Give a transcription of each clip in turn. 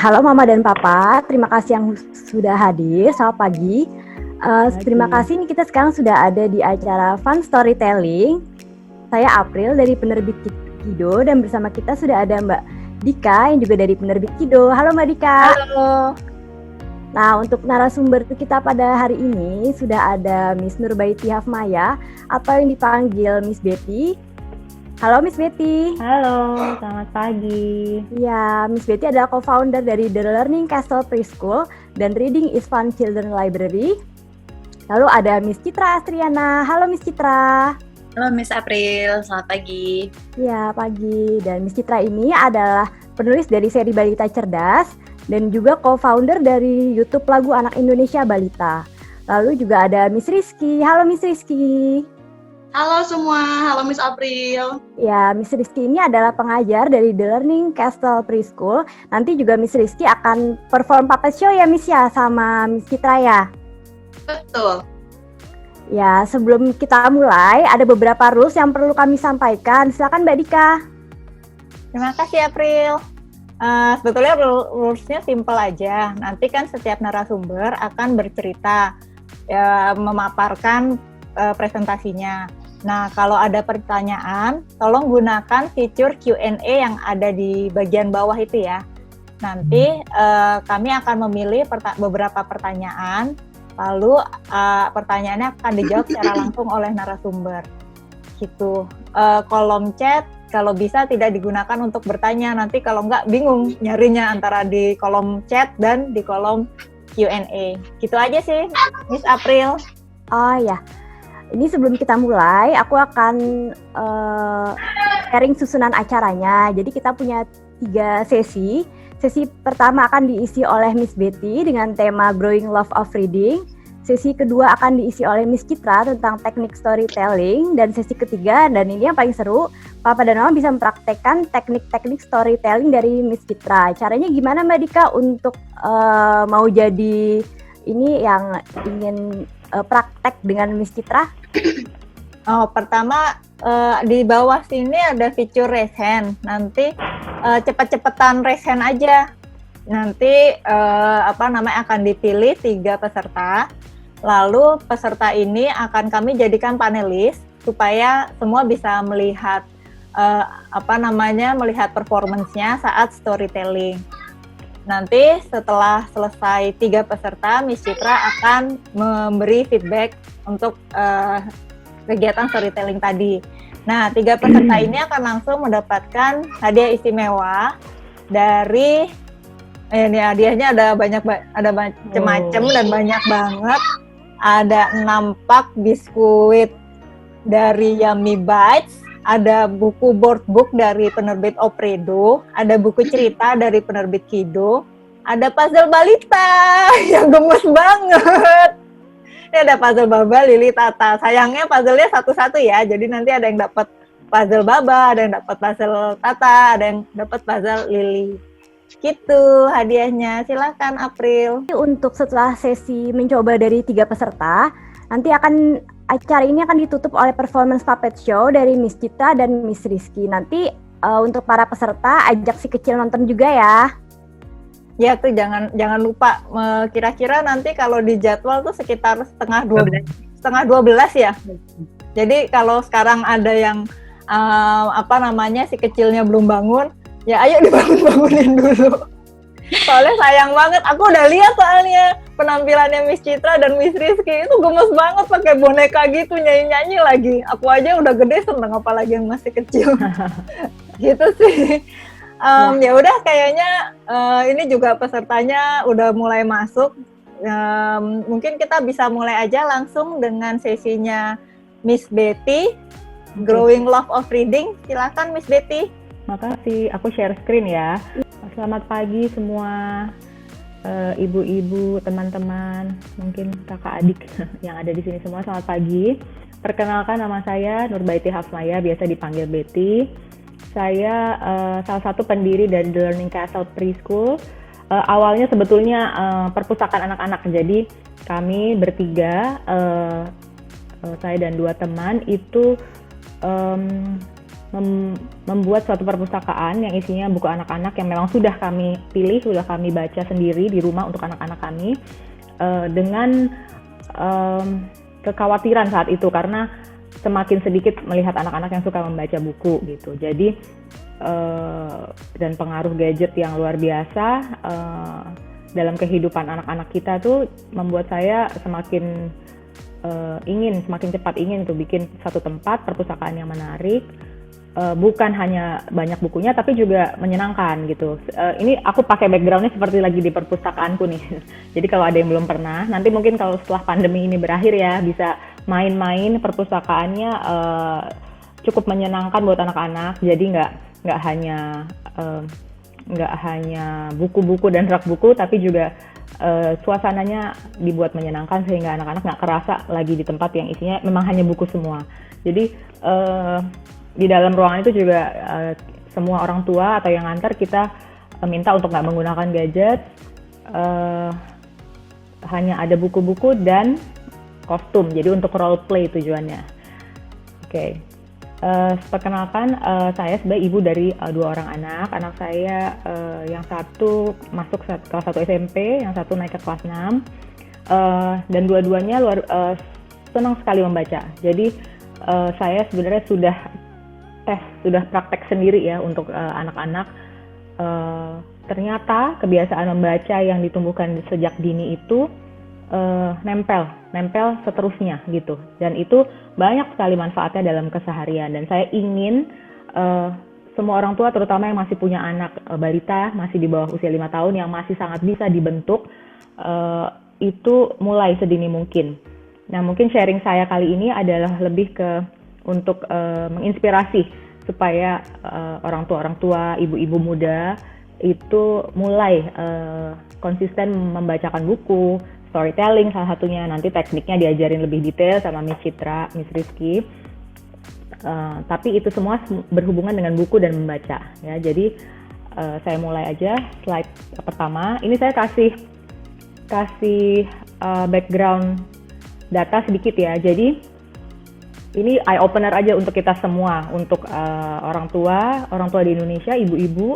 Halo Mama dan Papa, terima kasih yang sudah hadir. Selamat pagi. Terima kasih nih kita sekarang sudah ada di acara Fun Storytelling. Saya April dari penerbit Kido dan bersama kita sudah ada Mbak Dika yang juga dari penerbit Kido. Halo Mbak Dika. Halo. Nah, untuk narasumber kita pada hari ini sudah ada Miss Nurbaiti Hafmaya atau yang dipanggil Miss Betty. Halo Miss Betty. Halo, selamat pagi. Ya, Miss Betty adalah co-founder dari The Learning Castle Preschool dan Reading is Fun Children Library. Lalu ada Miss Citra Astriana. Halo Miss Citra. Halo Miss April, selamat pagi. Ya, pagi. Dan Miss Citra ini adalah penulis dari seri Balita Cerdas dan juga co-founder dari YouTube Lagu Anak Indonesia Balita. Lalu juga ada Miss Rizky. Halo Miss Rizky. Halo semua, halo Miss April. Ya, Miss Rizky ini adalah pengajar dari The Learning Castle Preschool. Nanti juga Miss Rizky akan perform puppet show ya Miss ya sama Miss Citra ya? Betul. Ya, sebelum kita mulai ada beberapa rules yang perlu kami sampaikan. Silakan Mbak Dika. Terima kasih April. Sebetulnya rules-nya simple aja. Nanti kan setiap narasumber akan bercerita, memaparkan presentasinya. Nah, kalau ada pertanyaan, tolong gunakan fitur Q&A yang ada di bagian bawah itu ya. Nanti kami akan memilih beberapa pertanyaan, lalu pertanyaannya akan dijawab secara langsung oleh narasumber. Gitu. Kolom chat kalau bisa tidak digunakan untuk bertanya, nanti kalau nggak bingung nyarinya antara di kolom chat dan di kolom Q&A. Gitu aja sih, Miss April. Oh ya. Ini sebelum kita mulai, aku akan sharing susunan acaranya. Jadi kita punya 3 sesi. Sesi pertama akan diisi oleh Miss Betty dengan tema Growing Love of Reading. Sesi kedua akan diisi oleh Miss Citra tentang teknik storytelling. Dan sesi ketiga, dan ini yang paling seru, Papa dan Mama bisa mempraktekkan teknik-teknik storytelling dari Miss Citra. Caranya gimana Mbak Dika untuk mau jadi ini yang ingin praktek dengan Miss Citra? Oh, pertama di bawah sini ada fitur raise hand. Nanti cepet-cepetan raise hand aja. Nanti akan dipilih 3 peserta. Lalu peserta ini akan kami jadikan panelis supaya semua bisa melihat melihat performance-nya saat storytelling. Nanti setelah selesai 3 peserta, Miss Citra akan memberi feedback untuk kegiatan storytelling tadi. Nah, 3 peserta ini akan langsung mendapatkan hadiah istimewa dari ini hadiahnya ada macam-macam dan banyak banget. Ada 6 pak biskuit dari Yummy Bites, ada buku board book dari penerbit Opredo, ada buku cerita dari penerbit Kido, ada puzzle balita yang gemes banget. Ini ada puzzle Baba, Lili, Tata. Sayangnya puzzle-nya satu-satu ya, jadi nanti ada yang dapat puzzle Baba, ada yang dapat puzzle Tata, ada yang dapat puzzle Lili. Gitu hadiahnya. Silakan April. Untuk setelah sesi mencoba dari 3 peserta, nanti acara ini akan ditutup oleh performance puppet show dari Miss Citra dan Miss Rizky. Nanti untuk para peserta ajak si kecil nonton juga ya. Ya tuh jangan lupa. Kira-kira nanti kalau di jadwal tuh sekitar setengah 12 ya. Jadi kalau sekarang ada yang si kecilnya belum bangun, ya ayo dibangunin dulu. Soalnya sayang banget, aku udah lihat soalnya penampilannya Miss Citra dan Miss Rizky itu gemes banget pakai boneka gitu, nyanyi-nyanyi lagi. Aku aja udah gede seneng, apalagi yang masih kecil. Gitu sih. Ya udah kayaknya ini juga pesertanya udah mulai masuk. Mungkin kita bisa mulai aja langsung dengan sesinya Miss Betty, Growing Love of Reading. Silakan Miss Betty. Makasih, aku share screen ya. Selamat pagi semua ibu-ibu, teman-teman, mungkin kakak adik yang ada di sini semua. Selamat pagi. Perkenalkan, nama saya Nurbaiti Hafmaya, biasa dipanggil Betty. Saya salah satu pendiri dari The Learning Castle Preschool. Awalnya sebetulnya perpustakaan anak-anak. Jadi kami bertiga, saya dan 2 teman itu membuat suatu perpustakaan yang isinya buku anak-anak yang memang sudah kami pilih, sudah kami baca sendiri di rumah untuk anak-anak kami, dengan kekhawatiran saat itu karena semakin sedikit melihat anak-anak yang suka membaca buku gitu. Jadi dan pengaruh gadget yang luar biasa dalam kehidupan anak-anak kita tuh membuat saya semakin semakin cepat ingin tuh bikin satu tempat perpustakaan yang menarik, bukan hanya banyak bukunya tapi juga menyenangkan gitu. Ini aku pakai backgroundnya seperti lagi di perpustakaanku nih. Jadi kalau ada yang belum pernah, nanti mungkin kalau setelah pandemi ini berakhir ya bisa main-main perpustakaannya, cukup menyenangkan buat anak-anak. Jadi nggak hanya buku-buku dan rak buku, tapi juga suasananya dibuat menyenangkan sehingga anak-anak nggak kerasa lagi di tempat yang isinya memang hanya buku semua. Jadi di dalam ruangan itu juga semua orang tua atau yang ngantar kita minta untuk nggak menggunakan gadget, hanya ada buku-buku dan kostum. Jadi untuk role play tujuannya. Oke. Perkenalkan, saya sebagai ibu dari 2 orang anak. Anak saya yang satu masuk kelas 1 SMP, yang satu naik ke kelas 6. Dan dua-duanya senang sekali membaca. Jadi saya sebenarnya sudah praktek sendiri ya untuk anak-anak. Ternyata kebiasaan membaca yang ditumbuhkan sejak dini itu nempel seterusnya gitu, dan itu banyak sekali manfaatnya dalam keseharian. Dan saya ingin semua orang tua, terutama yang masih punya anak balita masih di bawah usia 5 tahun yang masih sangat bisa dibentuk, itu mulai sedini mungkin. Nah, mungkin sharing saya kali ini adalah lebih ke untuk menginspirasi supaya orang tua, ibu-ibu muda itu mulai konsisten membacakan buku, storytelling salah satunya. Nanti tekniknya diajarin lebih detail sama Miss Citra, Miss Rizky. Tapi itu semua berhubungan dengan buku dan membaca ya. Jadi saya mulai aja slide pertama. Ini saya kasih background data sedikit ya. Jadi ini eye opener aja untuk kita semua, untuk orang tua di Indonesia, ibu-ibu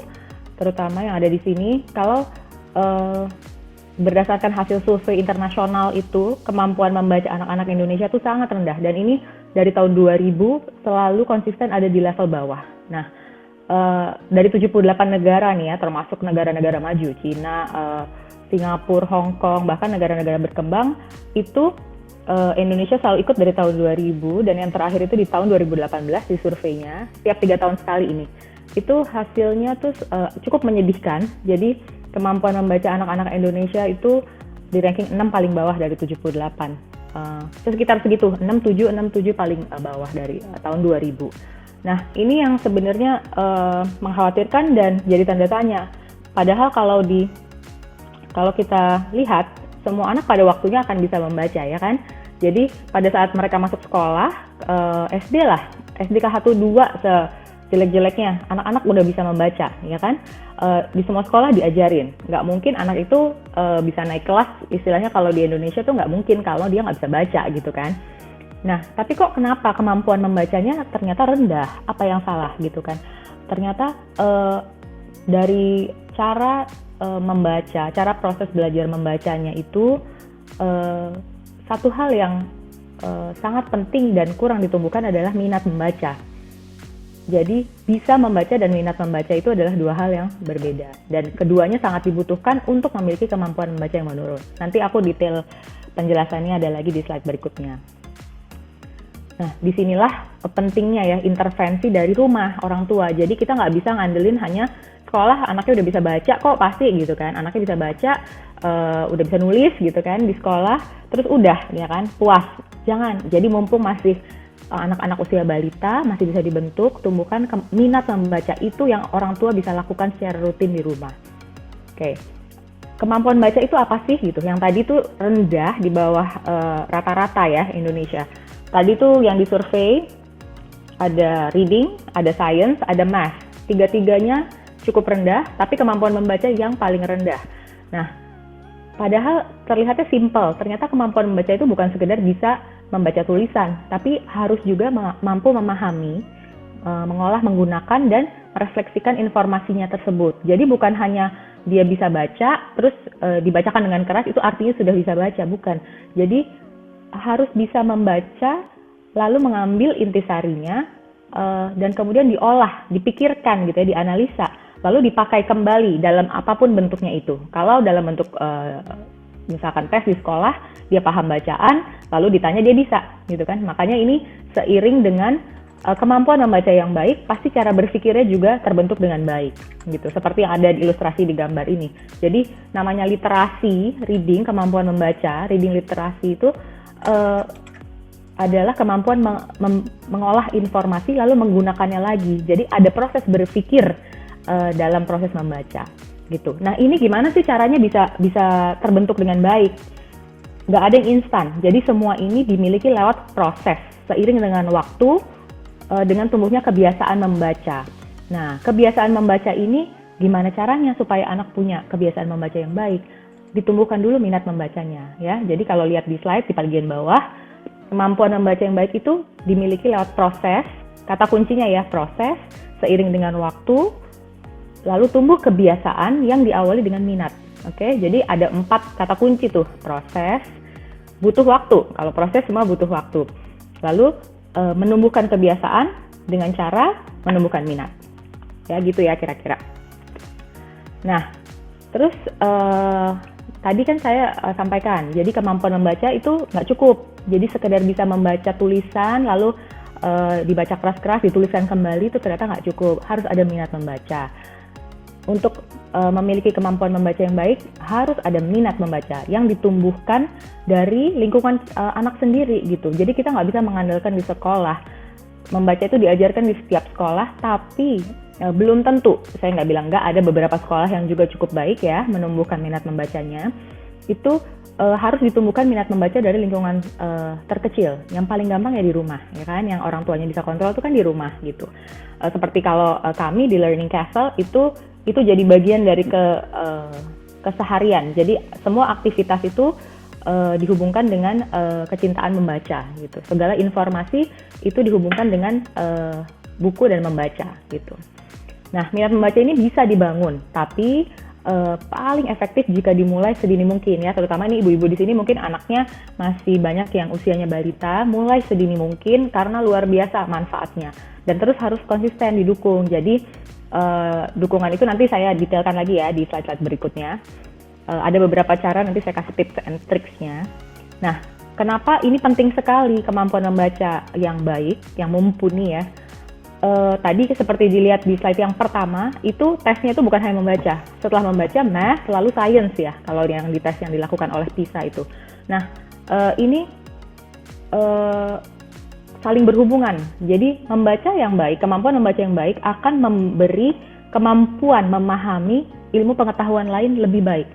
terutama yang ada di sini. Kalau berdasarkan hasil survei internasional itu, kemampuan membaca anak-anak Indonesia itu sangat rendah, dan ini dari tahun 2000 selalu konsisten ada di level bawah. Nah, dari 78 negara nih ya, termasuk negara-negara maju, Cina, Singapura, Hong Kong, bahkan negara-negara berkembang, itu Indonesia selalu ikut dari tahun 2000, dan yang terakhir itu di tahun 2018 di surveinya, setiap 3 tahun sekali ini. Itu hasilnya tuh cukup menyedihkan. Jadi kemampuan membaca anak-anak Indonesia itu di ranking 6 paling bawah dari 78. Sekitar segitu, 67 paling bawah dari tahun 2000. Nah, ini yang sebenarnya mengkhawatirkan dan jadi tanda tanya. Padahal kalau kita lihat, semua anak pada waktunya akan bisa membaca ya kan. Jadi pada saat mereka masuk sekolah, SD kelas 1, 2 jelek-jeleknya, anak-anak udah bisa membaca, ya kan? Di semua sekolah diajarin. Nggak mungkin anak itu bisa naik kelas, istilahnya kalau di Indonesia tuh nggak mungkin kalau dia nggak bisa baca gitu kan. Nah, tapi kok kenapa kemampuan membacanya ternyata rendah? Apa yang salah gitu kan? Ternyata dari cara membaca, cara proses belajar membacanya itu satu hal yang sangat penting dan kurang ditumbuhkan adalah minat membaca. Jadi bisa membaca dan minat membaca itu adalah 2 hal yang berbeda, dan keduanya sangat dibutuhkan untuk memiliki kemampuan membaca yang menurun. Nanti aku detail penjelasannya ada lagi di slide berikutnya. Nah, disinilah pentingnya ya intervensi dari rumah orang tua. Jadi kita nggak bisa ngandelin hanya sekolah anaknya udah bisa baca kok pasti gitu kan, anaknya bisa baca, udah bisa nulis gitu kan di sekolah, terus udah ya kan puas. Jangan. Jadi mumpung masih anak-anak usia balita masih bisa dibentuk, tumbuhkan minat membaca itu yang orang tua bisa lakukan secara rutin di rumah. Oke. Kemampuan baca itu apa sih gitu? Yang tadi tuh rendah di bawah rata-rata ya Indonesia. Tadi tuh yang disurvei ada reading, ada science, ada math. Tiga-tiganya cukup rendah, tapi kemampuan membaca yang paling rendah. Nah, padahal terlihatnya simple. Ternyata kemampuan membaca itu bukan sekedar bisa membaca tulisan, tapi harus juga mampu memahami mengolah, menggunakan, dan merefleksikan informasinya tersebut. Jadi bukan hanya dia bisa baca, terus dibacakan dengan keras, itu artinya sudah bisa baca, bukan. Jadi harus bisa membaca, lalu mengambil intisarinya, dan kemudian diolah, dipikirkan gitu ya, dianalisa, lalu dipakai kembali dalam apapun bentuknya itu. Kalau dalam bentuk misalkan tes di sekolah, dia paham bacaan, lalu ditanya dia bisa, gitu kan. Makanya ini seiring dengan kemampuan membaca yang baik, pasti cara berpikirnya juga terbentuk dengan baik, gitu. Seperti yang ada di ilustrasi di gambar ini. Jadi namanya literasi, reading, kemampuan membaca, reading literasi itu adalah kemampuan mengolah informasi lalu menggunakannya lagi. Jadi ada proses berpikir dalam proses membaca, gitu. Nah ini gimana sih caranya bisa terbentuk dengan baik? Nggak ada yang instan. Jadi semua ini dimiliki lewat proses seiring dengan waktu, dengan tumbuhnya kebiasaan membaca. Nah, kebiasaan membaca ini gimana caranya supaya anak punya kebiasaan membaca yang baik? Ditumbuhkan dulu minat membacanya, ya. Jadi kalau lihat di slide di bagian bawah, kemampuan membaca yang baik itu dimiliki lewat proses. Kata kuncinya ya, proses seiring dengan waktu, lalu tumbuh kebiasaan yang diawali dengan minat. Oke, jadi ada 4 kata kunci tuh, proses, butuh waktu. Kalau proses semua butuh waktu. Lalu menumbuhkan kebiasaan dengan cara menumbuhkan minat. Ya gitu ya kira-kira. Nah, terus tadi kan saya sampaikan, jadi kemampuan membaca itu nggak cukup. Jadi sekedar bisa membaca tulisan, lalu dibaca keras-keras, dituliskan kembali, itu ternyata nggak cukup. Harus ada minat membaca. Untuk memiliki kemampuan membaca yang baik, harus ada minat membaca yang ditumbuhkan dari lingkungan anak sendiri gitu. Jadi kita nggak bisa mengandalkan di sekolah. Membaca itu diajarkan di setiap sekolah, tapi belum tentu. Saya nggak bilang nggak, ada beberapa sekolah yang juga cukup baik ya, menumbuhkan minat membacanya. Itu harus ditumbuhkan minat membaca dari lingkungan terkecil. Yang paling gampang ya di rumah, ya kan? Yang orang tuanya bisa kontrol itu kan di rumah gitu. Seperti kalau kami di Learning Castle itu jadi bagian dari keseharian. Jadi semua aktivitas itu dihubungkan dengan kecintaan membaca gitu. Segala informasi itu dihubungkan dengan buku dan membaca gitu. Nah, minat membaca ini bisa dibangun, tapi paling efektif jika dimulai sedini mungkin ya. Terutama ini ibu-ibu di sini mungkin anaknya masih banyak yang usianya balita, mulai sedini mungkin karena luar biasa manfaatnya. Dan terus harus konsisten didukung. Jadi dukungan itu nanti saya detailkan lagi ya di slide-slide berikutnya. Ada beberapa cara, nanti saya kasih tips and tricksnya. Nah, kenapa ini penting sekali kemampuan membaca yang baik, yang mumpuni ya. Tadi seperti dilihat di slide yang pertama, itu tesnya itu bukan hanya membaca. Setelah membaca, math, lalu science ya, kalau yang di tes yang dilakukan oleh PISA itu. Nah, ini saling berhubungan. Jadi membaca yang baik, kemampuan membaca yang baik akan memberi kemampuan memahami ilmu pengetahuan lain lebih baik,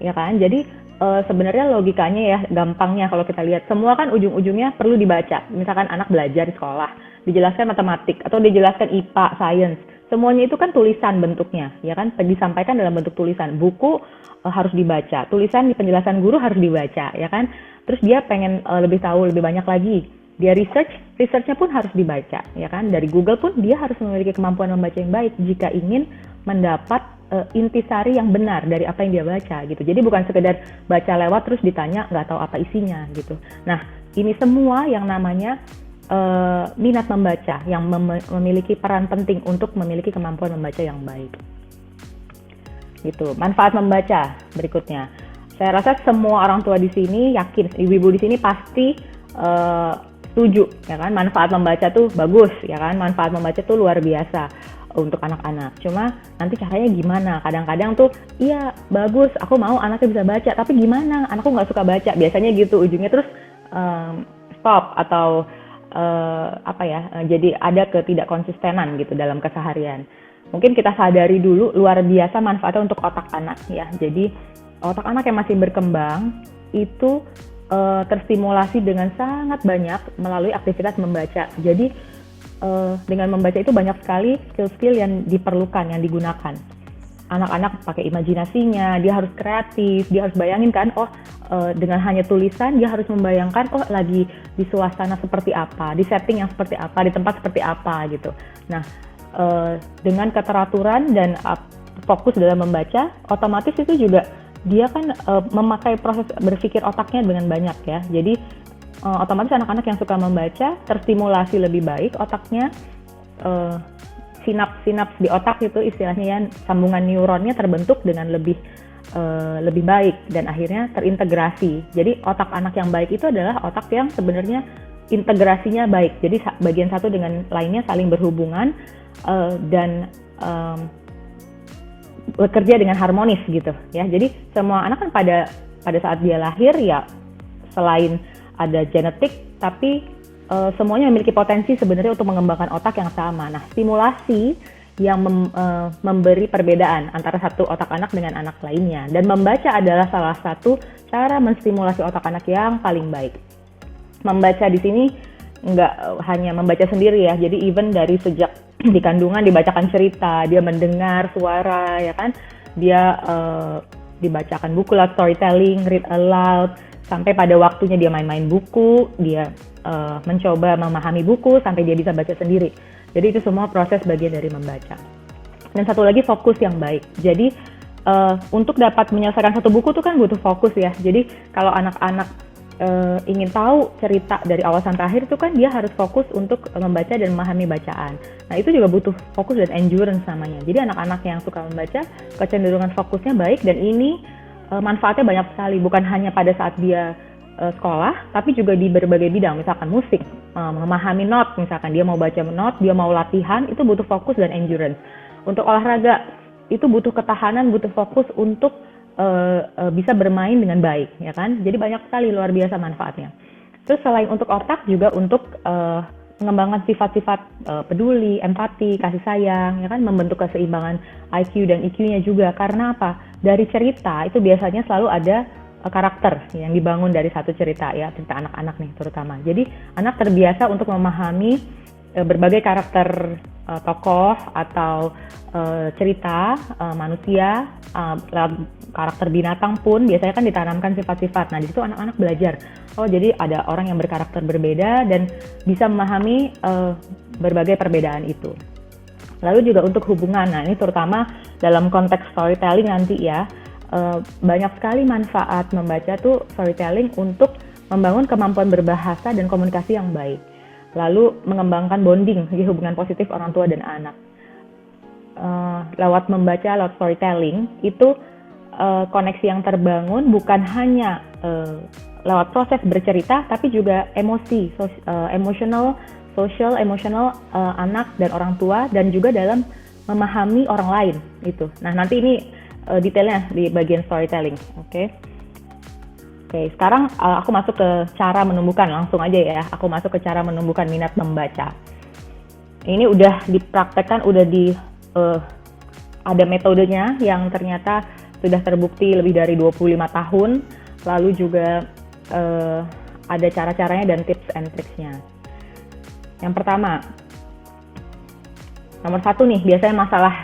ya kan? Jadi sebenarnya logikanya ya, gampangnya kalau kita lihat, semua kan ujung-ujungnya perlu dibaca. Misalkan anak belajar di sekolah, dijelaskan matematik atau dijelaskan IPA, sains, semuanya itu kan tulisan bentuknya, ya kan? Disampaikan dalam bentuk tulisan. Buku harus dibaca, tulisan di penjelasan guru harus dibaca, ya kan? Terus dia pengen lebih tahu lebih banyak lagi. Dia researchnya pun harus dibaca, ya kan? Dari Google pun dia harus memiliki kemampuan membaca yang baik jika ingin mendapat intisari yang benar dari apa yang dia baca, gitu. Jadi bukan sekedar baca lewat terus ditanya nggak tahu apa isinya, gitu. Nah, ini semua yang namanya minat membaca yang memiliki peran penting untuk memiliki kemampuan membaca yang baik. Gitu. Manfaat membaca berikutnya. Saya rasa semua orang tua di sini yakin, ibu-ibu di sini pasti setuju, ya kan? Manfaat membaca tuh bagus, ya kan? Manfaat membaca tuh luar biasa untuk anak-anak. Cuma nanti caranya gimana? Kadang-kadang tuh, iya bagus, aku mau anaknya bisa baca, tapi gimana? Anakku nggak suka baca. Biasanya gitu ujungnya terus stop atau jadi ada ketidakkonsistenan gitu dalam keseharian. Mungkin kita sadari dulu luar biasa manfaatnya untuk otak anak ya. Jadi otak anak yang masih berkembang itu terstimulasi dengan sangat banyak melalui aktivitas membaca. Jadi dengan membaca itu banyak sekali skill-skill yang diperlukan, yang digunakan. anak-anak pakai imajinasinya, dia harus kreatif, dia harus bayangin kan, dengan hanya tulisan dia harus membayangkan lagi di suasana seperti apa, di setting yang seperti apa, di tempat seperti apa gitu. Nah, dengan keteraturan dan fokus dalam membaca, otomatis itu juga dia kan memakai proses berpikir otaknya dengan banyak ya. Jadi otomatis anak-anak yang suka membaca terstimulasi lebih baik otaknya, sinaps di otak itu istilahnya ya, sambungan neuronnya terbentuk dengan lebih baik dan akhirnya terintegrasi. Jadi otak anak yang baik itu adalah otak yang sebenarnya integrasinya baik. Jadi bagian satu dengan lainnya saling berhubungan dan bekerja dengan harmonis gitu ya. Jadi semua anak kan pada saat dia lahir ya, selain ada genetik, tapi semuanya memiliki potensi sebenarnya untuk mengembangkan otak yang sama. Nah, stimulasi yang memberi perbedaan antara satu otak anak dengan anak lainnya. Dan membaca adalah salah satu cara menstimulasi otak anak yang paling baik. Membaca di sini nggak hanya membaca sendiri ya, jadi even dari sejak di kandungan dibacakan cerita, dia mendengar suara ya kan, dia dibacakan buku lewat storytelling, read aloud, sampai pada waktunya dia main-main buku, dia mencoba memahami buku sampai dia bisa baca sendiri. Jadi itu semua proses bagian dari membaca. Dan satu lagi fokus yang baik. Jadi untuk dapat menyelesaikan satu buku itu kan butuh fokus ya. Jadi kalau anak-anak ingin tahu cerita dari awal sampai akhir itu kan dia harus fokus untuk membaca dan memahami bacaan. Nah itu juga butuh fokus dan endurance namanya. Jadi anak-anak yang suka membaca kecenderungan fokusnya baik, dan ini manfaatnya banyak sekali, bukan hanya pada saat dia sekolah, tapi juga di berbagai bidang, misalkan musik, memahami not, misalkan dia mau baca not, dia mau latihan, itu butuh fokus dan endurance. Untuk olahraga, itu butuh ketahanan, butuh fokus untuk bisa bermain dengan baik, ya kan? Jadi banyak sekali, luar biasa manfaatnya. Terus selain untuk otak, juga untuk mengembangkan sifat-sifat peduli, empati, kasih sayang, ya kan? Membentuk keseimbangan IQ dan EQ-nya juga. Karena apa? Dari cerita itu biasanya selalu ada karakter yang dibangun dari satu cerita ya, cerita anak-anak nih terutama. Jadi anak terbiasa untuk memahami berbagai karakter tokoh atau cerita manusia, karakter binatang pun biasanya kan ditanamkan sifat-sifat. Nah di situ anak-anak belajar, jadi ada orang yang berkarakter berbeda dan bisa memahami berbagai perbedaan itu. Lalu juga untuk hubungan, nah ini terutama dalam konteks storytelling nanti ya, banyak sekali manfaat membaca tuh storytelling untuk membangun kemampuan berbahasa dan komunikasi yang baik. Lalu mengembangkan bonding, hubungan positif orang tua dan anak. Lewat membaca, lewat storytelling, itu koneksi yang terbangun bukan hanya lewat proses bercerita, tapi juga emosi, emosional anak dan orang tua, dan juga dalam memahami orang lain itu. Nah nanti ini detailnya di bagian storytelling, oke. Oke, sekarang aku masuk ke cara menumbuhkan, langsung aja ya. Aku masuk ke cara menumbuhkan minat membaca. Ini udah dipraktekkan, ada metodenya yang ternyata sudah terbukti lebih dari 25 tahun. Lalu juga ada cara-caranya dan tips and tricksnya. Yang pertama, nomor satu nih, biasanya masalah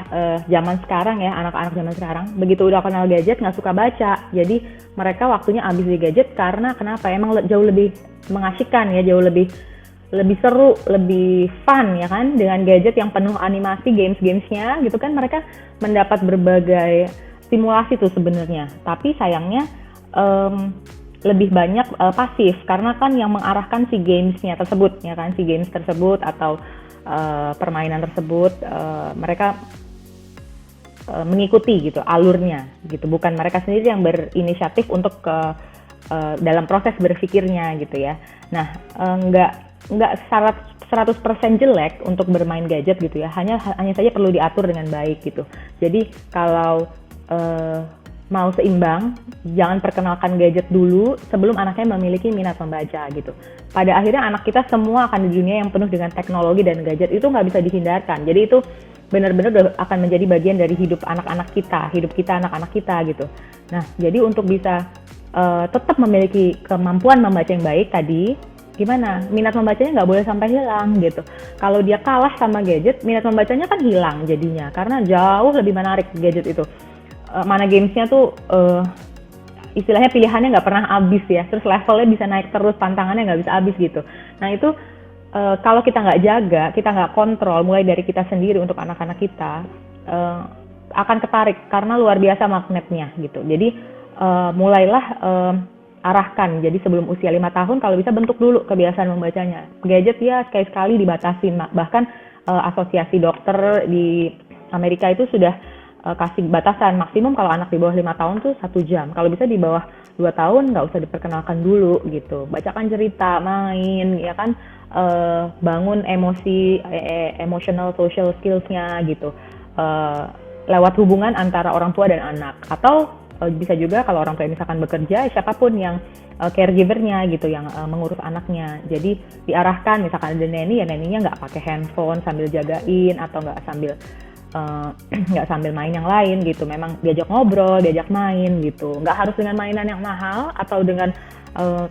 zaman sekarang ya, anak-anak zaman sekarang, begitu udah kenal gadget nggak suka baca. Jadi mereka waktunya habis di gadget karena kenapa? Emang jauh lebih mengasyikkan ya, jauh lebih seru, lebih fun ya kan, dengan gadget yang penuh animasi, games-gamesnya gitu kan, mereka mendapat berbagai stimulasi tuh sebenarnya. Tapi sayangnya lebih banyak pasif, karena kan yang mengarahkan si gamesnya tersebut ya kan, si games tersebut atau permainan tersebut, mereka mengikuti gitu alurnya gitu, bukan mereka sendiri yang berinisiatif untuk dalam proses berpikirnya gitu ya. Nah nggak 100% jelek untuk bermain gadget gitu ya, hanya saja perlu diatur dengan baik gitu. Jadi kalau mau seimbang, jangan perkenalkan gadget dulu sebelum anaknya memiliki minat membaca gitu. Pada akhirnya anak kita semua akan di dunia yang penuh dengan teknologi dan gadget, itu nggak bisa dihindarkan. Jadi itu benar-benar akan menjadi bagian dari hidup anak-anak kita, hidup kita, anak-anak kita gitu. Nah, jadi untuk bisa tetap memiliki kemampuan membaca yang baik tadi, gimana? Minat membacanya nggak boleh sampai hilang gitu. Kalau dia kalah sama gadget, minat membacanya kan hilang jadinya, karena jauh lebih menarik gadget itu. Mana gamesnya tuh istilahnya pilihannya nggak pernah habis ya, terus levelnya bisa naik terus, pantangannya nggak bisa habis gitu. Nah itu kalau kita nggak jaga, kita nggak kontrol, mulai dari kita sendiri untuk anak-anak kita, akan ketarik karena luar biasa magnetnya gitu. Jadi mulailah arahkan, jadi sebelum usia 5 tahun kalau bisa bentuk dulu kebiasaan membacanya. Gadget ya sekali-sekali dibatasin, bahkan asosiasi dokter di Amerika itu sudah kasih batasan maksimum kalau anak di bawah 5 tahun tuh 1 jam, kalau bisa di bawah 2 tahun nggak usah diperkenalkan dulu gitu, bacakan cerita, main ya kan, bangun emosi, emotional social skills-nya gitu, lewat hubungan antara orang tua dan anak. Atau bisa juga kalau orang tua misalkan bekerja, siapapun yang caregiver-nya gitu, yang mengurus anaknya. Jadi diarahkan, misalkan ada neni, ya neninya nggak pakai handphone sambil jagain, atau nggak sambil main yang lain gitu. Memang diajak ngobrol, diajak main gitu. Nggak harus dengan mainan yang mahal atau dengan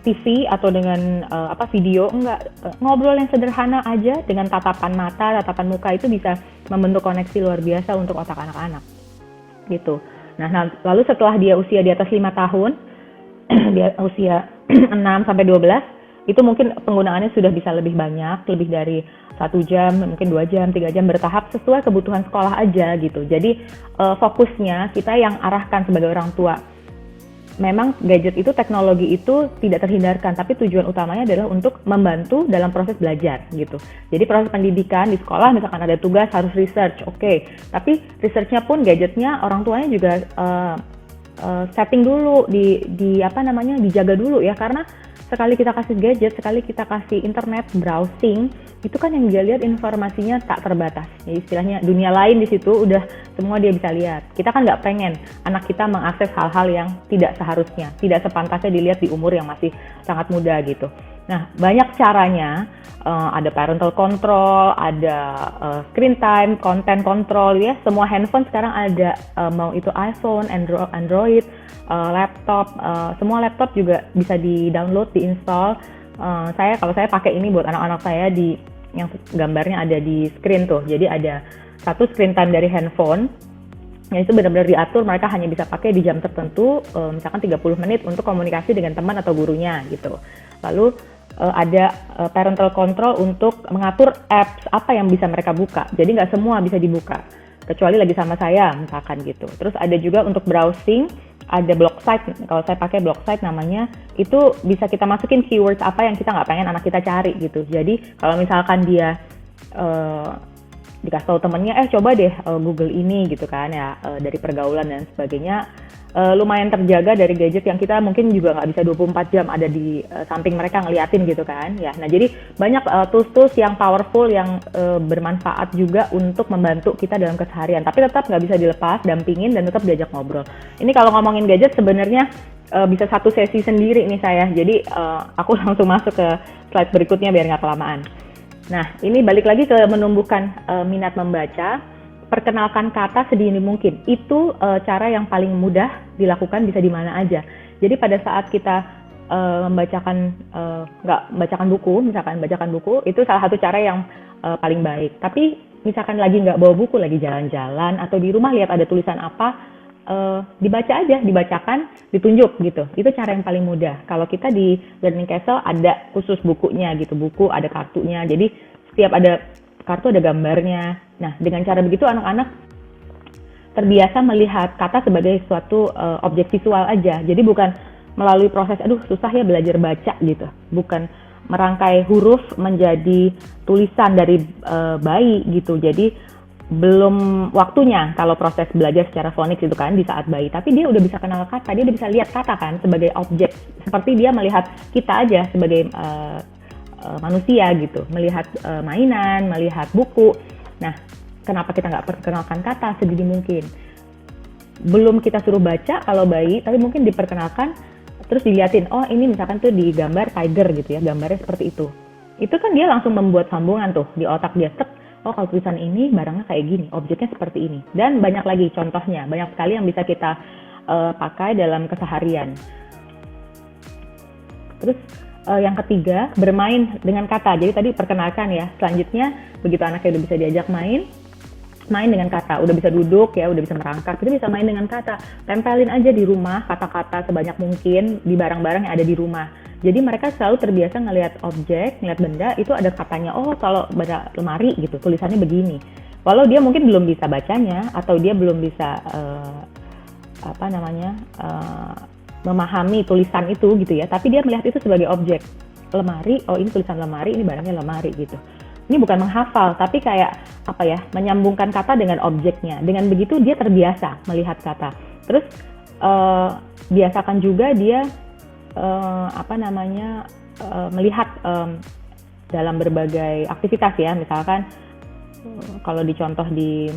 TV atau dengan video, enggak. Ngobrol yang sederhana aja dengan tatapan mata, tatapan muka itu bisa membentuk koneksi luar biasa untuk otak anak-anak gitu. Nah, lalu setelah dia usia di atas 5 tahun, dia usia 6 sampai 12, itu mungkin penggunaannya sudah bisa lebih banyak, lebih dari 1 jam, mungkin 2 jam, 3 jam, bertahap sesuai kebutuhan sekolah aja gitu. Jadi fokusnya kita yang arahkan sebagai orang tua. Memang gadget itu, teknologi itu tidak terhindarkan, tapi tujuan utamanya adalah untuk membantu dalam proses belajar gitu. Jadi proses pendidikan di sekolah, misalkan ada tugas harus research, oke. Tapi researchnya pun, gadgetnya orang tuanya juga setting dulu, dijaga dulu ya, karena sekali kita kasih gadget, sekali kita kasih internet browsing, itu kan yang dia lihat informasinya tak terbatas. Ya, istilahnya dunia lain di situ udah semua dia bisa lihat. Kita kan nggak pengen anak kita mengakses hal-hal yang tidak seharusnya, tidak sepantasnya dilihat di umur yang masih sangat muda gitu. Nah, banyak caranya. Ada parental control, ada screen time, content control ya. Semua handphone sekarang ada, mau itu iPhone, Android, laptop, semua laptop juga bisa di-download, di-install. Kalau saya pakai ini buat anak-anak saya, yang gambarnya ada di screen tuh. Jadi ada satu screen time dari handphone, yang itu benar-benar diatur, mereka hanya bisa pakai di jam tertentu, misalkan 30 menit untuk komunikasi dengan teman atau gurunya gitu. Lalu ada parental control untuk mengatur apps apa yang bisa mereka buka. Jadi nggak semua bisa dibuka, kecuali lagi sama saya misalkan gitu. Terus ada juga untuk browsing, ada blog site. Kalau saya pakai blog site namanya, itu bisa kita masukin keywords apa yang kita nggak pengen anak kita cari gitu. Jadi kalau misalkan dia dikasih tahu temennya, coba deh Google ini gitu kan ya, dari pergaulan dan sebagainya, lumayan terjaga dari gadget yang kita mungkin juga nggak bisa 24 jam ada di samping mereka ngeliatin gitu kan ya. Nah, jadi banyak tools-tools yang powerful, yang bermanfaat juga untuk membantu kita dalam keseharian, tapi tetap nggak bisa dilepas, dampingin dan tetap diajak ngobrol. Ini kalau ngomongin gadget sebenarnya bisa satu sesi sendiri nih saya, jadi aku langsung masuk ke slide berikutnya biar nggak kelamaan. Nah, ini balik lagi ke menumbuhkan minat membaca. Perkenalkan kata sedini mungkin. Itu cara yang paling mudah dilakukan, bisa di mana aja. Jadi pada saat kita bacakan buku, itu salah satu cara yang paling baik. Tapi misalkan lagi nggak bawa buku, lagi jalan-jalan, atau di rumah lihat ada tulisan apa, dibaca aja, dibacakan, ditunjuk gitu. Itu cara yang paling mudah. Kalau kita di Learning Castle ada khusus bukunya gitu, buku ada kartunya. Jadi setiap ada kartu ada gambarnya. Nah, dengan cara begitu anak-anak terbiasa melihat kata sebagai suatu objek visual aja. Jadi bukan melalui proses, susah ya belajar baca gitu. Bukan merangkai huruf menjadi tulisan dari bayi gitu. Jadi belum waktunya kalau proses belajar secara fonik gitu kan di saat bayi. Tapi dia udah bisa kenal kata, dia udah bisa lihat kata kan sebagai objek. Seperti dia melihat kita aja sebagai manusia gitu, melihat mainan, melihat buku. Nah, kenapa kita nggak perkenalkan kata sedini mungkin? Belum kita suruh baca kalau bayi, tapi mungkin diperkenalkan, terus diliatin, oh ini misalkan tuh di gambar tiger gitu ya, gambarnya seperti itu. Itu kan dia langsung membuat sambungan tuh di otak dia, oh kalau tulisan ini barangnya kayak gini, objeknya seperti ini. Dan banyak lagi contohnya, banyak sekali yang bisa kita pakai dalam keseharian. Terus yang ketiga, bermain dengan kata. Jadi tadi perkenalkan ya. Selanjutnya, begitu anaknya udah bisa diajak main dengan kata. Udah bisa duduk ya, udah bisa merangkak, kita bisa main dengan kata. Tempelin aja di rumah kata-kata sebanyak mungkin di barang-barang yang ada di rumah. Jadi mereka selalu terbiasa ngelihat objek, ngelihat benda, itu ada katanya. Oh, kalau pada lemari gitu, tulisannya begini. Walau dia mungkin belum bisa bacanya, atau dia belum bisa memahami tulisan itu gitu ya, tapi dia melihat itu sebagai objek. Lemari, oh ini tulisan lemari, ini barangnya lemari gitu. Ini bukan menghafal, tapi kayak menyambungkan kata dengan objeknya. Dengan begitu dia terbiasa melihat kata. Terus biasakan juga dia melihat dalam berbagai aktivitas ya. Misalkan kalau dicontoh di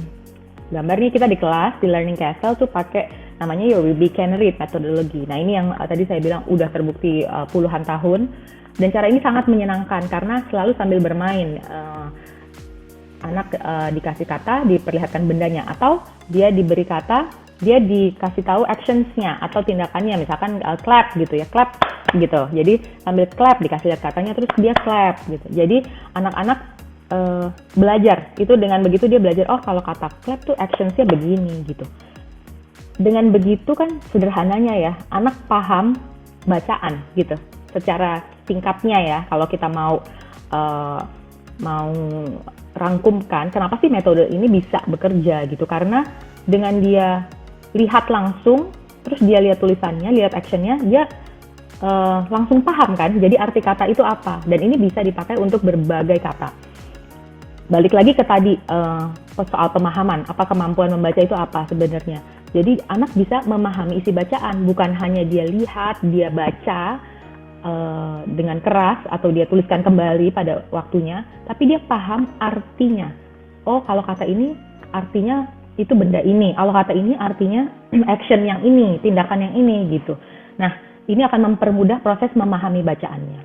gambar nih, kita di kelas di Learning Castle tuh pakai namanya Your Baby Can Read metodologi. Nah ini yang tadi saya bilang udah terbukti puluhan tahun, dan cara ini sangat menyenangkan karena selalu sambil bermain. Anak dikasih kata, diperlihatkan bendanya, atau dia diberi kata, dia dikasih tahu actions-nya atau tindakannya, misalkan clap gitu ya, clap gitu. Jadi sambil clap dikasih lihat katanya, terus dia clap gitu. Jadi anak-anak belajar itu, dengan begitu dia belajar, oh kalau kata clap tuh actions-nya begini gitu. Dengan begitu kan sederhananya ya, anak paham bacaan gitu secara singkatnya ya. Kalau kita mau rangkumkan kenapa sih metode ini bisa bekerja gitu, karena dengan dia lihat langsung, terus dia lihat tulisannya, lihat actionnya, dia langsung paham kan, jadi arti kata itu apa, dan ini bisa dipakai untuk berbagai kata. Balik lagi ke tadi soal pemahaman, apa kemampuan membaca itu apa sebenarnya. Jadi anak bisa memahami isi bacaan, bukan hanya dia lihat, dia baca dengan keras atau dia tuliskan kembali pada waktunya, tapi dia paham artinya. Oh kalau kata ini artinya itu benda ini, kalau kata ini artinya action yang ini, tindakan yang ini gitu. Nah ini akan mempermudah proses memahami bacaannya.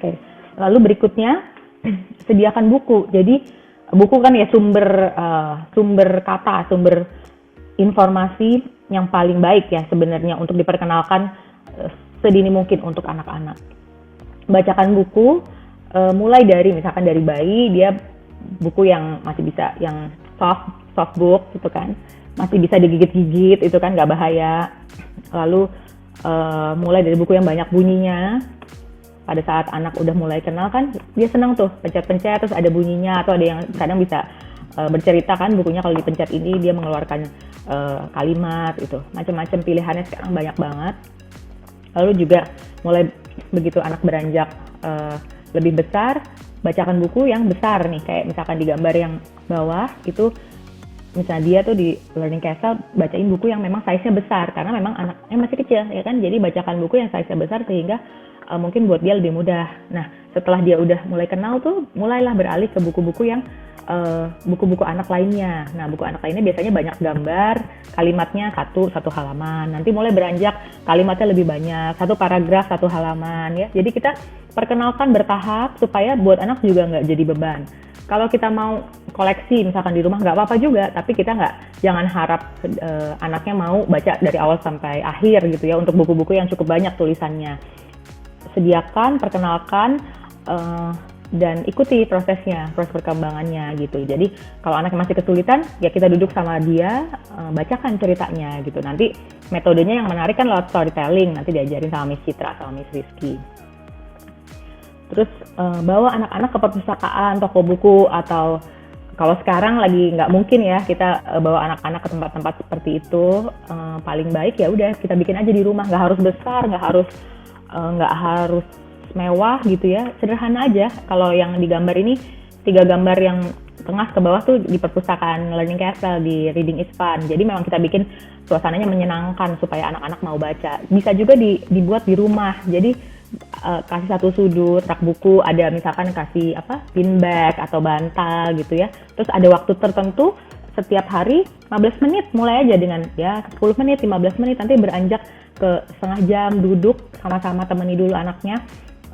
Oke. Lalu berikutnya, sediakan buku. Jadi buku kan ya sumber kata, sumber informasi yang paling baik ya sebenarnya untuk diperkenalkan sedini mungkin untuk anak-anak. Bacakan buku mulai dari misalkan dari bayi, dia buku yang masih bisa, yang soft book gitu kan, masih bisa digigit-gigit, itu kan nggak bahaya. Lalu mulai dari buku yang banyak bunyinya. Pada saat anak udah mulai kenal kan, dia senang tuh pencet-pencet terus ada bunyinya, atau ada yang kadang bisa bercerita kan bukunya, kalau dipencet ini dia mengeluarkan kalimat, itu macam-macam pilihannya sekarang banyak banget. Lalu juga mulai begitu anak beranjak lebih besar, bacakan buku yang besar nih, kayak misalkan di gambar yang bawah itu, misalnya dia tuh di Learning Castle bacain buku yang memang size-nya besar karena memang anaknya masih kecil ya kan, jadi bacakan buku yang size-nya besar sehingga mungkin buat dia lebih mudah. Nah setelah dia udah mulai kenal tuh, mulailah beralih ke buku-buku yang buku-buku anak lainnya. Nah buku anak lainnya biasanya banyak gambar, kalimatnya satu halaman. Nanti mulai beranjak kalimatnya lebih banyak, satu paragraf satu halaman ya. Jadi kita perkenalkan bertahap supaya buat anak juga nggak jadi beban. Kalau kita mau koleksi misalkan di rumah nggak apa-apa juga, tapi kita jangan harap anaknya mau baca dari awal sampai akhir gitu ya untuk buku-buku yang cukup banyak tulisannya. Sediakan, perkenalkan, dan ikuti proses perkembangannya gitu. Jadi kalau anaknya masih kesulitan, ya kita duduk sama dia, bacakan ceritanya gitu. Nanti metodenya yang menarik kan lewat storytelling, nanti diajarin sama Miss Citra, sama Miss Rizky. Terus bawa anak-anak ke perpustakaan, toko buku, atau kalau sekarang lagi nggak mungkin ya kita bawa anak-anak ke tempat-tempat seperti itu, paling baik ya udah kita bikin aja di rumah, nggak harus besar, nggak harus mewah gitu ya, sederhana aja. Kalau yang di gambar ini, 3 gambar yang tengah ke bawah tuh di perpustakaan Learning Castle, di Reading is Fun. Jadi memang kita bikin suasananya menyenangkan supaya anak-anak mau baca. Bisa juga dibuat di rumah. Jadi kasih satu sudut rak buku, ada misalkan kasih pin bag atau bantal gitu ya. Terus ada waktu tertentu setiap hari 15 menit, mulai aja dengan ya 10 menit, 15 menit, nanti beranjak ke setengah jam, duduk sama-sama temani dulu anaknya,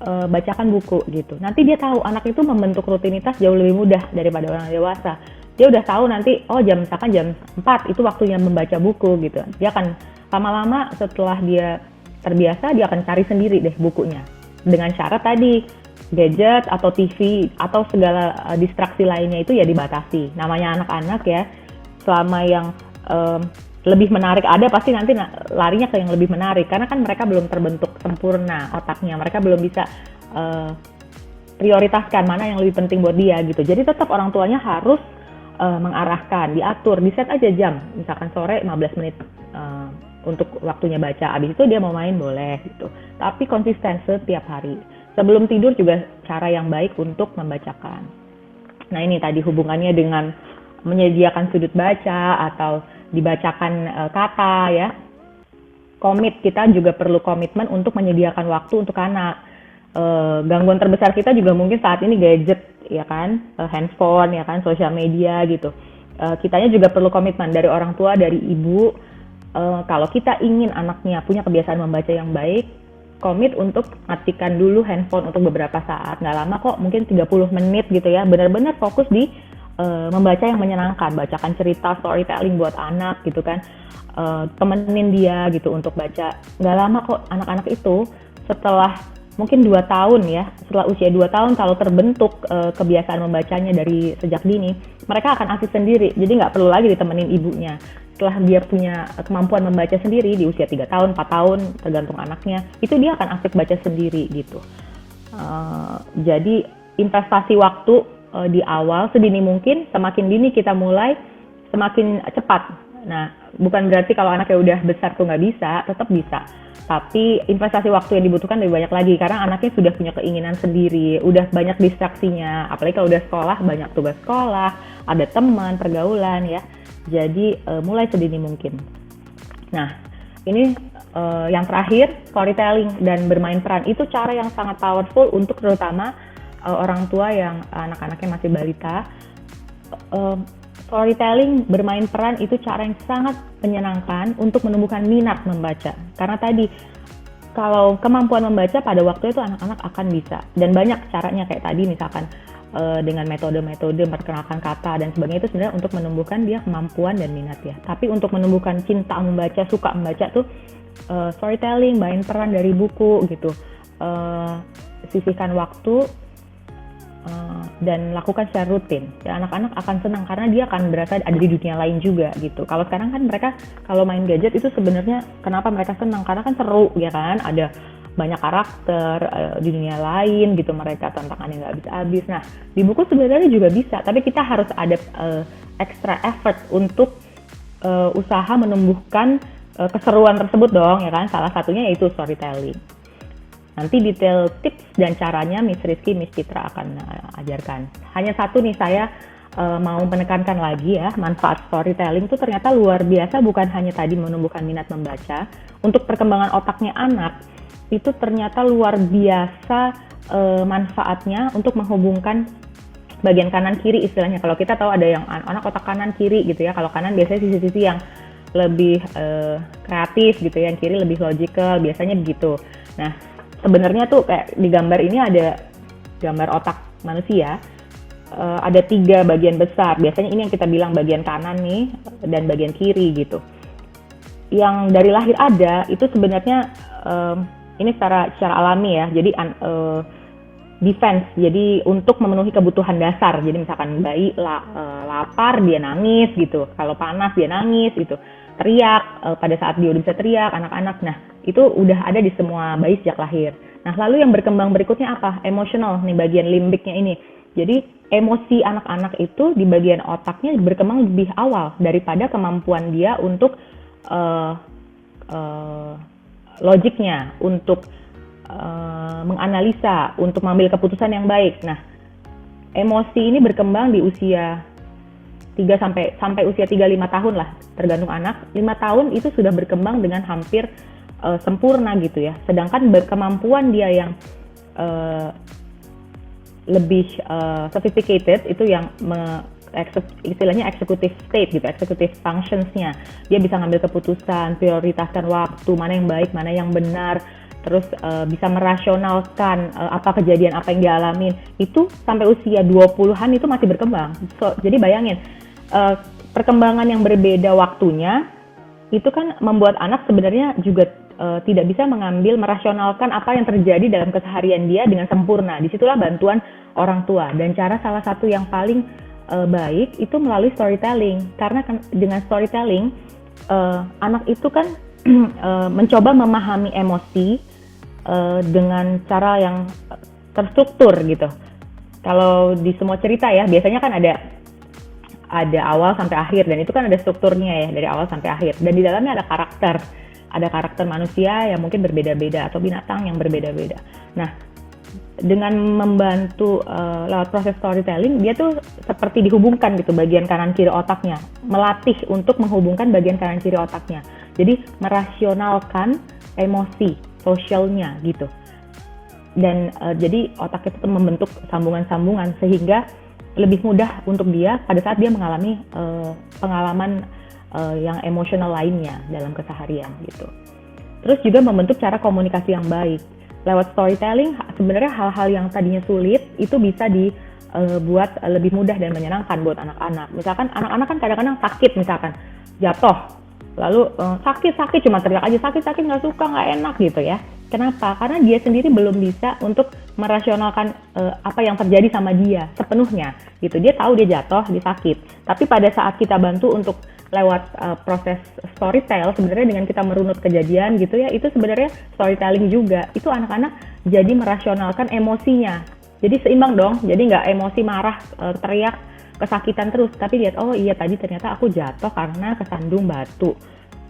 bacakan buku gitu. Nanti dia tahu, anak itu membentuk rutinitas jauh lebih mudah daripada orang dewasa. Dia udah tahu nanti, misalkan jam 4 itu waktunya membaca buku gitu. Dia akan lama-lama setelah dia terbiasa, dia akan cari sendiri deh bukunya. dengan syarat tadi gadget atau TV atau segala distraksi lainnya itu ya dibatasi. Namanya anak-anak ya, selama yang lebih menarik ada, pasti nanti larinya ke yang lebih menarik karena kan mereka belum terbentuk sempurna otaknya, mereka belum bisa prioritaskan mana yang lebih penting buat dia gitu. Jadi tetap orang tuanya harus mengarahkan, diatur, diset aja jam, misalkan sore 15 menit untuk waktunya baca, abis itu dia mau main boleh gitu. Tapi konsisten setiap hari. Sebelum tidur juga cara yang baik untuk membacakan. Nah ini tadi hubungannya dengan menyediakan sudut baca atau dibacakan kata ya. Komit, kita juga perlu komitmen untuk menyediakan waktu untuk anak. Gangguan terbesar kita juga mungkin saat ini gadget ya kan, handphone ya kan, sosial media gitu. Kitanya juga perlu komitmen dari orang tua, dari ibu. Kalau kita ingin anaknya punya kebiasaan membaca yang baik, komit untuk matikan dulu handphone untuk beberapa saat. Nggak lama kok, mungkin 30 menit gitu ya. Benar-benar fokus di membaca yang menyenangkan, bacakan cerita, storytelling buat anak gitu kan. Temenin dia gitu untuk baca. Nggak lama kok anak-anak itu setelah mungkin 2 tahun ya, setelah usia 2 tahun kalau terbentuk kebiasaan membacanya dari sejak dini, mereka akan asik sendiri. Jadi nggak perlu lagi ditemenin ibunya. Setelah dia punya kemampuan membaca sendiri di usia 3 tahun, 4 tahun, tergantung anaknya, itu dia akan asik baca sendiri gitu. Jadi investasi waktu di awal sedini mungkin, semakin dini kita mulai, semakin cepat. Nah, bukan berarti kalau anaknya udah besar tuh nggak bisa, tetap bisa. Tapi investasi waktu yang dibutuhkan lebih banyak lagi, karena anaknya sudah punya keinginan sendiri, udah banyak distraksinya, apalagi kalau udah sekolah, banyak tugas sekolah, ada teman, pergaulan ya. Jadi mulai sedini mungkin. Nah, ini yang terakhir, storytelling dan bermain peran. Itu cara yang sangat powerful untuk terutama orang tua yang anak-anaknya masih balita. Storytelling, bermain peran itu cara yang sangat menyenangkan untuk menumbuhkan minat membaca. Karena tadi, kalau kemampuan membaca pada waktu itu anak-anak akan bisa. Dan banyak caranya kayak tadi misalkan dengan metode-metode memperkenalkan kata dan sebagainya, itu sebenarnya untuk menumbuhkan dia kemampuan dan minat ya. Tapi untuk menumbuhkan cinta membaca, suka membaca tuh storytelling, main peran dari buku gitu. Sisihkan waktu dan lakukan secara rutin. Ya, anak-anak akan senang karena dia akan berasa ada di dunia lain juga gitu. Kalau sekarang kan mereka kalau main gadget itu sebenarnya kenapa mereka senang? Karena kan seru ya kan, ada banyak karakter di dunia lain gitu, mereka tantangannya nggak habis-habis. Nah, di buku sebenarnya juga bisa, tapi kita harus ada extra effort untuk usaha menumbuhkan keseruan tersebut dong, ya kan? Salah satunya yaitu storytelling. Nanti detail tips dan caranya Miss Rizky, Miss Citra akan ajarkan. Hanya satu nih saya mau menekankan lagi ya, manfaat storytelling itu ternyata luar biasa, bukan hanya tadi menumbuhkan minat membaca. Untuk perkembangan otaknya anak, itu ternyata luar biasa manfaatnya untuk menghubungkan bagian kanan kiri istilahnya. Kalau kita tahu ada yang anak otak kanan kiri gitu ya, kalau kanan biasanya sisi-sisi yang lebih kreatif gitu ya, yang kiri lebih logical, biasanya begitu. Nah, sebenarnya tuh kayak di gambar ini ada gambar otak manusia, ada 3 bagian besar. Biasanya ini yang kita bilang bagian kanan nih dan bagian kiri gitu. Yang dari lahir ada itu sebenarnya ini secara alami ya. Jadi defense. Jadi untuk memenuhi kebutuhan dasar. Jadi misalkan bayi lapar dia nangis gitu. Kalau panas dia nangis gitu. Teriak pada saat dia udah bisa teriak, anak-anak. Nah, itu udah ada di semua bayi sejak lahir. Nah, lalu yang berkembang berikutnya apa? Emosional nih, bagian limbiknya ini. Jadi emosi anak-anak itu di bagian otaknya berkembang lebih awal daripada kemampuan dia untuk logiknya, untuk menganalisa, untuk mengambil keputusan yang baik. Nah, emosi ini berkembang di usia 3 sampai usia 3-5 tahun lah, tergantung anak. 5 tahun itu sudah berkembang dengan hampir sempurna gitu ya. Sedangkan kemampuan dia yang lebih sophisticated itu yang istilahnya executive state gitu, executive functions-nya. Dia bisa ngambil keputusan, prioritaskan waktu, mana yang baik, mana yang benar, terus bisa merasionalkan apa kejadian apa yang dia alamin. Itu sampai usia 20-an itu masih berkembang. Jadi bayangin, perkembangan yang berbeda waktunya itu kan membuat anak sebenarnya juga tidak bisa merasionalkan apa yang terjadi dalam keseharian dia dengan sempurna. Disitulah bantuan orang tua, dan cara salah satu yang paling baik itu melalui storytelling, karena dengan storytelling anak itu kan mencoba memahami emosi dengan cara yang terstruktur gitu. Kalau di semua cerita ya, biasanya kan ada awal sampai akhir, dan itu kan ada strukturnya ya, dari awal sampai akhir. Dan di dalamnya ada karakter manusia yang mungkin berbeda-beda, atau binatang yang berbeda-beda. Nah, dengan membantu lewat proses storytelling, dia tuh seperti dihubungkan gitu bagian kanan kiri otaknya, melatih untuk menghubungkan bagian kanan kiri otaknya. Jadi merasionalkan emosi sosialnya gitu. Dan jadi otaknya itu membentuk sambungan-sambungan sehingga lebih mudah untuk dia pada saat dia mengalami pengalaman yang emosional lainnya dalam keseharian gitu. Terus juga membentuk cara komunikasi yang baik. Lewat storytelling sebenarnya hal-hal yang tadinya sulit itu bisa dibuat lebih mudah dan menyenangkan buat anak-anak. Misalkan anak-anak kan kadang-kadang sakit, misalkan jatuh, lalu sakit cuma teriak aja, sakit nggak suka, nggak enak gitu ya. Kenapa? Karena dia sendiri belum bisa untuk merasionalkan apa yang terjadi sama dia sepenuhnya gitu. Dia tahu dia jatuh, dia sakit. Tapi pada saat kita bantu untuk lewat proses storytell, sebenarnya dengan kita merunut kejadian gitu ya, itu sebenarnya storytelling juga. Itu anak-anak jadi merasionalkan emosinya. Jadi seimbang dong. Jadi nggak emosi marah, teriak, kesakitan terus. Tapi lihat, oh iya tadi ternyata aku jatuh karena kesandung batu.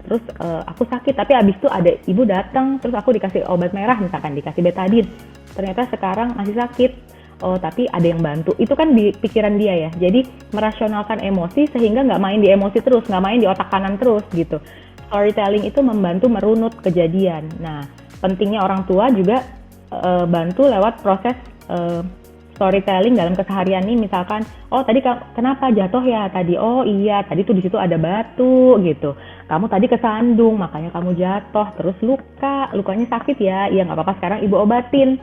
Terus aku sakit, tapi abis itu ada ibu datang, terus aku dikasih obat merah, misalkan dikasih betadine. Ternyata sekarang masih sakit, oh tapi ada yang bantu. Itu kan di pikiran dia ya. Jadi merasionalkan emosi sehingga nggak main di emosi terus, nggak main di otak kanan terus gitu. Storytelling itu membantu merunut kejadian. Nah, pentingnya orang tua juga bantu lewat proses storytelling dalam keseharian nih, misalkan, oh tadi kenapa jatuh ya tadi? Oh iya, tadi tuh di situ ada batu gitu. Kamu tadi kesandung, makanya kamu jatuh. Terus lukanya sakit ya? Iya nggak apa-apa, sekarang ibu obatin.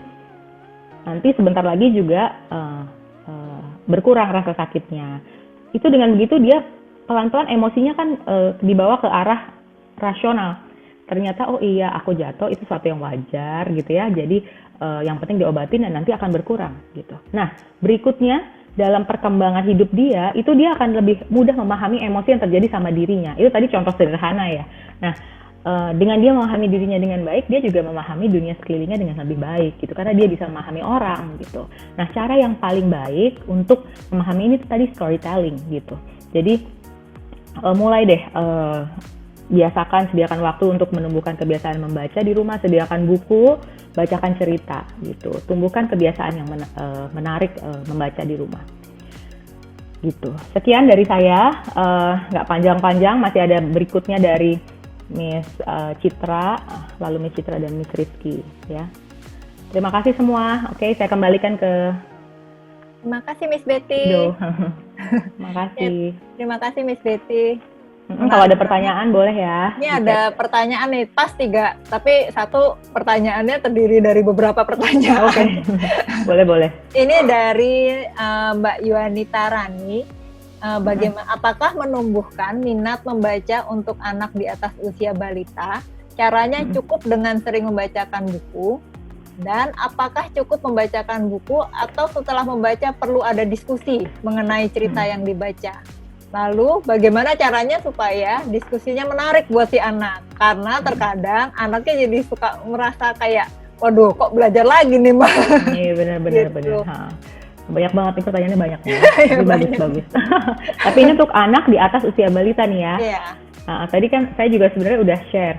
Nanti sebentar lagi juga berkurang rasa sakitnya. Itu dengan begitu dia pelan-pelan emosinya kan dibawa ke arah rasional. Ternyata oh iya aku jatuh itu sesuatu yang wajar gitu ya. Jadi yang penting diobatin dan nanti akan berkurang gitu. Nah, berikutnya dalam perkembangan hidup dia, itu dia akan lebih mudah memahami emosi yang terjadi sama dirinya. Itu tadi contoh sederhana ya. Nah, dengan dia memahami dirinya dengan baik, dia juga memahami dunia sekelilingnya dengan lebih baik gitu. Karena dia bisa memahami orang gitu. Nah, cara yang paling baik untuk memahami ini tadi storytelling gitu. Jadi mulai deh sediakan waktu untuk menumbuhkan kebiasaan membaca di rumah, sediakan buku, bacakan cerita gitu. Tumbuhkan kebiasaan yang menarik membaca di rumah. Gitu. Sekian dari saya, nggak panjang-panjang, masih ada berikutnya dari Miss Citra, lalu Miss Citra dan Miss Rizky ya. Terima kasih semua. Oke, saya kembalikan ke Terima kasih Miss Betty. Terima kasih. Terima kasih Miss Betty. Kalau ada pertanyaan boleh ya. Ini ada pertanyaan nih, pas 3, tapi satu pertanyaannya terdiri dari beberapa pertanyaan. Oke, boleh. Ini dari Mbak Yuanita Rani. Bagaimana? Apakah menumbuhkan minat membaca untuk anak di atas usia balita? Caranya cukup dengan sering membacakan buku? Dan apakah cukup membacakan buku atau setelah membaca perlu ada diskusi mengenai cerita yang dibaca? Lalu bagaimana caranya supaya diskusinya menarik buat si anak? Karena terkadang anaknya jadi suka merasa kayak, waduh kok belajar lagi nih Mbak. Iya benar. Gitu. Banyak banget nih pertanyaannya, banyak nih. Bagus. Tapi ini untuk anak di atas usia balita nih ya. Iya. Nah, tadi kan saya juga sebenarnya udah share.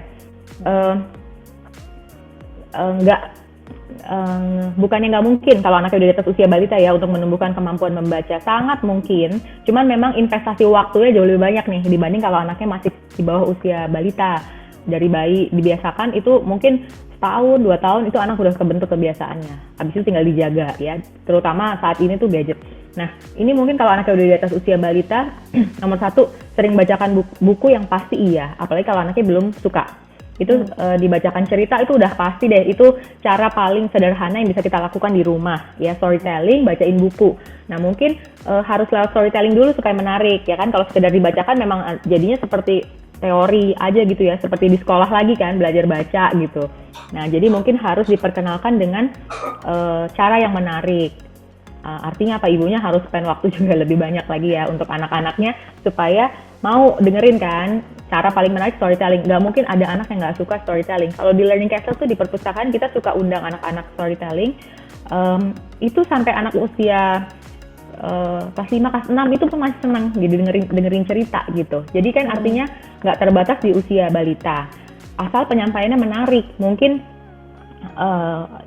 Bukannya nggak mungkin kalau anaknya udah di atas usia balita ya untuk menumbuhkan kemampuan membaca, sangat mungkin. Cuman memang investasi waktunya jauh lebih banyak nih dibanding kalau anaknya masih di bawah usia balita. Dari bayi dibiasakan itu mungkin setahun, 2 tahun itu anak udah kebentuk kebiasaannya. Habis itu tinggal dijaga ya, terutama saat ini tuh gadget. Nah ini mungkin kalau anaknya udah di atas usia balita, nomor 1 sering bacakan buku yang pasti iya, apalagi kalau anaknya belum suka. Itu dibacakan cerita itu udah pasti deh, itu cara paling sederhana yang bisa kita lakukan di rumah ya, storytelling, bacain buku. Nah mungkin harus lewat storytelling dulu supaya menarik ya kan. Kalau sekedar dibacakan memang jadinya seperti teori aja gitu ya, seperti di sekolah lagi kan, belajar baca gitu. Nah, jadi mungkin harus diperkenalkan dengan cara yang menarik. Artinya apa, ibunya harus spend waktu juga lebih banyak lagi ya untuk anak-anaknya supaya mau dengerin kan. Cara paling menarik storytelling. Nggak mungkin ada anak yang nggak suka storytelling. Kalau di Learning Castle tuh di perpustakaan kita suka undang anak-anak storytelling. Itu sampai anak usia kelas 5, kelas 6 itu pun masih senang gitu dengerin cerita gitu. Jadi kan artinya nggak terbatas di usia balita. Asal penyampaiannya menarik. Mungkin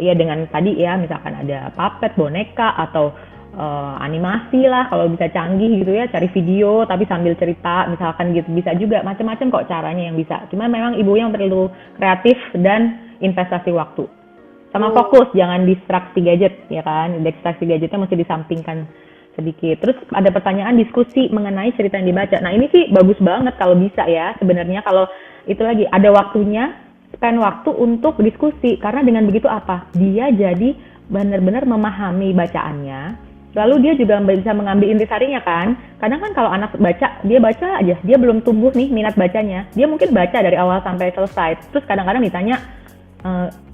ya dengan tadi ya misalkan ada puppet, boneka atau animasi lah kalau bisa canggih gitu ya, cari video tapi sambil cerita misalkan gitu, bisa juga macam-macam kok caranya yang bisa. Cuma memang ibunya yang perlu kreatif dan investasi waktu. Sama fokus, jangan distraksi gadget ya kan. Distraksi gadgetnya mesti disampingkan sedikit. Terus ada pertanyaan diskusi mengenai cerita yang dibaca. Nah, ini sih bagus banget kalau bisa ya. Sebenarnya kalau itu lagi ada waktunya, spend waktu untuk diskusi, karena dengan begitu apa? Dia jadi benar-benar memahami bacaannya, lalu dia juga bisa mengambil intisarinya kan. Kadang kan kalau anak baca, dia baca aja, dia belum tumbuh nih minat bacanya. Dia mungkin baca dari awal sampai selesai, terus kadang-kadang ditanya,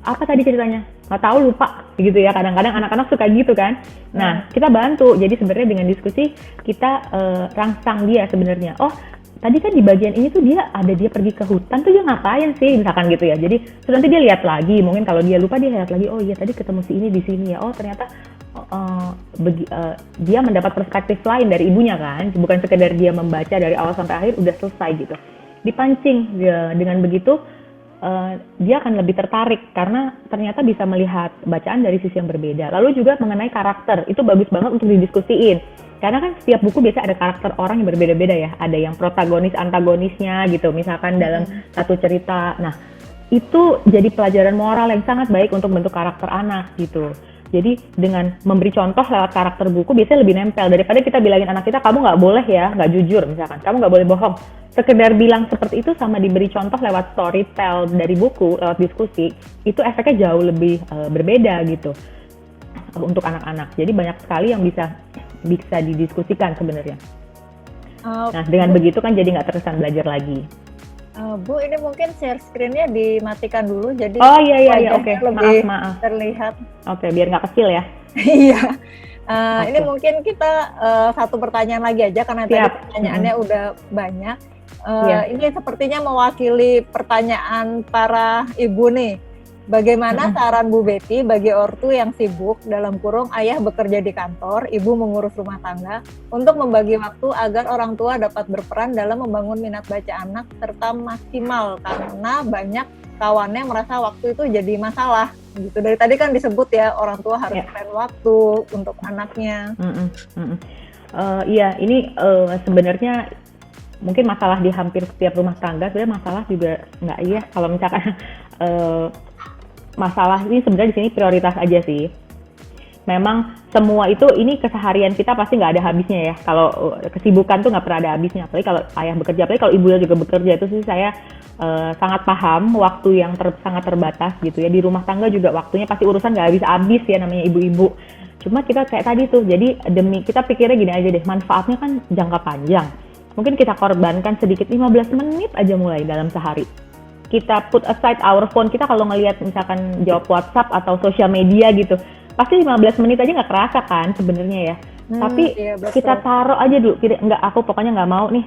apa tadi ceritanya? Nggak tahu, lupa gitu ya. Kadang-kadang anak-anak suka gitu kan. Nah, kita bantu. Jadi sebenarnya dengan diskusi, kita rangsang dia sebenarnya. Oh, tadi kan di bagian ini tuh dia pergi ke hutan tuh dia ngapain sih misalkan gitu ya. Jadi terus nanti dia lihat lagi, mungkin kalau dia lupa dia lihat lagi, oh iya tadi ketemu si ini di sini ya, oh ternyata dia mendapat perspektif lain dari ibunya kan, bukan sekedar dia membaca dari awal sampai akhir udah selesai gitu. Dipancing ya, dengan begitu dia akan lebih tertarik karena ternyata bisa melihat bacaan dari sisi yang berbeda. Lalu juga mengenai karakter, itu bagus banget untuk didiskusiin. Karena kan setiap buku biasa ada karakter orang yang berbeda-beda ya. Ada yang protagonis, antagonisnya gitu. Misalkan dalam satu cerita. Nah, itu jadi pelajaran moral yang sangat baik untuk bentuk karakter anak gitu. Jadi dengan memberi contoh lewat karakter buku biasanya lebih nempel. Daripada kita bilangin anak kita, kamu nggak boleh ya, nggak jujur misalkan. Kamu nggak boleh bohong. Sekedar bilang seperti itu sama diberi contoh lewat storytell dari buku, lewat diskusi, itu efeknya jauh lebih berbeda gitu untuk anak-anak. Jadi banyak sekali yang bisa didiskusikan sebenarnya. Nah, dengan begitu kan jadi nggak terkesan belajar lagi. Bu, ini mungkin share screen-nya dimatikan dulu, jadi oh iya, oke. Lebih Maaf. terlihat. Oke, biar nggak kecil ya. Iya. Ini mungkin kita satu pertanyaan lagi aja, karena tadi pertanyaannya udah banyak. Ini sepertinya mewakili pertanyaan para ibu nih. Bagaimana saran Bu Betty bagi ortu yang sibuk, dalam kurung ayah bekerja di kantor, ibu mengurus rumah tangga, untuk membagi waktu agar orang tua dapat berperan dalam membangun minat baca anak serta maksimal, karena banyak kawannya merasa waktu itu jadi masalah gitu. Dari tadi kan disebut ya, orang tua harus spend waktu untuk anaknya. Iya, ini sebenarnya mungkin masalah di hampir setiap rumah tangga. Sebenarnya masalah juga nggak iya kalau misalkan masalah ini sebenarnya di sini prioritas aja sih. Memang semua itu, ini keseharian kita pasti nggak ada habisnya ya. Kalau kesibukan tuh nggak pernah ada habisnya. Apalagi kalau ayah bekerja, apalagi kalau ibunya juga bekerja, itu sih saya sangat paham waktu yang sangat terbatas gitu ya. Di rumah tangga juga waktunya pasti urusan nggak habis-habis ya, namanya ibu-ibu. Cuma kita kayak tadi tuh, jadi demi kita pikirnya gini aja deh, manfaatnya kan jangka panjang. Mungkin kita korbankan sedikit 15 menit aja mulai dalam sehari. Kita put aside our phone, kita kalau ngelihat misalkan jawab WhatsApp atau sosial media gitu, pasti 15 menit aja nggak kerasa kan sebenarnya ya. Tapi iya, kita taruh aja dulu, aku pokoknya nggak mau nih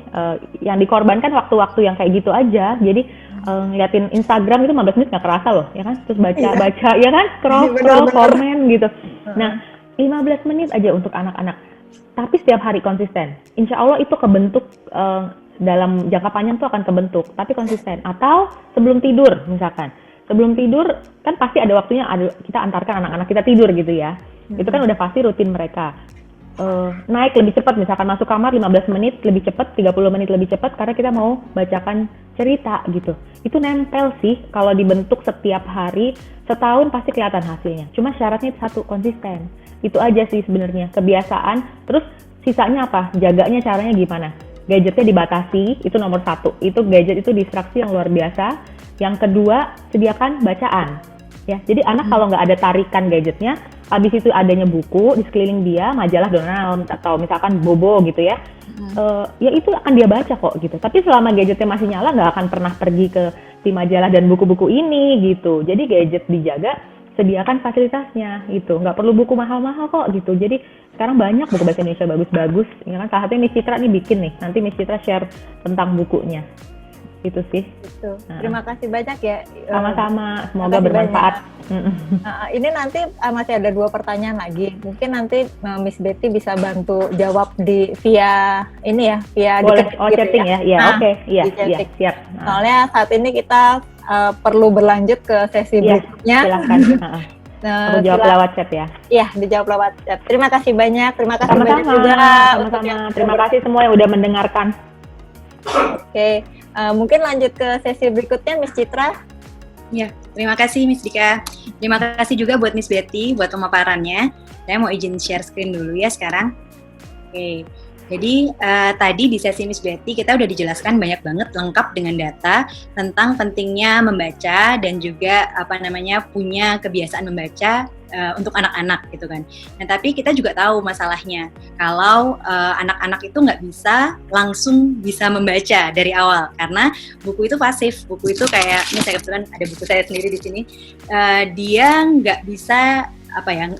yang dikorbankan waktu-waktu yang kayak gitu aja. Jadi ngeliatin Instagram itu 15 menit nggak kerasa loh, ya kan? Terus baca, ya kan? Scroll, komen gitu. Nah, 15 menit aja untuk anak-anak. Tapi setiap hari konsisten. Insya Allah itu kebentuk dalam jangka panjang tuh akan kebentuk, tapi konsisten. Atau sebelum tidur misalkan. Sebelum tidur kan pasti ada waktunya, kita antarkan anak-anak kita tidur gitu ya. Itu kan udah pasti rutin mereka. Naik lebih cepat, misalkan masuk kamar 15 menit lebih cepat, 30 menit lebih cepat karena kita mau bacakan cerita gitu. Itu nempel sih kalau dibentuk setiap hari, setahun pasti kelihatan hasilnya. Cuma syaratnya satu, konsisten. Itu aja sih sebenarnya, kebiasaan. Terus sisanya apa? Jaganya caranya gimana? Gadgetnya dibatasi, itu nomor 1. Itu gadget itu distraksi yang luar biasa. Yang kedua, sediakan bacaan. Ya, jadi anak kalau nggak ada tarikan gadgetnya, habis itu adanya buku di sekeliling dia, majalah Donald atau misalkan Bobo gitu ya, ya itu akan dia baca kok gitu. Tapi selama gadgetnya masih nyala, nggak akan pernah pergi ke si majalah dan buku-buku ini gitu. Jadi gadget dijaga, sediakan fasilitasnya gitu. Nggak perlu buku mahal-mahal kok gitu. Jadi sekarang banyak buku bahasa Indonesia bagus-bagus. Ya kan, salah satunya Miss Citra nih bikin nih. Nanti Miss Citra share tentang bukunya. Itu sih. Gitu. Terima kasih banyak ya. Sama-sama, semoga bermanfaat. Ini nanti masih ada 2 pertanyaan lagi. Mungkin nanti Miss Betty bisa bantu jawab via ini ya, via boleh, diketik chatting ya. Iya, oke. Iya, siap. Soalnya saat ini kita perlu berlanjut ke sesi berikutnya. Silakan. Aku jawab lewat chat ya. Iya, dijawab lewat chat. Terima kasih banyak. Terima kasih Sama-sama, banyak juga. Sama-sama. Terima kasih semua yang udah mendengarkan. Oke, mungkin lanjut ke sesi berikutnya, Miss Citra. Ya, terima kasih Miss Dika. Terima kasih juga buat Miss Betty buat pemaparannya. Saya mau izin share screen dulu ya sekarang. Oke. Jadi tadi di sesi Miss Betty kita udah dijelaskan banyak banget lengkap dengan data tentang pentingnya membaca dan juga punya kebiasaan membaca untuk anak-anak gitu kan. Nah tapi kita juga tahu masalahnya kalau anak-anak itu nggak bisa langsung bisa membaca dari awal karena buku itu pasif. Buku itu kayak ini saya kebetulan ada buku saya sendiri di sini. Dia nggak bisa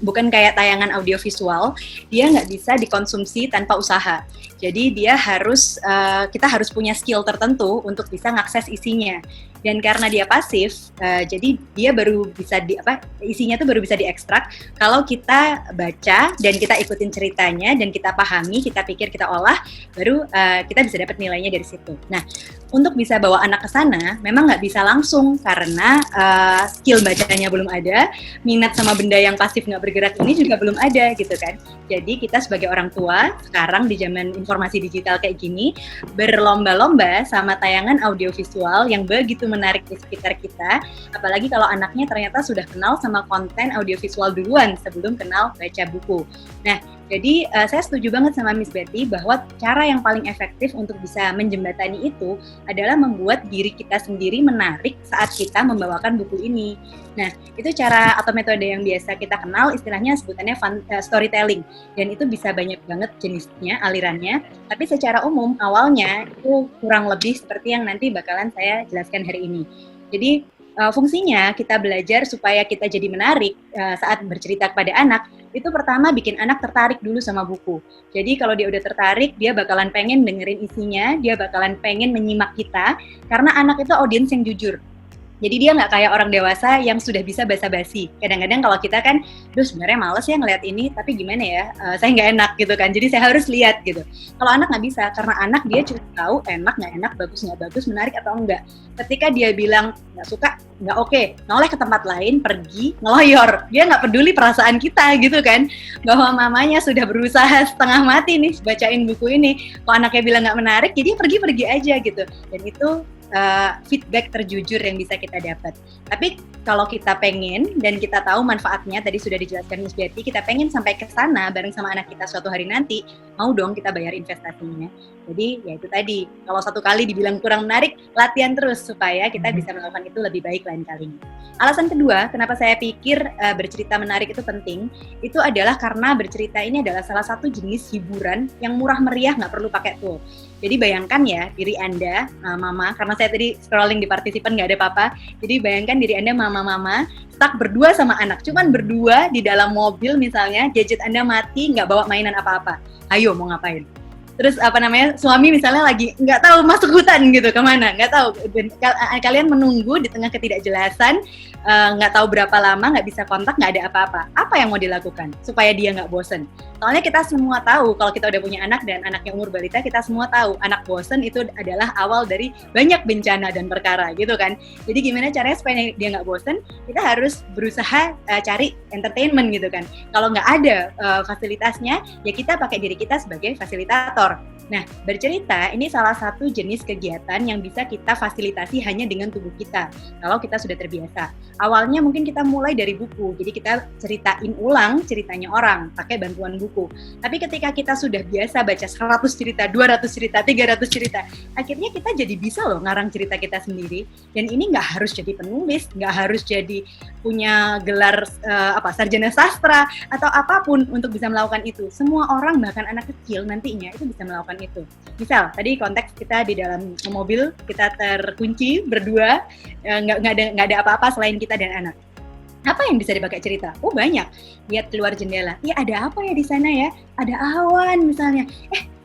bukan kayak tayangan audiovisual, dia nggak bisa dikonsumsi tanpa usaha. Jadi dia kita harus punya skill tertentu untuk bisa ngakses isinya. Dan karena dia pasif, jadi dia baru bisa isinya tuh baru bisa diekstrak kalau kita baca dan kita ikutin ceritanya dan kita pahami, kita pikir, kita olah, baru kita bisa dapat nilainya dari situ. Nah, untuk bisa bawa anak ke sana, memang nggak bisa langsung karena skill bacanya belum ada, minat sama benda yang pasif nggak bergerak ini juga belum ada gitu kan. Jadi kita sebagai orang tua sekarang di zaman informasi digital kayak gini berlomba-lomba sama tayangan audiovisual yang begitu menarik di sekitar kita, apalagi kalau anaknya ternyata sudah kenal sama konten audiovisual duluan sebelum kenal baca buku. Nah, jadi saya setuju banget sama Miss Betty bahwa cara yang paling efektif untuk bisa menjembatani itu adalah membuat diri kita sendiri menarik saat kita membawakan buku ini. Nah, itu cara atau metode yang biasa kita kenal, istilahnya sebutannya storytelling. Dan itu bisa banyak banget jenisnya, alirannya. Tapi secara umum, awalnya itu kurang lebih seperti yang nanti bakalan saya jelaskan hari ini. Jadi, fungsinya kita belajar supaya kita jadi menarik saat bercerita kepada anak, itu pertama bikin anak tertarik dulu sama buku. Jadi kalau dia udah tertarik, dia bakalan pengen dengerin isinya, dia bakalan pengen menyimak kita, karena anak itu audiens yang jujur. Jadi dia nggak kayak orang dewasa yang sudah bisa basa-basi. Kadang-kadang kalau kita kan, sebenarnya males ya ngeliat ini, tapi gimana ya, saya nggak enak gitu kan, jadi saya harus lihat gitu. Kalau anak nggak bisa, karena anak dia cuma tahu enak, nggak enak, bagus, nggak bagus, menarik atau enggak. Ketika dia bilang nggak suka, nggak oke, noleh ke tempat lain, pergi, ngeloyor. Dia nggak peduli perasaan kita gitu kan, bahwa mamanya sudah berusaha setengah mati nih bacain buku ini. Kalau anaknya bilang nggak menarik, jadi pergi-pergi aja gitu. Dan itu feedback terjujur yang bisa kita dapat. Tapi kalau kita pengen dan kita tahu manfaatnya, tadi sudah dijelaskan Miss Betty, kita pengen sampai ke sana bareng sama anak kita suatu hari nanti, mau dong kita bayar investasinya. Jadi ya itu tadi, kalau satu kali dibilang kurang menarik, latihan terus supaya kita bisa melakukan itu lebih baik lain kalinya. Alasan kedua, kenapa saya pikir bercerita menarik itu penting, itu adalah karena bercerita ini adalah salah satu jenis hiburan yang murah meriah, nggak perlu pakai tool. Jadi bayangkan ya diri Anda, mama, karena saya tadi scrolling di partisipan nggak ada apa-apa, jadi bayangkan diri Anda mama-mama, stuck berdua sama anak, cuman berdua di dalam mobil misalnya, gadget Anda mati, nggak bawa mainan apa-apa, ayo mau ngapain? Terus suami misalnya lagi nggak tahu masuk hutan gitu kemana, nggak tahu. Dan kalian menunggu di tengah ketidakjelasan, nggak tahu berapa lama, nggak bisa kontak, nggak ada apa-apa. Apa yang mau dilakukan supaya dia nggak bosen? Soalnya kita semua tahu kalau kita udah punya anak dan anaknya umur balita, kita semua tahu anak bosen itu adalah awal dari banyak bencana dan perkara gitu kan. Jadi gimana caranya supaya dia nggak bosen? Kita harus berusaha cari entertainment gitu kan. Kalau nggak ada fasilitasnya, ya kita pakai diri kita sebagai fasilitator. eksplor. Nah, bercerita ini salah satu jenis kegiatan yang bisa kita fasilitasi hanya dengan tubuh kita, kalau kita sudah terbiasa. Awalnya mungkin kita mulai dari buku, jadi kita ceritain ulang ceritanya orang, pakai bantuan buku. Tapi ketika kita sudah biasa baca 100 cerita, 200 cerita, 300 cerita, akhirnya kita jadi bisa loh ngarang cerita kita sendiri. Dan ini nggak harus jadi penulis, nggak harus jadi punya gelar sarjana sastra, atau apapun untuk bisa melakukan itu. Semua orang, bahkan anak kecil nantinya itu bisa melakukan itu. Misal, tadi konteks kita di dalam mobil, kita terkunci berdua, nggak ada apa-apa selain kita dan anak. Apa yang bisa dipakai cerita? Oh banyak. Lihat keluar jendela. Ya ada apa ya di sana ya? Ada awan misalnya.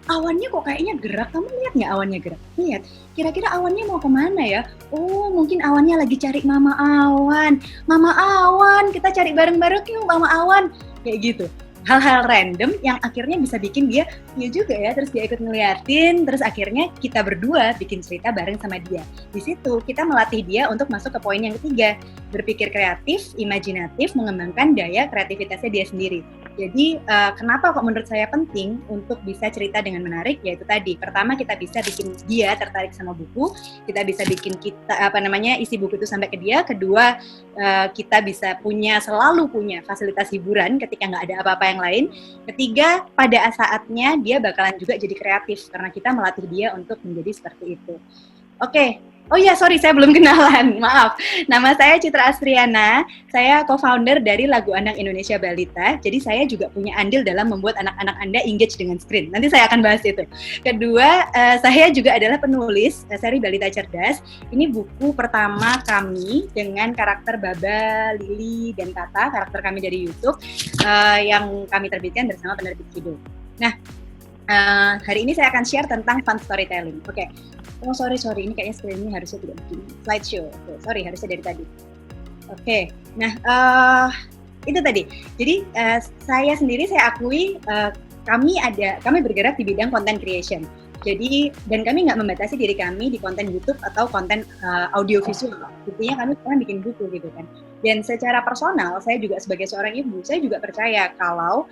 Awannya kok kayaknya gerak. Kamu lihat nggak awannya gerak? Lihat. Kira-kira awannya mau kemana ya? Oh mungkin awannya lagi cari mama awan. Mama awan, kita cari bareng-bareng yuk mama awan. Kayak gitu. Hal-hal random yang akhirnya bisa bikin dia, iya juga ya, terus dia ikut ngeliatin, terus akhirnya kita berdua bikin cerita bareng sama dia. Di situ kita melatih dia untuk masuk ke poin yang ketiga, berpikir kreatif, imajinatif, mengembangkan daya kreativitasnya dia sendiri. Jadi kenapa kok menurut saya penting untuk bisa cerita dengan menarik, yaitu tadi, pertama kita bisa bikin dia tertarik sama buku, kita bisa bikin isi buku itu sampai ke dia, kedua kita bisa selalu punya fasilitas hiburan ketika nggak ada apa-apa yang lain, ketiga pada saatnya dia bakalan juga jadi kreatif karena kita melatih dia untuk menjadi seperti itu. Oke. Oh iya, sorry, saya belum kenalan, maaf. Nama saya Citra Astriana, saya co-founder dari Lagu Anak Indonesia Balita, jadi saya juga punya andil dalam membuat anak-anak Anda engage dengan screen. Nanti saya akan bahas itu. Kedua, saya juga adalah penulis seri Balita Cerdas. Ini buku pertama kami dengan karakter Baba, Lili, dan Tata, karakter kami dari YouTube, yang kami terbitkan bersama penerbit Kido. Nah, hari ini saya akan share tentang fun storytelling. Oke. Oh sorry, ini kayaknya screen-nya harusnya tidak begini. Slideshow, sorry harusnya dari tadi. Oke, nah itu tadi. Jadi saya akui kami bergerak di bidang content creation. Jadi dan kami nggak membatasi diri kami di konten YouTube atau konten audiovisual. Intinya kami sekarang bikin buku gitu kan. Dan secara personal, saya juga sebagai seorang ibu, saya juga percaya kalau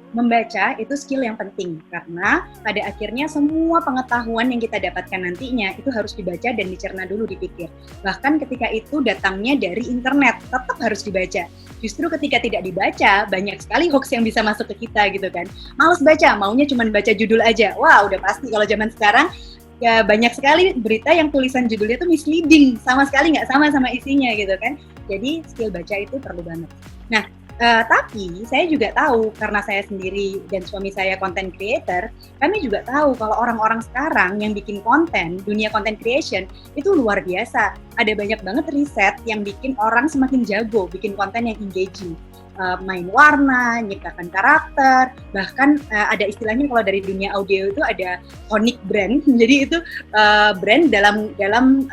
membaca itu skill yang penting karena pada akhirnya semua pengetahuan yang kita dapatkan nantinya itu harus dibaca dan dicerna dulu, dipikir. Bahkan ketika itu datangnya dari internet, tetap harus dibaca. Justru ketika tidak dibaca, banyak sekali hoax yang bisa masuk ke kita gitu kan. Males baca, maunya cuma baca judul aja. Wah, udah pasti kalau zaman sekarang ya banyak sekali berita yang tulisan judulnya tuh misleading, sama sekali nggak sama isinya gitu kan. Jadi skill baca itu perlu banget. Nah, tapi saya juga tahu karena saya sendiri dan suami saya content creator, kami juga tahu kalau orang-orang sekarang yang bikin konten, dunia content creation itu luar biasa. Ada banyak banget riset yang bikin orang semakin jago bikin konten yang engaging. Main warna, nyiptakan karakter, bahkan ada istilahnya kalau dari dunia audio itu ada phonic brand, jadi itu brand dalam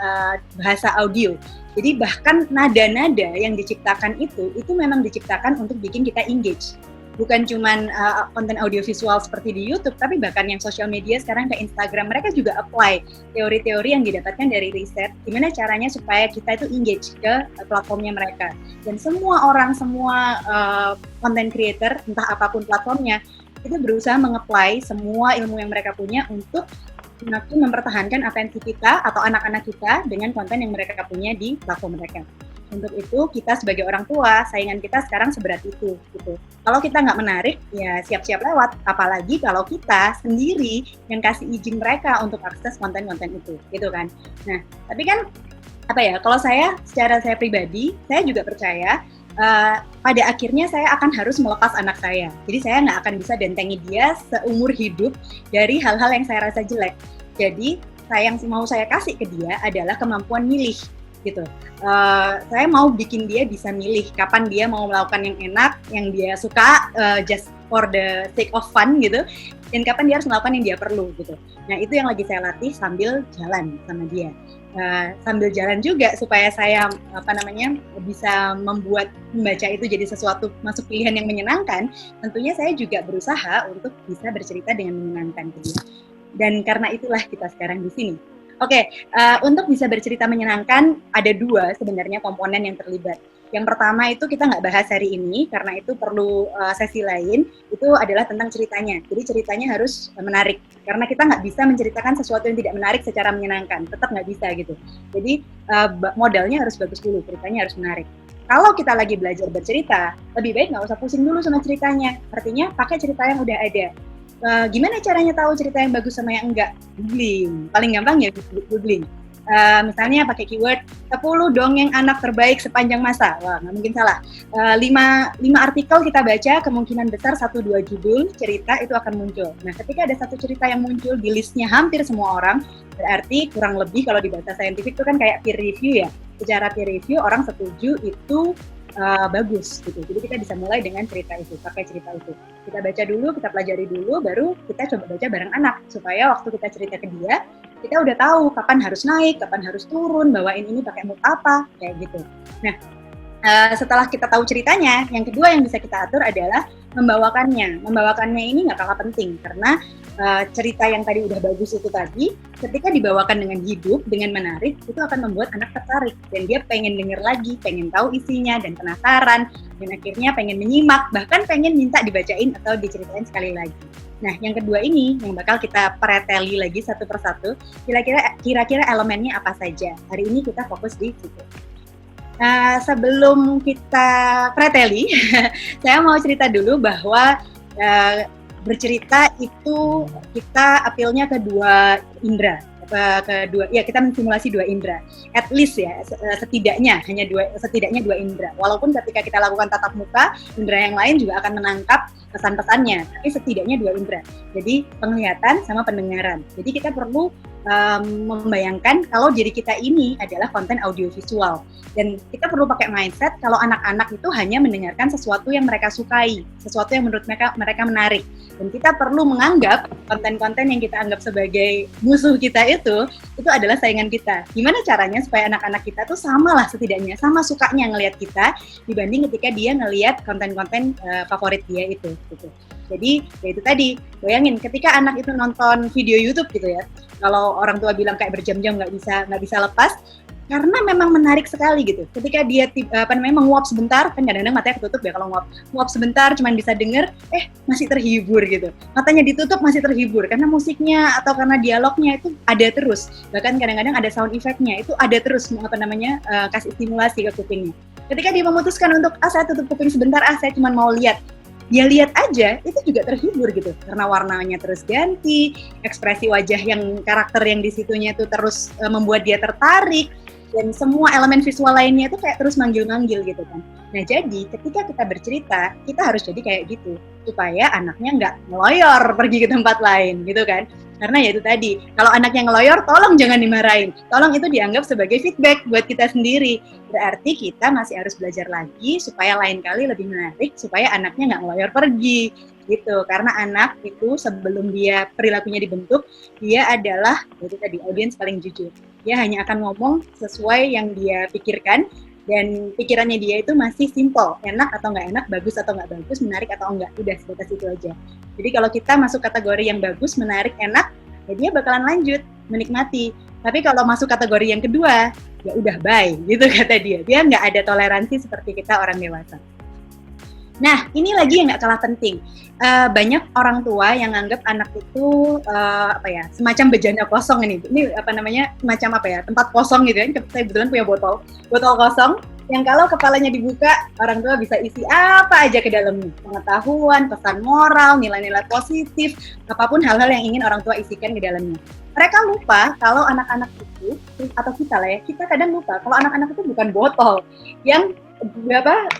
bahasa audio. Jadi bahkan nada-nada yang diciptakan itu memang diciptakan untuk bikin kita engage. Bukan cuman konten audiovisual seperti di YouTube, tapi bahkan yang sosial media sekarang ke Instagram, mereka juga apply teori-teori yang didapatkan dari riset, gimana caranya supaya kita itu engage ke platformnya mereka. Dan semua content creator, entah apapun platformnya, itu berusaha mengapply semua ilmu yang mereka punya untuk semakin mempertahankan atensi kita atau anak-anak kita dengan konten yang mereka punya di platform mereka. Untuk itu kita sebagai orang tua, saingan kita sekarang seberat itu gitu. Kalau kita nggak menarik, ya siap-siap lewat. Apalagi kalau kita sendiri yang kasih izin mereka untuk akses konten-konten itu, gitu kan. Nah, tapi kan kalau secara saya pribadi, saya juga percaya pada akhirnya saya akan harus melepas anak saya. Jadi saya nggak akan bisa bentengi dia seumur hidup dari hal-hal yang saya rasa jelek. Jadi yang mau saya kasih ke dia adalah kemampuan milih gitu. Saya mau bikin dia bisa milih kapan dia mau melakukan yang enak, yang dia suka just for the sake of fun gitu, dan kapan dia harus melakukan yang dia perlu gitu. Nah itu yang lagi saya latih sambil jalan sama dia. Sambil jalan juga supaya saya bisa membaca itu jadi sesuatu masuk pilihan yang menyenangkan. Tentunya saya juga berusaha untuk bisa bercerita dengan menyenangkan ke dia. Dan karena itulah kita sekarang di sini. Oke, untuk bisa bercerita menyenangkan ada dua sebenarnya komponen yang terlibat. Yang pertama itu kita nggak bahas hari ini karena itu perlu sesi lain. Itu itu adalah tentang ceritanya. Jadi ceritanya harus menarik, karena kita nggak bisa menceritakan sesuatu yang tidak menarik secara menyenangkan, tetap nggak bisa gitu. Jadi modalnya harus bagus dulu, ceritanya harus menarik. Kalau kita lagi belajar bercerita, lebih baik nggak usah pusing dulu sama ceritanya. Artinya pakai cerita yang udah ada. Gimana caranya tahu cerita yang bagus sama yang enggak? Googling. Paling gampang ya googling. Misalnya pakai keyword 10 dongeng anak terbaik sepanjang masa. Wah, nggak mungkin salah. 5 artikel kita baca, kemungkinan besar 1-2 judul cerita itu akan muncul. Nah, ketika ada satu cerita yang muncul di listnya hampir semua orang, berarti kurang lebih kalau di bahasa saintifik itu kan kayak peer review ya. Secara peer review orang setuju itu bagus gitu. Jadi kita bisa mulai dengan cerita itu, pakai cerita itu. Kita baca dulu, kita pelajari dulu, baru kita coba baca bareng anak supaya waktu kita cerita ke dia, kita udah tahu kapan harus naik, kapan harus turun, bawain ini pakai mood apa, kayak gitu. Nah, setelah kita tahu ceritanya, yang kedua yang bisa kita atur adalah membawakannya. Membawakannya ini nggak kalah penting karena cerita yang tadi udah bagus itu tadi, ketika dibawakan dengan hidup, dengan menarik, itu akan membuat anak tertarik dan dia pengen denger lagi, pengen tahu isinya dan penasaran dan akhirnya pengen menyimak, bahkan pengen minta dibacain atau diceritain sekali lagi. Nah, yang kedua ini yang bakal kita preteli lagi satu persatu, kira-kira elemennya apa saja. Hari ini kita fokus di situ. Sebelum kita preteli, saya mau cerita dulu bahwa bercerita itu kita appeal-nya ke dua indera, kita mensimulasi 2 indera, at least ya, setidaknya dua indera. Walaupun ketika kita lakukan tatap muka, indera yang lain juga akan menangkap pesan-pesannya, tapi setidaknya 2 indera. Jadi penglihatan sama pendengaran. Jadi kita perlu membayangkan kalau diri kita ini adalah konten audiovisual, dan kita perlu pakai mindset kalau anak-anak itu hanya mendengarkan sesuatu yang mereka sukai, sesuatu yang menurut mereka menarik, dan kita perlu menganggap konten-konten yang kita anggap sebagai musuh kita itu adalah saingan kita. Gimana caranya supaya anak-anak kita tuh sama setidaknya sukanya ngelihat kita dibanding ketika dia ngelihat konten-konten favorit dia itu gitu. Jadi ya itu tadi, bayangin ketika anak itu nonton video YouTube gitu ya, kalau orang tua bilang kayak berjam-jam nggak bisa lepas, karena memang menarik sekali gitu. Ketika dia menguap sebentar, kan kadang-kadang matanya ketutup ya kalau nguap sebentar, cuman bisa denger, masih terhibur gitu. Matanya ditutup masih terhibur karena musiknya atau karena dialognya itu ada terus. Bahkan kadang-kadang ada sound effect-nya itu ada terus, kasih stimulasi ke kupingnya. Ketika dia memutuskan untuk saya tutup kuping sebentar, saya cuma mau lihat. Dia lihat aja, itu juga terhibur gitu. Karena warnanya terus ganti, ekspresi wajah yang karakter yang di situnya itu terus membuat dia tertarik, dan semua elemen visual lainnya itu kayak terus manggil-manggil gitu kan. Nah jadi ketika kita bercerita, kita harus jadi kayak gitu, supaya anaknya nggak ngeloyor pergi ke tempat lain gitu kan. Karena ya itu tadi, kalau anaknya ngeloyor, tolong jangan dimarahin. Tolong itu dianggap sebagai feedback buat kita sendiri. Berarti kita masih harus belajar lagi supaya lain kali lebih menarik, supaya anaknya nggak ngeloyor pergi. Gitu, karena anak itu sebelum dia perilakunya dibentuk, dia adalah, itu tadi, audiens paling jujur. Dia hanya akan ngomong sesuai yang dia pikirkan, dan pikirannya dia itu masih simple, enak atau nggak enak, bagus atau nggak bagus, menarik atau enggak, udah sebatas itu aja. Jadi kalau kita masuk kategori yang bagus, menarik, enak, ya dia bakalan lanjut, menikmati. Tapi kalau masuk kategori yang kedua, ya udah bye, gitu kata dia. Dia nggak ada toleransi seperti kita orang dewasa. Nah, ini lagi yang nggak kalah penting. Banyak orang tua yang anggap anak itu semacam bejana kosong ini. Ini semacam tempat kosong gitu ya. Saya kebetulan punya botol kosong yang kalau kepalanya dibuka, orang tua bisa isi apa aja ke dalamnya. Pengetahuan, pesan moral, nilai-nilai positif, apapun hal-hal yang ingin orang tua isikan ke dalamnya. Mereka lupa kalau anak-anak itu, atau kita lah ya, kita kadang lupa kalau anak-anak itu bukan botol yang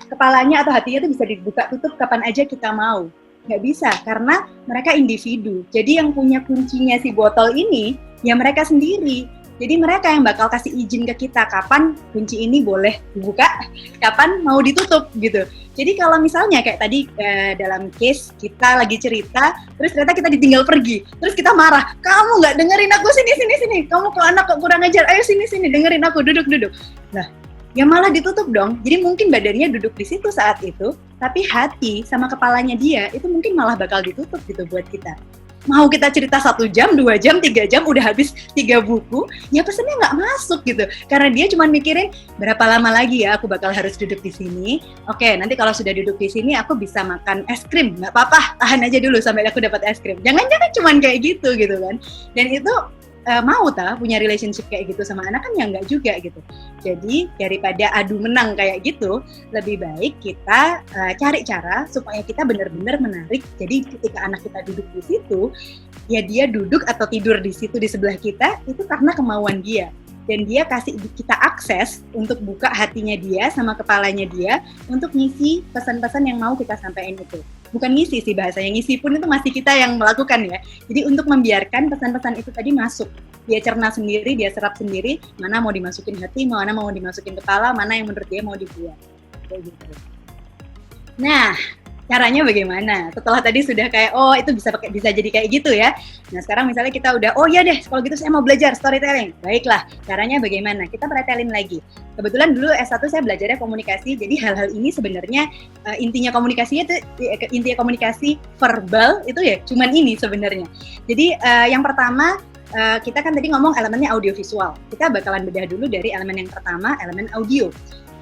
kepalanya atau hatinya itu bisa dibuka tutup kapan aja kita mau. Nggak bisa, karena mereka individu. Jadi yang punya kuncinya si botol ini, ya mereka sendiri. Jadi mereka yang bakal kasih izin ke kita kapan kunci ini boleh dibuka, kapan mau ditutup gitu. Jadi kalau misalnya kayak tadi dalam case kita lagi cerita, terus ternyata kita ditinggal pergi, terus kita marah, kamu nggak dengerin aku, sini, kamu kok anak kok kurang ajar, ayo sini, dengerin aku, duduk. Nah, ya malah ditutup dong. Jadi mungkin badannya duduk di situ saat itu, tapi hati sama kepalanya dia itu mungkin malah bakal ditutup gitu buat kita. mau kita cerita 1 jam, 2 jam, 3 jam, udah habis 3 buku, ya pesannya nggak masuk gitu. Karena dia cuma mikirin berapa lama lagi ya aku bakal harus duduk di sini. Oke, nanti kalau sudah duduk di sini aku bisa makan es krim, nggak apa-apa, tahan aja dulu sampai aku dapat es krim. Jangan-jangan cuma kayak gitu kan. Dan itu mau punya relationship kayak gitu sama anak kan ya nggak juga gitu. Jadi daripada adu menang kayak gitu, lebih baik kita cari cara supaya kita benar-benar menarik. Jadi ketika anak kita duduk di situ, ya dia duduk atau tidur di situ di sebelah kita itu karena kemauan dia. Dan dia kasih kita akses untuk buka hatinya dia sama kepalanya dia untuk ngisi pesan-pesan yang mau kita sampaikan itu. Bukan ngisi sih bahasanya, ngisi pun itu masih kita yang melakukan ya. Jadi untuk membiarkan pesan-pesan itu tadi masuk. Dia cerna sendiri, dia serap sendiri, mana mau dimasukin hati, mana mau dimasukin kepala, mana yang menurut dia mau dibuat. Kayak gitu. Nah, caranya bagaimana? Setelah tadi sudah kayak, oh itu bisa jadi kayak gitu ya. Nah sekarang misalnya kita udah, oh iya deh kalau gitu saya mau belajar storytelling. Baiklah, caranya bagaimana? Kita pretelin lagi. Kebetulan dulu S1 saya belajarnya komunikasi, jadi hal-hal ini sebenarnya intinya komunikasinya itu, intinya komunikasi verbal itu ya cuman ini sebenarnya. Jadi yang pertama, kita kan tadi ngomong elemennya audiovisual. Kita bakalan bedah dulu dari elemen yang pertama, elemen audio.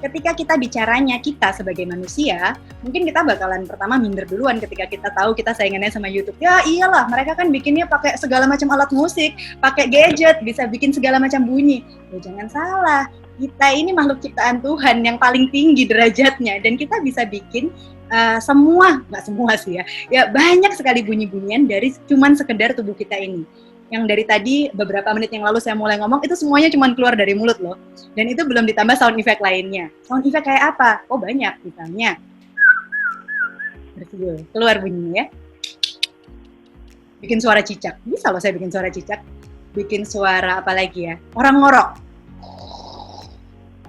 Ketika kita bicaranya kita sebagai manusia, mungkin kita bakalan pertama minder duluan ketika kita tahu kita saingannya sama YouTube. Ya iyalah, mereka kan bikinnya pakai segala macam alat musik, pakai gadget, bisa bikin segala macam bunyi. Ya jangan salah, kita ini makhluk ciptaan Tuhan yang paling tinggi derajatnya, dan kita bisa bikin nggak semua sih ya banyak sekali bunyi-bunyian dari cuman sekedar tubuh kita ini. Yang dari tadi beberapa menit yang lalu saya mulai ngomong itu semuanya cuma keluar dari mulut loh. Dan itu belum ditambah sound effect lainnya. Sound effect kayak apa? Oh banyak, misalnya keluar bunyinya ya. Bikin suara cicak. Bisa loh saya bikin suara cicak. Bikin suara apa lagi ya? Orang ngorok.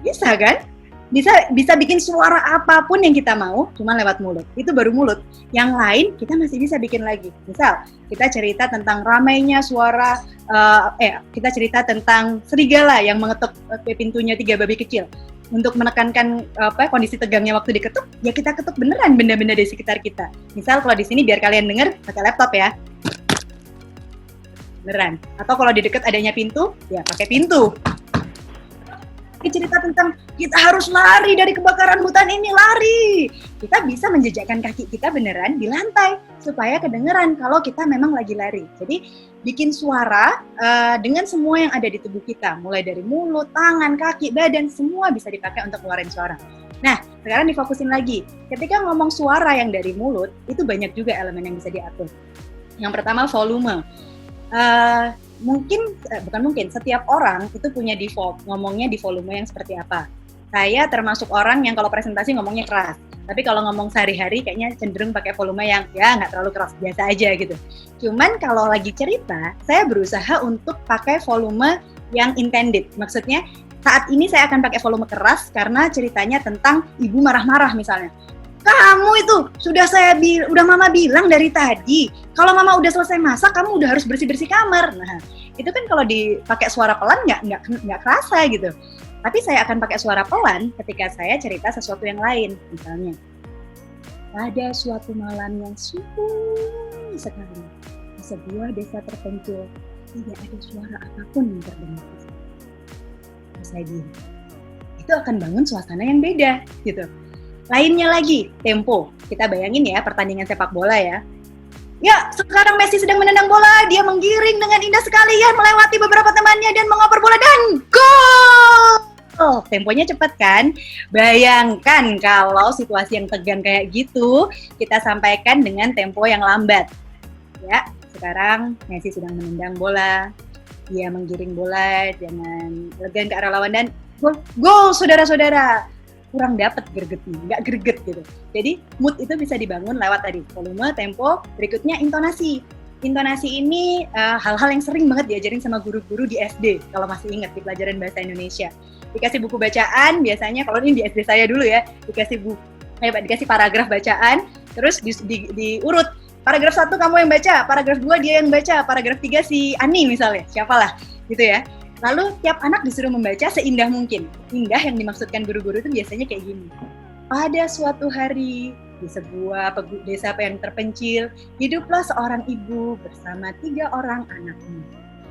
Bisa kan? Bisa bikin suara apapun yang kita mau, cuma lewat mulut. Itu baru mulut. Yang lain kita masih bisa bikin lagi. Misal, kita cerita tentang ramainya suara, kita cerita tentang serigala yang mengetuk pintunya 3 babi kecil. Untuk menekankan kondisi tegangnya waktu diketuk, ya kita ketuk beneran benda-benda di sekitar kita. Misal kalau di sini biar kalian dengar pakai laptop ya. Beneran. Atau kalau di dekat adanya pintu, ya pakai pintu. Cerita tentang kita harus lari dari kebakaran hutan ini, lari. Kita bisa menjejakkan kaki kita beneran di lantai supaya kedengeran kalau kita memang lagi lari. Jadi bikin suara dengan semua yang ada di tubuh kita, mulai dari mulut, tangan, kaki, badan, semua bisa dipakai untuk keluarin suara. Nah, sekarang difokusin lagi. Ketika ngomong suara yang dari mulut, itu banyak juga elemen yang bisa diatur. Yang pertama volume. Setiap orang itu punya default ngomongnya di volume yang seperti apa. Saya termasuk orang yang kalau presentasi ngomongnya keras, tapi kalau ngomong sehari-hari kayaknya cenderung pakai volume yang ya nggak terlalu keras, biasa aja gitu. Cuman kalau lagi cerita, saya berusaha untuk pakai volume yang intended. Maksudnya saat ini saya akan pakai volume keras karena ceritanya tentang ibu marah-marah misalnya. Kamu itu udah mama bilang dari tadi, kalau mama udah selesai masak, kamu udah harus bersih-bersih kamar. Nah, itu kan kalau dipakai suara pelan nggak kerasa gitu. Tapi saya akan pakai suara pelan ketika saya cerita sesuatu yang lain. Misalnya, pada suatu malam yang sunyi sekali, di sebuah desa terpencil, tidak ada suara apapun yang terdengar. Saya diam. Itu akan bangun suasana yang beda gitu. Lainnya lagi, tempo. Kita bayangin ya pertandingan sepak bola ya. Ya, sekarang Messi sedang menendang bola, dia menggiring dengan indah sekali ya, melewati beberapa temannya dan mengoper bola dan gol! Oh, temponya cepat kan? Bayangkan kalau situasi yang tegang kayak gitu, kita sampaikan dengan tempo yang lambat. Ya, sekarang Messi sedang menendang bola, dia menggiring bola dengan elegan ke arah lawan dan gol, saudara-saudara. Kurang dapat gregetnya, nggak greget gitu. Jadi mood itu bisa dibangun lewat tadi volume, tempo, berikutnya intonasi. Intonasi ini hal-hal yang sering banget diajarin sama guru-guru di SD kalau masih ingat di pelajaran bahasa Indonesia. Dikasih buku bacaan biasanya, kalau ini di SD saya dulu ya, dikasih paragraf bacaan, terus diurut. Paragraf 1 kamu yang baca, paragraf 2 dia yang baca, paragraf 3 si Ani misalnya, siapalah gitu ya. Lalu tiap anak disuruh membaca seindah mungkin. Indah yang dimaksudkan guru-guru itu biasanya kayak gini. Pada suatu hari di sebuah desa yang terpencil, hiduplah seorang ibu bersama 3 orang anaknya.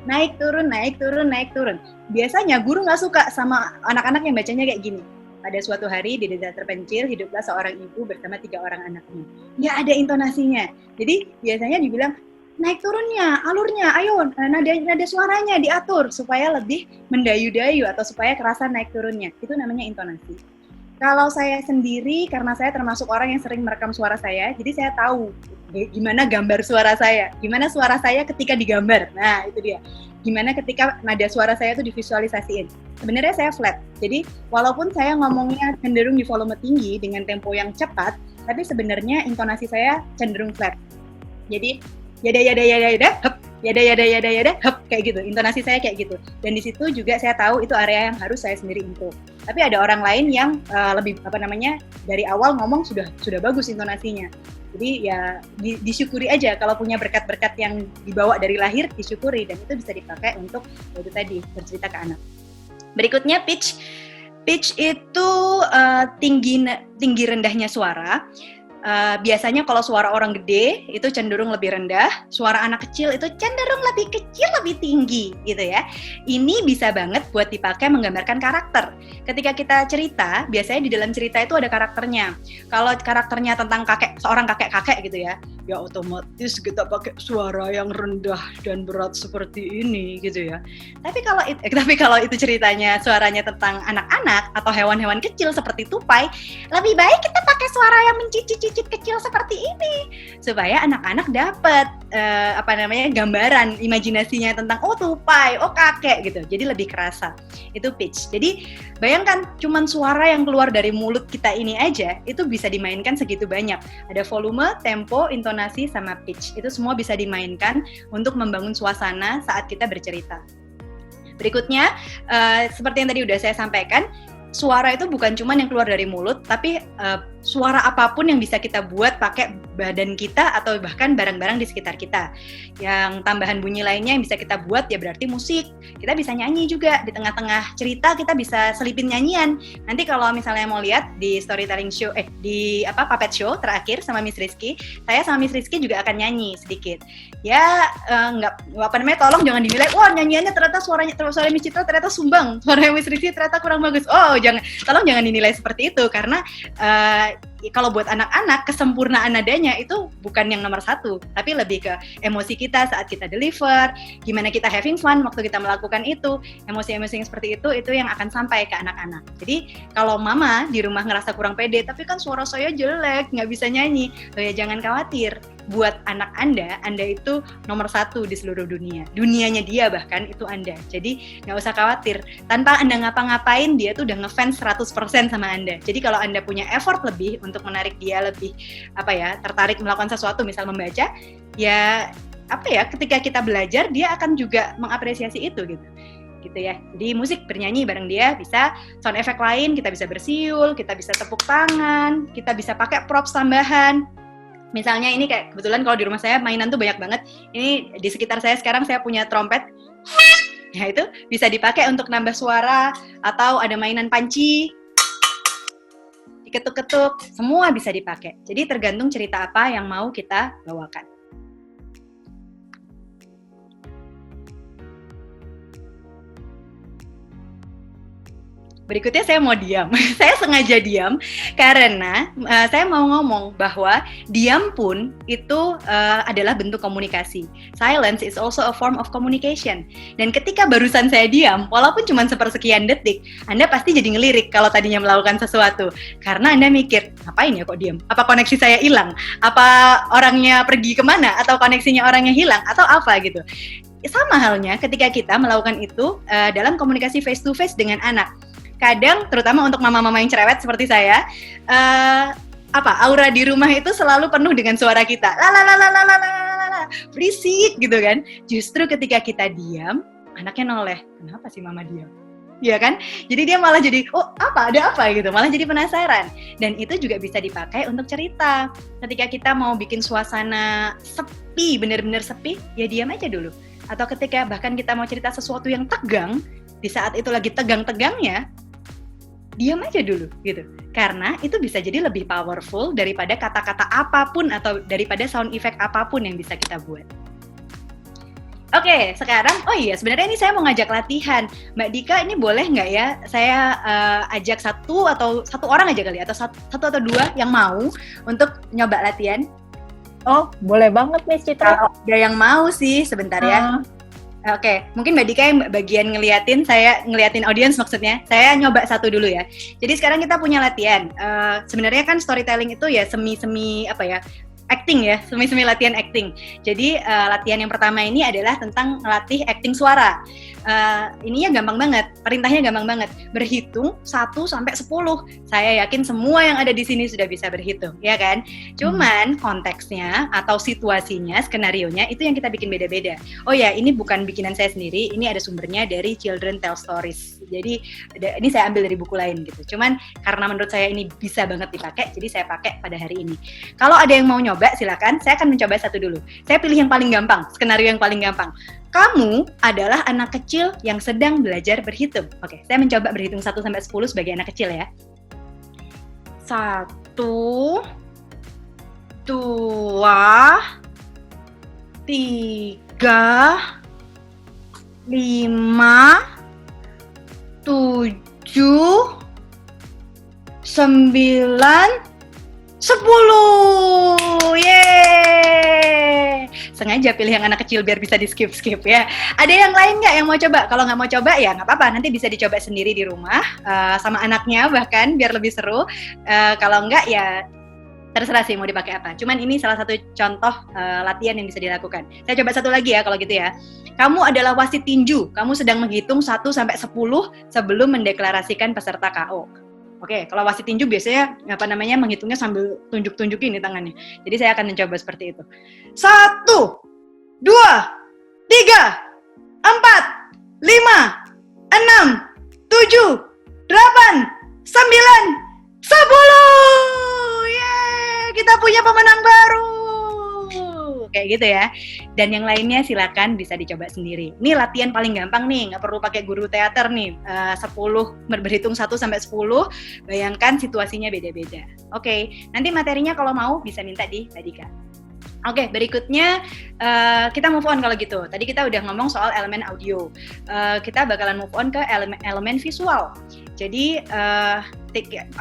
Naik turun, naik turun, naik turun. Biasanya guru nggak suka sama anak-anak yang bacanya kayak gini. Pada suatu hari di desa terpencil, hiduplah seorang ibu bersama 3 orang anaknya. Nggak ada intonasinya. Jadi biasanya dibilang, naik turunnya, alurnya, ayo nada suaranya diatur supaya lebih mendayu-dayu atau supaya kerasa naik turunnya. Itu namanya intonasi. Kalau saya sendiri, karena saya termasuk orang yang sering merekam suara saya, jadi saya tahu gimana gambar suara saya, gimana suara saya ketika digambar. Nah, itu dia. Gimana ketika nada suara saya itu divisualisasiin. Sebenarnya saya flat. Jadi, walaupun saya ngomongnya cenderung di volume tinggi dengan tempo yang cepat, tapi sebenarnya intonasi saya cenderung flat. Jadi, yada hep, yada hep, kayak gitu. Intonasi saya kayak gitu. Dan di situ juga saya tahu itu area yang harus saya sendiri improve. Tapi ada orang lain yang lebih dari awal ngomong sudah bagus intonasinya. Jadi ya disyukuri aja kalau punya berkat-berkat yang dibawa dari lahir, disyukuri, dan itu bisa dipakai untuk itu tadi bercerita ke anak. Berikutnya pitch. Pitch itu tinggi rendahnya suara. Biasanya kalau suara orang gede itu cenderung lebih rendah, suara anak kecil itu cenderung lebih kecil, lebih tinggi gitu ya. Ini bisa banget buat dipakai menggambarkan karakter. Ketika kita cerita, biasanya di dalam cerita itu ada karakternya. Kalau karakternya tentang seorang kakek-kakek gitu ya otomatis kita pakai suara yang rendah dan berat seperti ini gitu ya. Tapi kalau itu ceritanya suaranya tentang anak-anak atau hewan-hewan kecil seperti tupai, lebih baik kita pakai suara yang mencicit-cicit kecil seperti ini supaya anak-anak dapat gambaran imajinasinya tentang tupai, kakek gitu. Jadi lebih kerasa. Itu pitch. Jadi bayangkan cuman suara yang keluar dari mulut kita ini aja itu bisa dimainkan segitu banyak. Ada volume, tempo, intonasi, sama pitch. Itu semua bisa dimainkan untuk membangun suasana saat kita bercerita. Berikutnya, seperti yang tadi udah saya sampaikan, suara itu bukan cuma yang keluar dari mulut, tapi suara apapun yang bisa kita buat pakai badan kita atau bahkan barang-barang di sekitar kita. Yang tambahan bunyi lainnya yang bisa kita buat ya berarti musik. Kita bisa nyanyi juga di tengah-tengah cerita, kita bisa selipin nyanyian. Nanti kalau misalnya mau lihat di storytelling show, puppet show terakhir sama Miss Rizky, saya sama Miss Rizky juga akan nyanyi sedikit. Ya tolong jangan dinilai, wah nyanyiannya ternyata suara Miss Citra ternyata sumbang, suara Miss Rizky ternyata kurang bagus. Tolong jangan dinilai seperti itu karena kalau buat anak-anak kesempurnaan nadanya itu bukan yang nomor 1, tapi lebih ke emosi kita saat kita deliver, gimana kita having fun waktu kita melakukan itu, emosi-emosi yang seperti itu yang akan sampai ke anak-anak. Jadi kalau mama di rumah ngerasa kurang pede, tapi kan suara saya jelek, nggak bisa nyanyi, ya jangan khawatir. Buat anak Anda itu nomor 1 di seluruh dunia. Dunianya dia bahkan itu Anda. Jadi nggak usah khawatir. Tanpa Anda ngapa-ngapain, dia tuh udah ngefans 100% sama Anda. Jadi kalau Anda punya effort lebih untuk menarik dia lebih tertarik melakukan sesuatu, misal membaca, ketika kita belajar dia akan juga mengapresiasi itu gitu ya. Jadi musik, bernyanyi bareng dia, bisa sound effect lain, kita bisa bersiul, kita bisa tepuk tangan, kita bisa pakai props tambahan. Misalnya ini kayak kebetulan kalau di rumah saya mainan tuh banyak banget. Ini di sekitar saya sekarang saya punya trompet. Ya itu bisa dipakai untuk nambah suara, atau ada mainan panci, diketuk-ketuk, semua bisa dipakai. Jadi tergantung cerita apa yang mau kita bawakan. Berikutnya saya mau diam. Saya sengaja diam karena saya mau ngomong bahwa diam pun itu adalah bentuk komunikasi. Silence is also a form of communication. Dan ketika barusan saya diam, walaupun cuma sepersekian detik, Anda pasti jadi ngelirik kalau tadinya melakukan sesuatu. Karena Anda mikir, ngapain ya kok diam? Apa koneksi saya hilang? Apa orangnya pergi kemana? Atau koneksinya orangnya hilang? Atau apa gitu. Sama halnya ketika kita melakukan itu dalam komunikasi face to face dengan anak. Kadang, terutama untuk mama-mama yang cerewet seperti saya, aura di rumah itu selalu penuh dengan suara kita, berisik gitu kan. Justru ketika kita diam, anaknya noleh, kenapa sih mama diam? Iya kan? Jadi dia malah jadi, ada apa gitu, malah jadi penasaran. Dan itu juga bisa dipakai untuk cerita. Ketika kita mau bikin suasana sepi, benar-benar sepi, ya diam aja dulu. Atau ketika bahkan kita mau cerita sesuatu yang tegang, di saat itu lagi tegang-tegangnya, diam aja dulu gitu. Karena itu bisa jadi lebih powerful daripada kata-kata apapun atau daripada sound effect apapun yang bisa kita buat. Oke, sekarang, sebenarnya ini saya mau ngajak latihan. Mbak Dika, ini boleh nggak ya saya ajak satu orang aja kali, atau satu atau dua yang mau untuk nyoba latihan? Oh, boleh banget Miss Citra. Kalau ada yang mau sih, sebentar ya. Oke, mungkin Mbak Dika yang bagian ngeliatin audiens maksudnya. Saya nyoba satu dulu ya. Jadi sekarang kita punya latihan. Sebenarnya kan storytelling itu ya semi-semi acting ya, semi-semi latihan acting. Jadi latihan yang pertama ini adalah tentang melatih acting suara. Ininya gampang banget, perintahnya gampang banget. Berhitung 1 sampai 10. Saya yakin semua yang ada di sini sudah bisa berhitung, ya kan? Cuman konteksnya atau situasinya, skenarionya itu yang kita bikin beda-beda. Oh ya, ini bukan bikinan saya sendiri, ini ada sumbernya dari Children Tell Stories. Jadi ini saya ambil dari buku lain gitu. Cuman karena menurut saya ini bisa banget dipakai, jadi saya pakai pada hari ini. Kalau ada yang mau nyoba, silakan. Saya akan mencoba satu dulu. Saya pilih yang paling gampang, skenario yang paling gampang. Kamu adalah anak kecil yang sedang belajar berhitung. Oke, saya mencoba berhitung 1 sampai 10 sebagai anak kecil ya. 1, 2, 3, 5, 7, 9, 10. Yeay! Sengaja pilih yang anak kecil biar bisa di skip ya. Ada yang lain nggak yang mau coba? Kalau nggak mau coba ya nggak apa-apa, nanti bisa dicoba sendiri di rumah sama anaknya bahkan biar lebih seru. Kalau nggak ya terserah sih mau dipakai apa. Cuman ini salah satu contoh latihan yang bisa dilakukan. Saya coba satu lagi ya kalau gitu ya. Kamu adalah wasit tinju. Kamu sedang menghitung 1 sampai 10 sebelum mendeklarasikan peserta KO. Oke, kalau wasit tinju biasanya menghitungnya sambil tunjuk-tunjukin di tangannya. Jadi saya akan mencoba seperti itu. 1, 2, 3, 4, 5, 6, 7, 8, 9, 10. Yeay, kita punya pemenang baru. Kayak gitu ya. Dan yang lainnya silakan bisa dicoba sendiri. Ini latihan paling gampang nih, nggak perlu pakai guru teater nih. 10 berhitung 1 sampai 10, bayangkan situasinya beda-beda. Oke, nanti materinya kalau mau bisa minta di Mbak Dika. Oke, berikutnya kita move on kalau gitu. Tadi kita udah ngomong soal elemen audio. Kita bakalan move on ke elemen visual. Jadi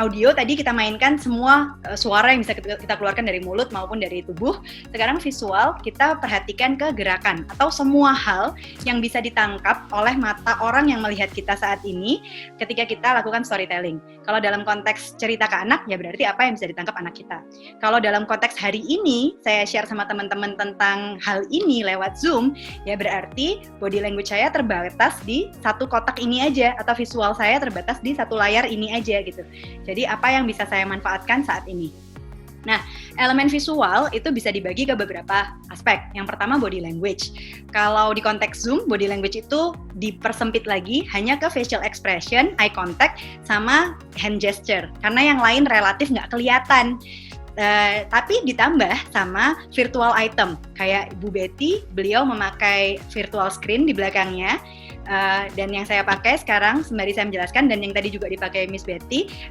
audio tadi kita mainkan semua suara yang bisa kita keluarkan dari mulut maupun dari tubuh. Sekarang visual kita perhatikan ke gerakan atau semua hal yang bisa ditangkap oleh mata orang yang melihat kita saat ini ketika kita lakukan storytelling. Kalau dalam konteks cerita ke anak ya berarti apa yang bisa ditangkap anak kita. Kalau dalam konteks hari ini saya share sama teman-teman tentang hal ini lewat Zoom, ya berarti body language saya terbatas di satu kotak ini aja atau visual saya terbatas di satu layar ini aja gitu. Jadi apa yang bisa saya manfaatkan saat ini? Nah, elemen visual itu bisa dibagi ke beberapa aspek. Yang pertama body language. Kalau di konteks Zoom, body language itu dipersempit lagi hanya ke facial expression, eye contact, sama hand gesture. Karena yang lain relatif nggak kelihatan. Tapi ditambah sama virtual item. Kayak Ibu Betty, beliau memakai virtual screen di belakangnya. Dan yang saya pakai sekarang sembari saya menjelaskan dan yang tadi juga dipakai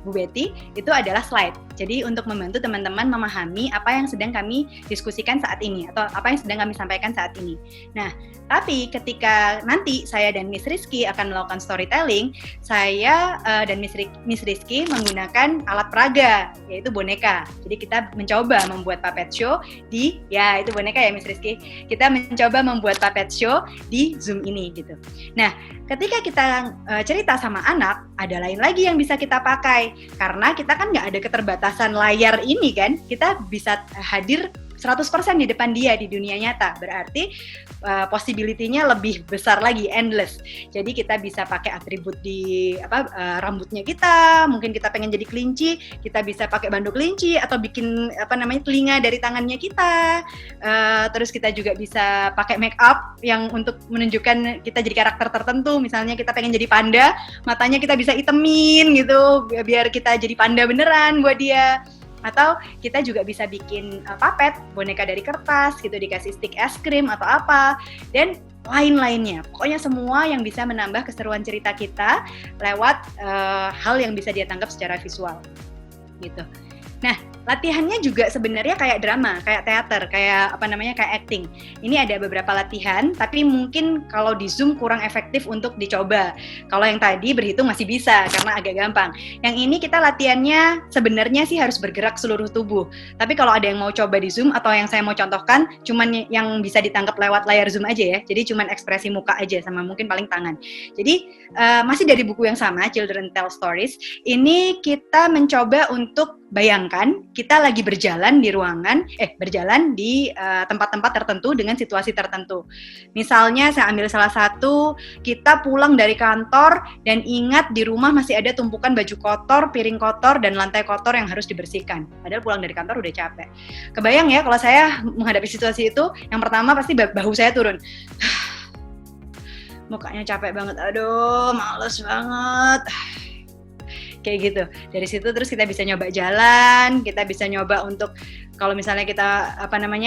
Bu Betty itu adalah slide. Jadi untuk membantu teman-teman memahami apa yang sedang kami diskusikan saat ini atau apa yang sedang kami sampaikan saat ini. Nah, tapi ketika nanti saya dan Miss Rizky akan melakukan storytelling, saya dan Miss Rizky menggunakan alat peraga yaitu boneka. Jadi kita mencoba membuat puppet show itu boneka ya Miss Rizky. Kita mencoba membuat puppet show di Zoom ini gitu. Nah, ketika kita cerita sama anak, ada lain lagi yang bisa kita pakai. Karena kita kan nggak ada keterbatasan layar ini kan, kita bisa hadir 100% di depan dia di dunia nyata. Berarti possibility-nya lebih besar lagi, endless. Jadi kita bisa pakai atribut di rambutnya kita, mungkin kita pengen jadi kelinci, kita bisa pakai banduk kelinci atau bikin telinga dari tangannya kita. Terus kita juga bisa pakai make up yang untuk menunjukkan kita jadi karakter tertentu. Misalnya kita pengen jadi panda, matanya kita bisa itemin gitu biar kita jadi panda beneran buat dia. Atau kita juga bisa bikin puppet, boneka dari kertas gitu, dikasih stick es krim atau apa, dan lain-lainnya. Pokoknya semua yang bisa menambah keseruan cerita kita lewat hal yang bisa dia tangkap secara visual gitu. Nah, latihannya juga sebenarnya kayak drama, kayak teater, kayak acting. Ini ada beberapa latihan, tapi mungkin kalau di Zoom kurang efektif untuk dicoba. Kalau yang tadi berhitung masih bisa, karena agak gampang. Yang ini kita latihannya sebenarnya sih harus bergerak seluruh tubuh. Tapi kalau ada yang mau coba di Zoom, atau yang saya mau contohkan, cuman yang bisa ditangkap lewat layar Zoom aja ya. Jadi cuman ekspresi muka aja, sama mungkin paling tangan. Jadi masih dari buku yang sama, Children Tell Stories, ini kita mencoba untuk bayangkan kita lagi berjalan di ruangan, berjalan di tempat-tempat tertentu dengan situasi tertentu. Misalnya saya ambil salah satu, kita pulang dari kantor dan ingat di rumah masih ada tumpukan baju kotor, piring kotor, dan lantai kotor yang harus dibersihkan. Padahal pulang dari kantor udah capek. Kebayang ya kalau saya menghadapi situasi itu, yang pertama pasti bahu saya turun. Mukanya capek banget, aduh males banget. Kayak gitu. Dari situ terus kita bisa nyoba jalan, kita bisa nyoba untuk kalau misalnya kita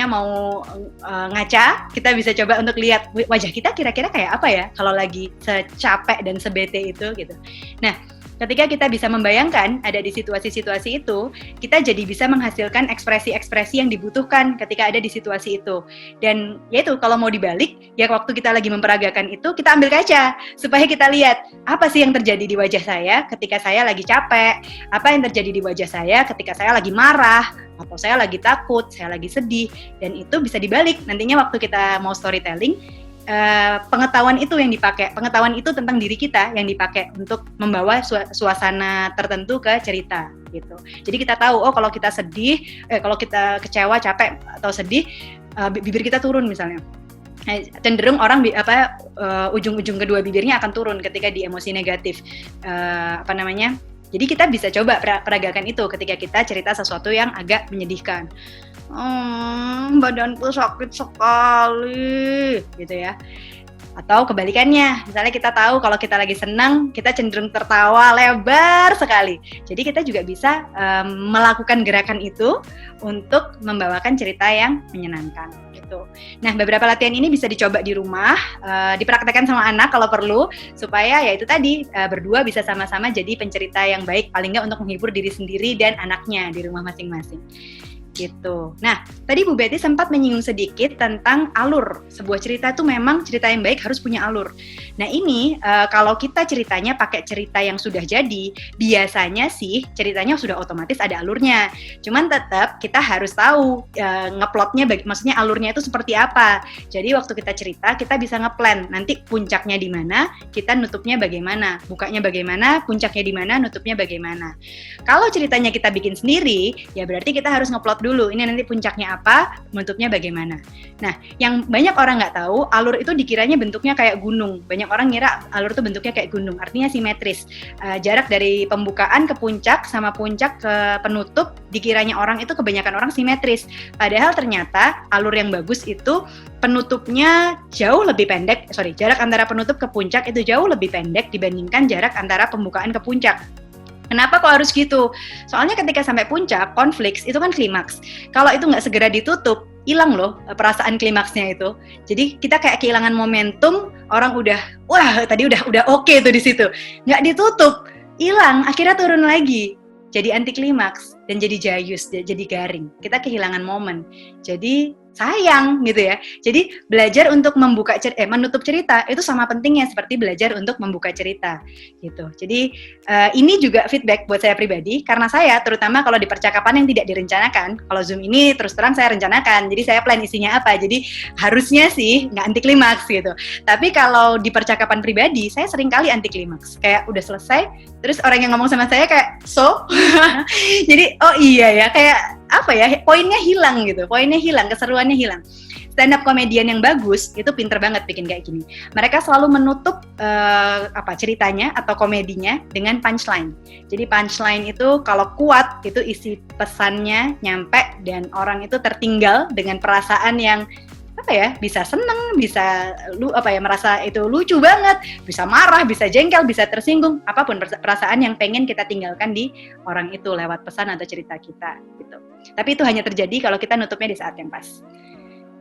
mau ngaca, kita bisa coba untuk lihat wajah kita kira-kira kayak apa ya kalau lagi secapek dan sebete itu gitu. Nah, ketika kita bisa membayangkan ada di situasi-situasi itu, kita jadi bisa menghasilkan ekspresi-ekspresi yang dibutuhkan ketika ada di situasi itu. Dan yaitu kalau mau dibalik, ya waktu kita lagi memperagakan itu, kita ambil kaca supaya kita lihat apa sih yang terjadi di wajah saya ketika saya lagi capek, apa yang terjadi di wajah saya ketika saya lagi marah, atau saya lagi takut, saya lagi sedih, dan itu bisa dibalik. Nantinya waktu kita mau storytelling, pengetahuan itu yang dipakai, pengetahuan itu tentang diri kita yang dipakai untuk membawa suasana tertentu ke cerita gitu. Jadi kita tahu, oh kalau kita sedih, kalau kita kecewa, capek atau sedih, bibir kita turun misalnya. Cenderung orang ujung-ujung kedua bibirnya akan turun ketika di emosi negatif. Jadi kita bisa coba peragakan itu ketika kita cerita sesuatu yang agak menyedihkan. Badanku sakit sekali gitu ya. Atau kebalikannya, misalnya kita tahu kalau kita lagi senang, kita cenderung tertawa lebar sekali. Jadi kita juga bisa melakukan gerakan itu untuk membawakan cerita yang menyenangkan gitu. Nah, beberapa latihan ini bisa dicoba di rumah, dipraktekkan sama anak kalau perlu, supaya ya itu tadi berdua bisa sama-sama jadi pencerita yang baik, paling nggak untuk menghibur diri sendiri dan anaknya di rumah masing-masing. Gitu. Nah, tadi Bu Betty sempat menyinggung sedikit tentang alur. Sebuah cerita itu memang cerita yang baik harus punya alur. Nah, ini kalau kita ceritanya pakai cerita yang sudah jadi, biasanya sih ceritanya sudah otomatis ada alurnya. Cuman tetap kita harus tahu ngeplotnya, maksudnya alurnya itu seperti apa. Jadi waktu kita cerita, kita bisa ngeplan nanti puncaknya di mana, kita nutupnya bagaimana, bukanya bagaimana, puncaknya di mana, nutupnya bagaimana. Kalau ceritanya kita bikin sendiri, ya berarti kita harus ngeplot dulu, ini nanti puncaknya apa, bentuknya bagaimana. Nah, yang banyak orang nggak tahu, alur itu dikiranya bentuknya kayak gunung. Banyak orang ngira alur itu bentuknya kayak gunung, artinya simetris. Jarak dari pembukaan ke puncak sama puncak ke penutup, dikiranya orang itu kebanyakan orang simetris. Padahal ternyata alur yang bagus itu penutupnya jauh lebih pendek, jarak antara penutup ke puncak itu jauh lebih pendek dibandingkan jarak antara pembukaan ke puncak. Kenapa kok harus gitu? Soalnya ketika sampai puncak, konflik itu kan klimaks. Kalau itu nggak segera ditutup, hilang loh perasaan klimaksnya itu. Jadi kita kayak kehilangan momentum, orang udah, wah tadi udah oke tuh di situ. Nggak ditutup, hilang, akhirnya turun lagi. Jadi anti klimaks dan jadi jayus, jadi garing. Kita kehilangan momen. Jadi sayang gitu ya. Jadi belajar untuk menutup cerita itu sama pentingnya seperti belajar untuk membuka cerita gitu. Jadi ini juga feedback buat saya pribadi karena saya terutama kalau di percakapan yang tidak direncanakan. Kalau Zoom ini terus terang saya rencanakan. Jadi saya plan isinya apa. Jadi harusnya sih nggak anti klimaks gitu. Tapi kalau di percakapan pribadi saya sering kali anti klimaks. Kayak udah selesai terus orang yang ngomong sama saya kayak so. Jadi oh iya ya kayak apa ya, poinnya hilang gitu, keseruannya hilang. Stand up komedian yang bagus itu pinter banget bikin kayak gini. Mereka selalu menutup ceritanya atau komedinya dengan punchline. Jadi punchline itu kalau kuat itu isi pesannya nyampe dan orang itu tertinggal dengan perasaan yang bisa seneng, bisa merasa itu lucu banget, bisa marah, bisa jengkel, bisa tersinggung, apapun perasaan yang pengen kita tinggalkan di orang itu lewat pesan atau cerita kita gitu. Tapi itu hanya terjadi kalau kita nutupnya di saat yang pas.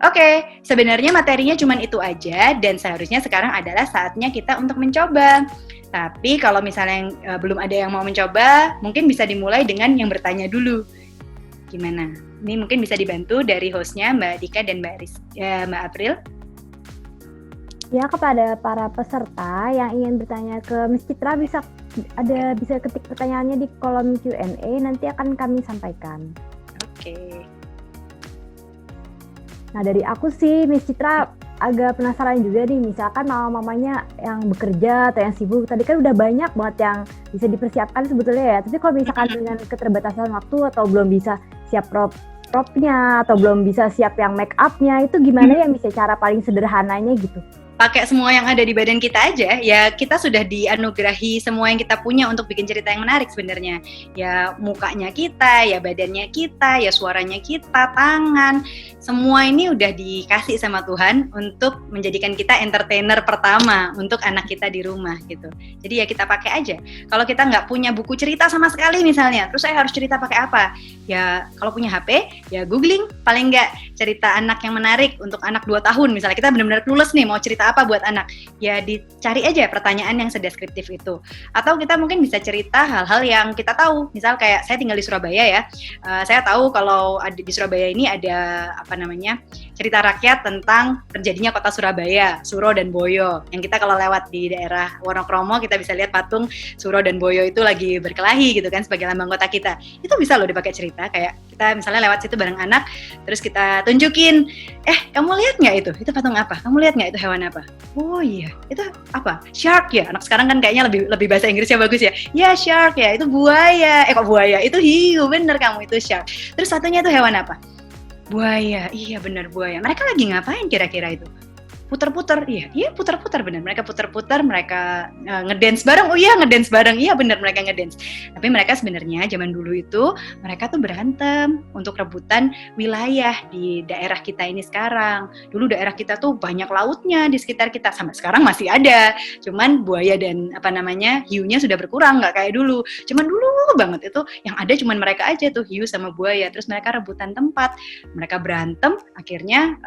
Oke, sebenarnya materinya cuma itu aja dan seharusnya sekarang adalah saatnya kita untuk mencoba. Tapi kalau misalnya belum ada yang mau mencoba, mungkin bisa dimulai dengan yang bertanya dulu. Gimana? Ini mungkin bisa dibantu dari hostnya Mbak Dika dan Mbak April. Ya, kepada para peserta yang ingin bertanya ke Miss Citra bisa ketik pertanyaannya di kolom Q&A, nanti akan kami sampaikan. Oke. Nah, dari aku sih Miss Citra agak penasaran juga nih, misalkan mama-mamanya yang bekerja atau yang sibuk, tadi kan udah banyak banget yang bisa dipersiapkan sebetulnya ya, tapi kalau misalkan dengan keterbatasan waktu atau belum bisa siap propnya atau belum bisa siap yang make up-nya, itu gimana ya bisa cara paling sederhananya gitu? Pakai semua yang ada di badan kita aja, ya kita sudah dianugerahi semua yang kita punya untuk bikin cerita yang menarik sebenarnya. Ya mukanya kita, ya badannya kita, ya suaranya kita, tangan, semua ini udah dikasih sama Tuhan untuk menjadikan kita entertainer pertama untuk anak kita di rumah gitu. Jadi ya kita pakai aja. Kalau kita nggak punya buku cerita sama sekali misalnya, terus saya harus cerita pakai apa? Ya kalau punya HP, ya googling paling nggak cerita anak yang menarik untuk anak 2 tahun misalnya. Kita benar-benar clueless nih mau cerita apa buat anak, ya dicari aja pertanyaan yang sedeskriptif itu. Atau kita mungkin bisa cerita hal-hal yang kita tahu, misal kayak saya tinggal di Surabaya ya, saya tahu kalau di Surabaya ini ada cerita rakyat tentang terjadinya kota Surabaya, Suro dan Boyo, yang kita kalau lewat di daerah Wonokromo kita bisa lihat patung Suro dan Boyo itu lagi berkelahi gitu kan sebagai lambang kota kita. Itu bisa loh dipakai cerita, kayak kita misalnya lewat situ bareng anak, terus kita tunjukin, kamu lihat nggak itu patung apa? Kamu lihat nggak itu hewan apa? Oh iya, itu apa? Shark ya. Anak sekarang kan kayaknya lebih bahasa Inggrisnya bagus ya. Ya shark ya, itu buaya. Kok buaya? Itu hiu, bener kamu itu shark. Terus satunya itu hewan apa? Buaya. Iya bener buaya. Mereka lagi ngapain kira-kira itu? Putar-putar, iya putar-putar bener. Mereka putar-putar, mereka ngedance bareng. Oh iya ngedance bareng, iya bener mereka ngedance. Tapi mereka sebenarnya zaman dulu itu mereka tuh berantem untuk rebutan wilayah di daerah kita ini sekarang. Dulu daerah kita tuh banyak lautnya di sekitar kita, sampai sekarang masih ada. Cuman buaya dan hiunya sudah berkurang, nggak kayak dulu. Cuman dulu banget itu yang ada cuman mereka aja tuh hiu sama buaya. Terus mereka rebutan tempat, mereka berantem. Akhirnya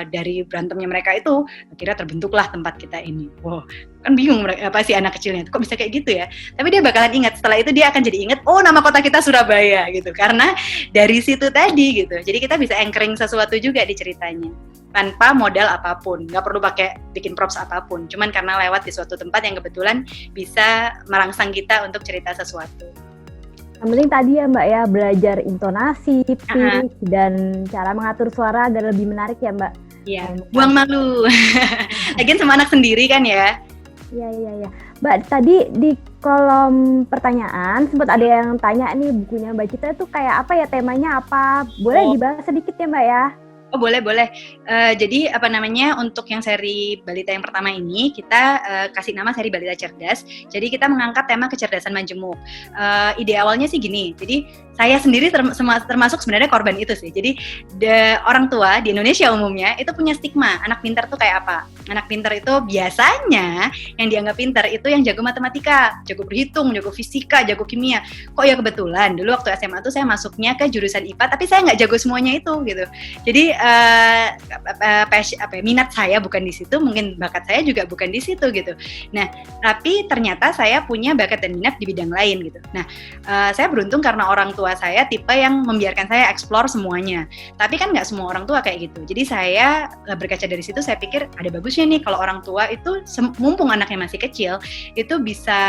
dari berantemnya mereka itu akhirnya terbentuklah tempat kita ini. Wow, kan bingung apa sih anak kecilnya, kok bisa kayak gitu ya? Tapi dia bakalan ingat, setelah itu dia akan jadi ingat, oh nama kota kita Surabaya gitu, karena dari situ tadi gitu. Jadi kita bisa anchoring sesuatu juga di ceritanya, tanpa modal apapun, nggak perlu pakai bikin props apapun, cuman karena lewat di suatu tempat yang kebetulan bisa merangsang kita untuk cerita sesuatu. Yang penting tadi ya Mbak ya, belajar intonasi, pitch, dan cara mengatur suara agar lebih menarik ya Mbak. Iya, buang malu. Lagian sama anak sendiri kan ya. Iya. Mbak, tadi di kolom pertanyaan sempat ada yang tanya nih, bukunya Mbak Citra itu kayak apa ya, temanya apa? Boleh dibahas sedikit ya Mbak ya? Oh boleh. Jadi untuk yang seri Balita yang pertama ini kita kasih nama seri Balita Cerdas. Jadi kita mengangkat tema kecerdasan majemuk. Ide awalnya sih gini. Jadi saya sendiri termasuk sebenarnya korban itu sih. Jadi orang tua di Indonesia umumnya itu punya stigma anak pintar tuh kayak apa? Anak pintar itu biasanya yang dianggap pintar itu yang jago matematika, jago berhitung, jago fisika, jago kimia. Kok ya kebetulan dulu waktu SMA tuh saya masuknya ke jurusan IPA, tapi saya nggak jago semuanya itu gitu. Jadi minat saya bukan di situ, mungkin bakat saya juga bukan di situ gitu. Nah, tapi ternyata saya punya bakat dan minat di bidang lain gitu. Nah, saya beruntung karena orang tua saya tipe yang membiarkan saya explore semuanya. Tapi kan nggak semua orang tua kayak gitu. Jadi saya berkaca dari situ, saya pikir ada bagusnya nih kalau orang tua itu mumpung anaknya masih kecil itu bisa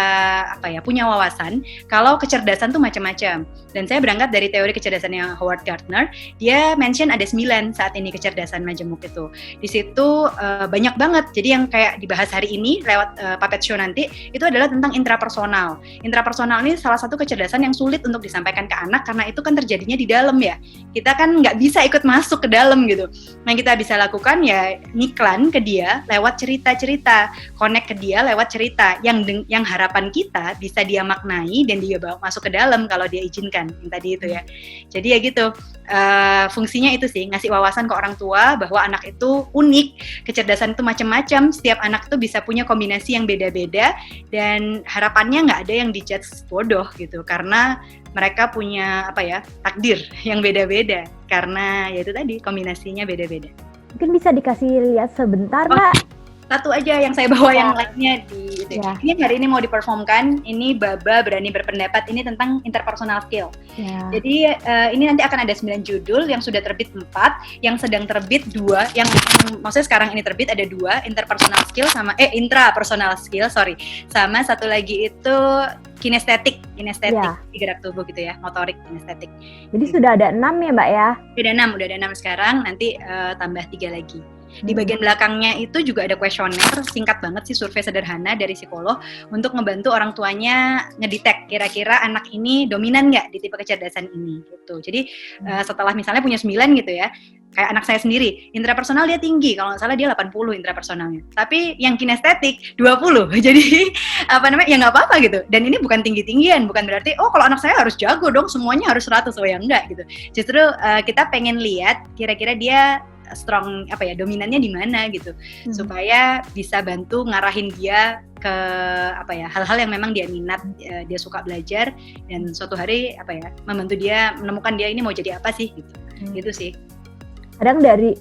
punya wawasan kalau kecerdasan tuh macam-macam. Dan saya berangkat dari teori kecerdasannya Howard Gardner. Dia mention ada 9 saat ini kecerdasan majemuk itu. Di situ banyak banget. Jadi yang kayak dibahas hari ini lewat puppet show nanti itu adalah tentang intrapersonal. Intrapersonal ini salah satu kecerdasan yang sulit untuk disampaikan ke anak karena itu kan terjadinya di dalam ya. Kita kan nggak bisa ikut masuk ke dalam gitu. Nah, kita bisa lakukan ya ngiklan ke dia lewat cerita-cerita, connect ke dia lewat cerita yang harapan kita bisa dia maknai dan dia bawa masuk ke dalam kalau dia izinkan yang tadi itu ya. Jadi ya gitu. Fungsinya itu sih ngasih wawasan wawasan ke orang tua bahwa anak itu unik, kecerdasan itu macam-macam, setiap anak itu bisa punya kombinasi yang beda-beda, dan harapannya nggak ada yang dijudge bodoh gitu, karena mereka punya takdir yang beda-beda, karena ya itu tadi kombinasinya beda-beda. Mungkin bisa dikasih lihat sebentar, Mbak? Satu aja yang saya bawa, yang lainnya di itu. Ya. Ini hari ini mau diperformkan, ini Baba Berani Berpendapat, ini tentang interpersonal skill. Ya. Jadi ini nanti akan ada 9 judul, yang sudah terbit 4, yang sedang terbit 2, yang maksudnya sekarang ini terbit ada 2, intrapersonal skill, sama satu lagi itu kinestetik Ya. di gerak tubuh gitu ya, motorik kinestetik. Jadi sudah ada 6 ya, Mbak ya? Udah ada 6 sekarang, nanti tambah 3 lagi. Di bagian belakangnya itu juga ada kuesioner, singkat banget sih, survei sederhana dari psikolog untuk ngebantu orang tuanya ngedetect kira-kira anak ini dominan nggak di tipe kecerdasan ini gitu. Jadi setelah misalnya punya 9 gitu ya, kayak anak saya sendiri, intrapersonal dia tinggi, kalau nggak salah dia 80 intrapersonalnya. Tapi yang kinestetik 20. Jadi ya nggak apa-apa gitu. Dan ini bukan tinggi-tinggian, bukan berarti kalau anak saya harus jago dong, semuanya harus 100, ya enggak gitu. Justru kita pengen lihat kira-kira dia strong dominannya di mana gitu, supaya bisa bantu ngarahin dia ke hal-hal yang memang dia minat, dia suka belajar, dan suatu hari membantu dia menemukan dia ini mau jadi apa sih gitu. Gitu sih. Kadang dari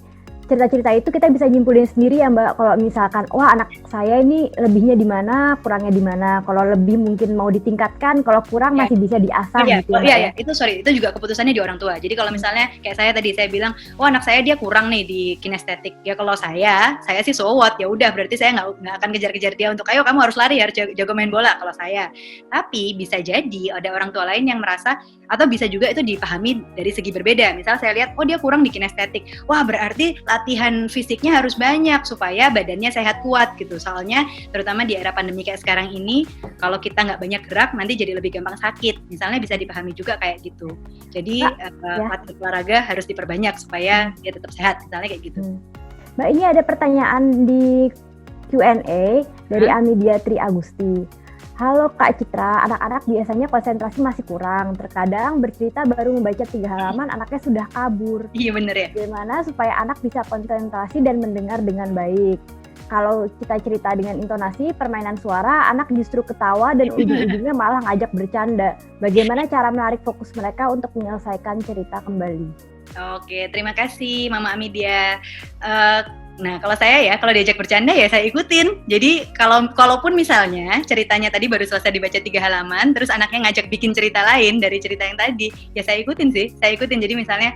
cerita-cerita itu kita bisa nyimpulin sendiri ya, Mbak, kalau misalkan wah anak saya ini lebihnya di mana, kurangnya di mana. Kalau lebih mungkin mau ditingkatkan, kalau kurang masih bisa diasah gitu ya. Iya, itu juga keputusannya di orang tua. Jadi kalau misalnya kayak saya tadi, saya bilang, anak saya dia kurang nih di kinestetik. Ya kalau saya sih so what, ya udah berarti saya nggak akan kejar-kejar dia untuk ayo kamu harus lari, harus jago main bola kalau saya. Tapi bisa jadi ada orang tua lain yang merasa, atau bisa juga itu dipahami dari segi berbeda. Misal saya lihat, dia kurang di kinestetik. Wah, berarti latihan fisiknya harus banyak supaya badannya sehat kuat gitu. Soalnya terutama di era pandemi kayak sekarang ini, kalau kita nggak banyak gerak nanti jadi lebih gampang sakit. Misalnya bisa dipahami juga kayak gitu. Jadi latihan olahraga harus diperbanyak supaya dia tetap sehat. Misalnya kayak gitu. Mbak, ini ada pertanyaan di Q&A dari Amidia Tri Agusti. Halo Kak Citra, anak-anak biasanya konsentrasi masih kurang. Terkadang bercerita baru membaca 3 halaman, anaknya sudah kabur. Iya bener ya. Bagaimana supaya anak bisa konsentrasi dan mendengar dengan baik? Kalau kita cerita dengan intonasi, permainan suara, anak justru ketawa dan ujung-ujungnya malah ngajak bercanda. Bagaimana cara menarik fokus mereka untuk menyelesaikan cerita kembali? Oke, terima kasih Mama Amidia. Nah, kalau diajak bercanda ya saya ikutin. Jadi kalaupun misalnya ceritanya tadi baru selesai dibaca 3 halaman, terus anaknya ngajak bikin cerita lain dari cerita yang tadi, ya saya ikutin sih. Saya ikutin. Jadi misalnya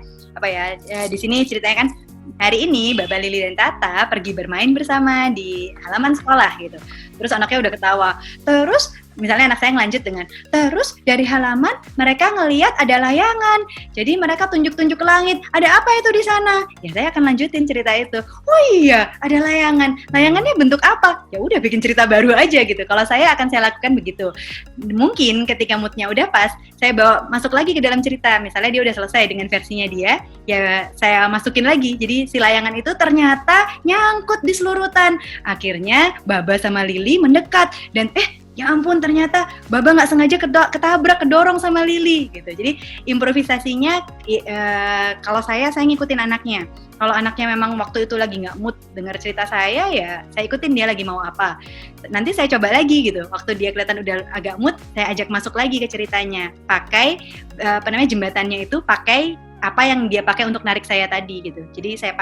di sini ceritanya kan, hari ini Baba, Lili, dan Tata pergi bermain bersama di halaman sekolah gitu. Terus anaknya udah ketawa. Terus misalnya anak saya ngelanjut dengan, terus dari halaman mereka ngelihat ada layangan. Jadi mereka tunjuk-tunjuk ke langit. Ada apa itu di sana? Ya saya akan lanjutin cerita itu. Oh iya, ada layangan. Layangannya bentuk apa? Ya udah bikin cerita baru aja gitu. Kalau saya lakukan begitu. Mungkin ketika moodnya udah pas, saya bawa masuk lagi ke dalam cerita. Misalnya dia udah selesai dengan versinya dia, ya saya masukin lagi. Jadi si layangan itu ternyata nyangkut di selurutan. Akhirnya Baba sama Lili mendekat dan ya ampun, ternyata Baba nggak sengaja kedorong sama Lili gitu. Jadi improvisasinya kalau saya ngikutin anaknya. Kalau anaknya memang waktu itu lagi nggak mood dengar cerita saya, ya saya ikutin dia lagi mau apa. Nanti saya coba lagi gitu. Waktu dia kelihatan udah agak mood, saya ajak masuk lagi ke ceritanya. Pakai jembatannya itu pakai apa yang dia pakai untuk narik saya tadi gitu. Jadi saya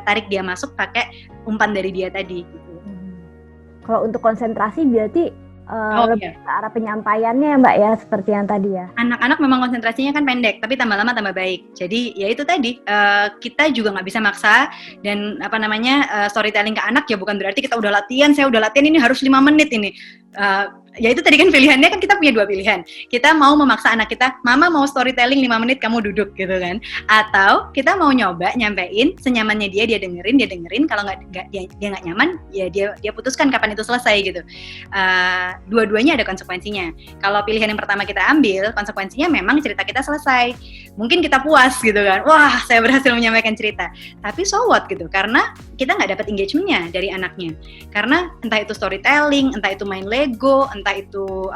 tarik dia masuk pakai umpan dari dia tadi gitu. Kalau untuk konsentrasi berarti lebih ke arah penyampaiannya ya, Mbak ya, seperti yang tadi ya. Anak-anak memang konsentrasinya kan pendek, tapi tambah lama tambah baik. Jadi ya itu tadi, kita juga nggak bisa maksa, dan storytelling ke anak ya bukan berarti kita udah latihan, saya udah latihan ini harus 5 menit ini. Ya itu tadi kan pilihannya, kan kita punya 2 pilihan. Kita mau memaksa anak kita, mama mau storytelling 5 menit kamu duduk gitu kan. Atau kita mau nyoba nyampein senyamannya dia dengerin, kalau dia nggak nyaman, ya dia putuskan kapan itu selesai gitu. Dua-duanya ada konsekuensinya. Kalau pilihan yang pertama kita ambil, konsekuensinya memang cerita kita selesai. Mungkin kita puas gitu kan, wah saya berhasil menyampaikan cerita. Tapi so what gitu, karena kita nggak dapat engagementnya dari anaknya, karena entah itu storytelling, entah itu main Lego, entah itu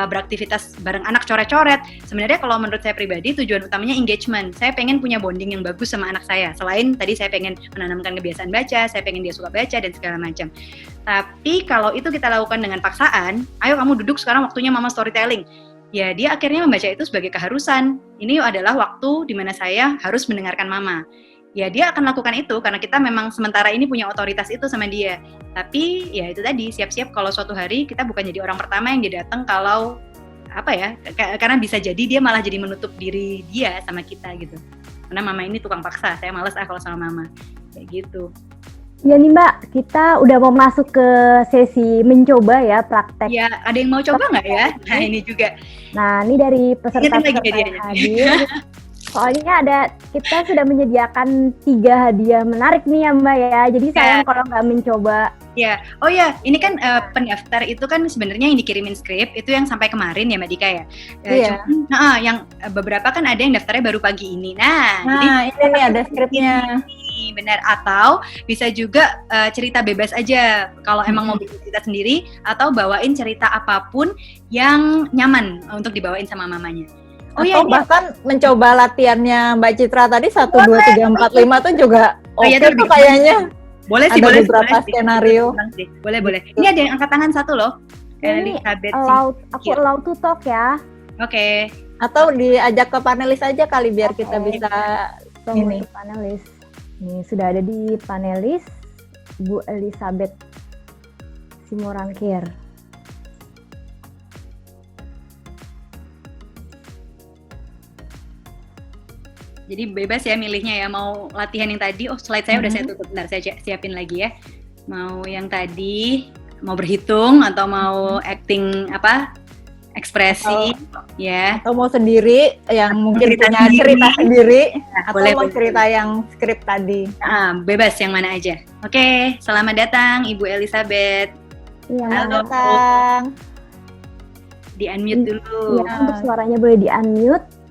beraktivitas bareng anak coret-coret. Sebenarnya kalau menurut saya pribadi tujuan utamanya engagement. Saya pengen punya bonding yang bagus sama anak saya. Selain tadi saya pengen menanamkan kebiasaan baca, saya pengen dia suka baca dan segala macam. Tapi kalau itu kita lakukan dengan paksaan, ayo kamu duduk sekarang waktunya mama storytelling. Ya dia akhirnya membaca itu sebagai keharusan. Ini adalah waktu di mana saya harus mendengarkan mama. Ya dia akan lakukan itu karena kita memang sementara ini punya otoritas itu sama dia. Tapi ya itu tadi, siap-siap kalau suatu hari kita bukan jadi orang pertama yang dia datang kalau karena bisa jadi dia malah jadi menutup diri dia sama kita gitu. Karena mama ini tukang paksa, saya males kalau sama mama. Kayak gitu. Ya nih Mbak, kita udah mau masuk ke sesi mencoba ya praktek. Ya, ada yang mau coba nggak ya? Nah ini juga. Nah ini dari peserta-peserta yang hadir. Soalnya kita sudah menyediakan 3 hadiah menarik nih ya Mbak ya. Jadi sayang kalau nggak mencoba. Ya, oh ya, ini kan pendaftar itu kan sebenarnya yang dikirimin skrip itu yang sampai kemarin ya Mbak Dika ya. Cuman, yang beberapa kan ada yang daftarnya baru pagi ini. Nah jadi ini ada skripnya. Benar, atau bisa juga cerita bebas aja kalau emang mau bikin cerita sendiri, atau bawain cerita apapun yang nyaman untuk dibawain sama mamanya. Atau bahkan mencoba latihannya Mbak Citra tadi 1, 2, 3, 4, 5 tuh juga oke tuh kayaknya. Boleh sih, ada boleh beberapa skenario. Boleh. Ini ada yang angkat tangan 1 loh. Ini aku allow to talk ya. Oke. Atau diajak ke panelis aja kali biar kita bisa ini panelis. Nih sudah ada di panelis Bu Elizabeth Simorangkir. Jadi bebas ya milihnya ya, mau latihan yang tadi, slide saya udah saya tutup, bentar saya siapin lagi ya. Mau yang tadi, mau berhitung atau mau acting ekspresi, ya. Atau mau sendiri, yang mungkin punya cerita sendiri, atau mau cerita yang skrip tadi. Bebas yang mana aja. Oke, selamat datang Ibu Elizabeth. Iya, halo datang. Di-unmute dulu. Iya, untuk suaranya boleh di-unmute.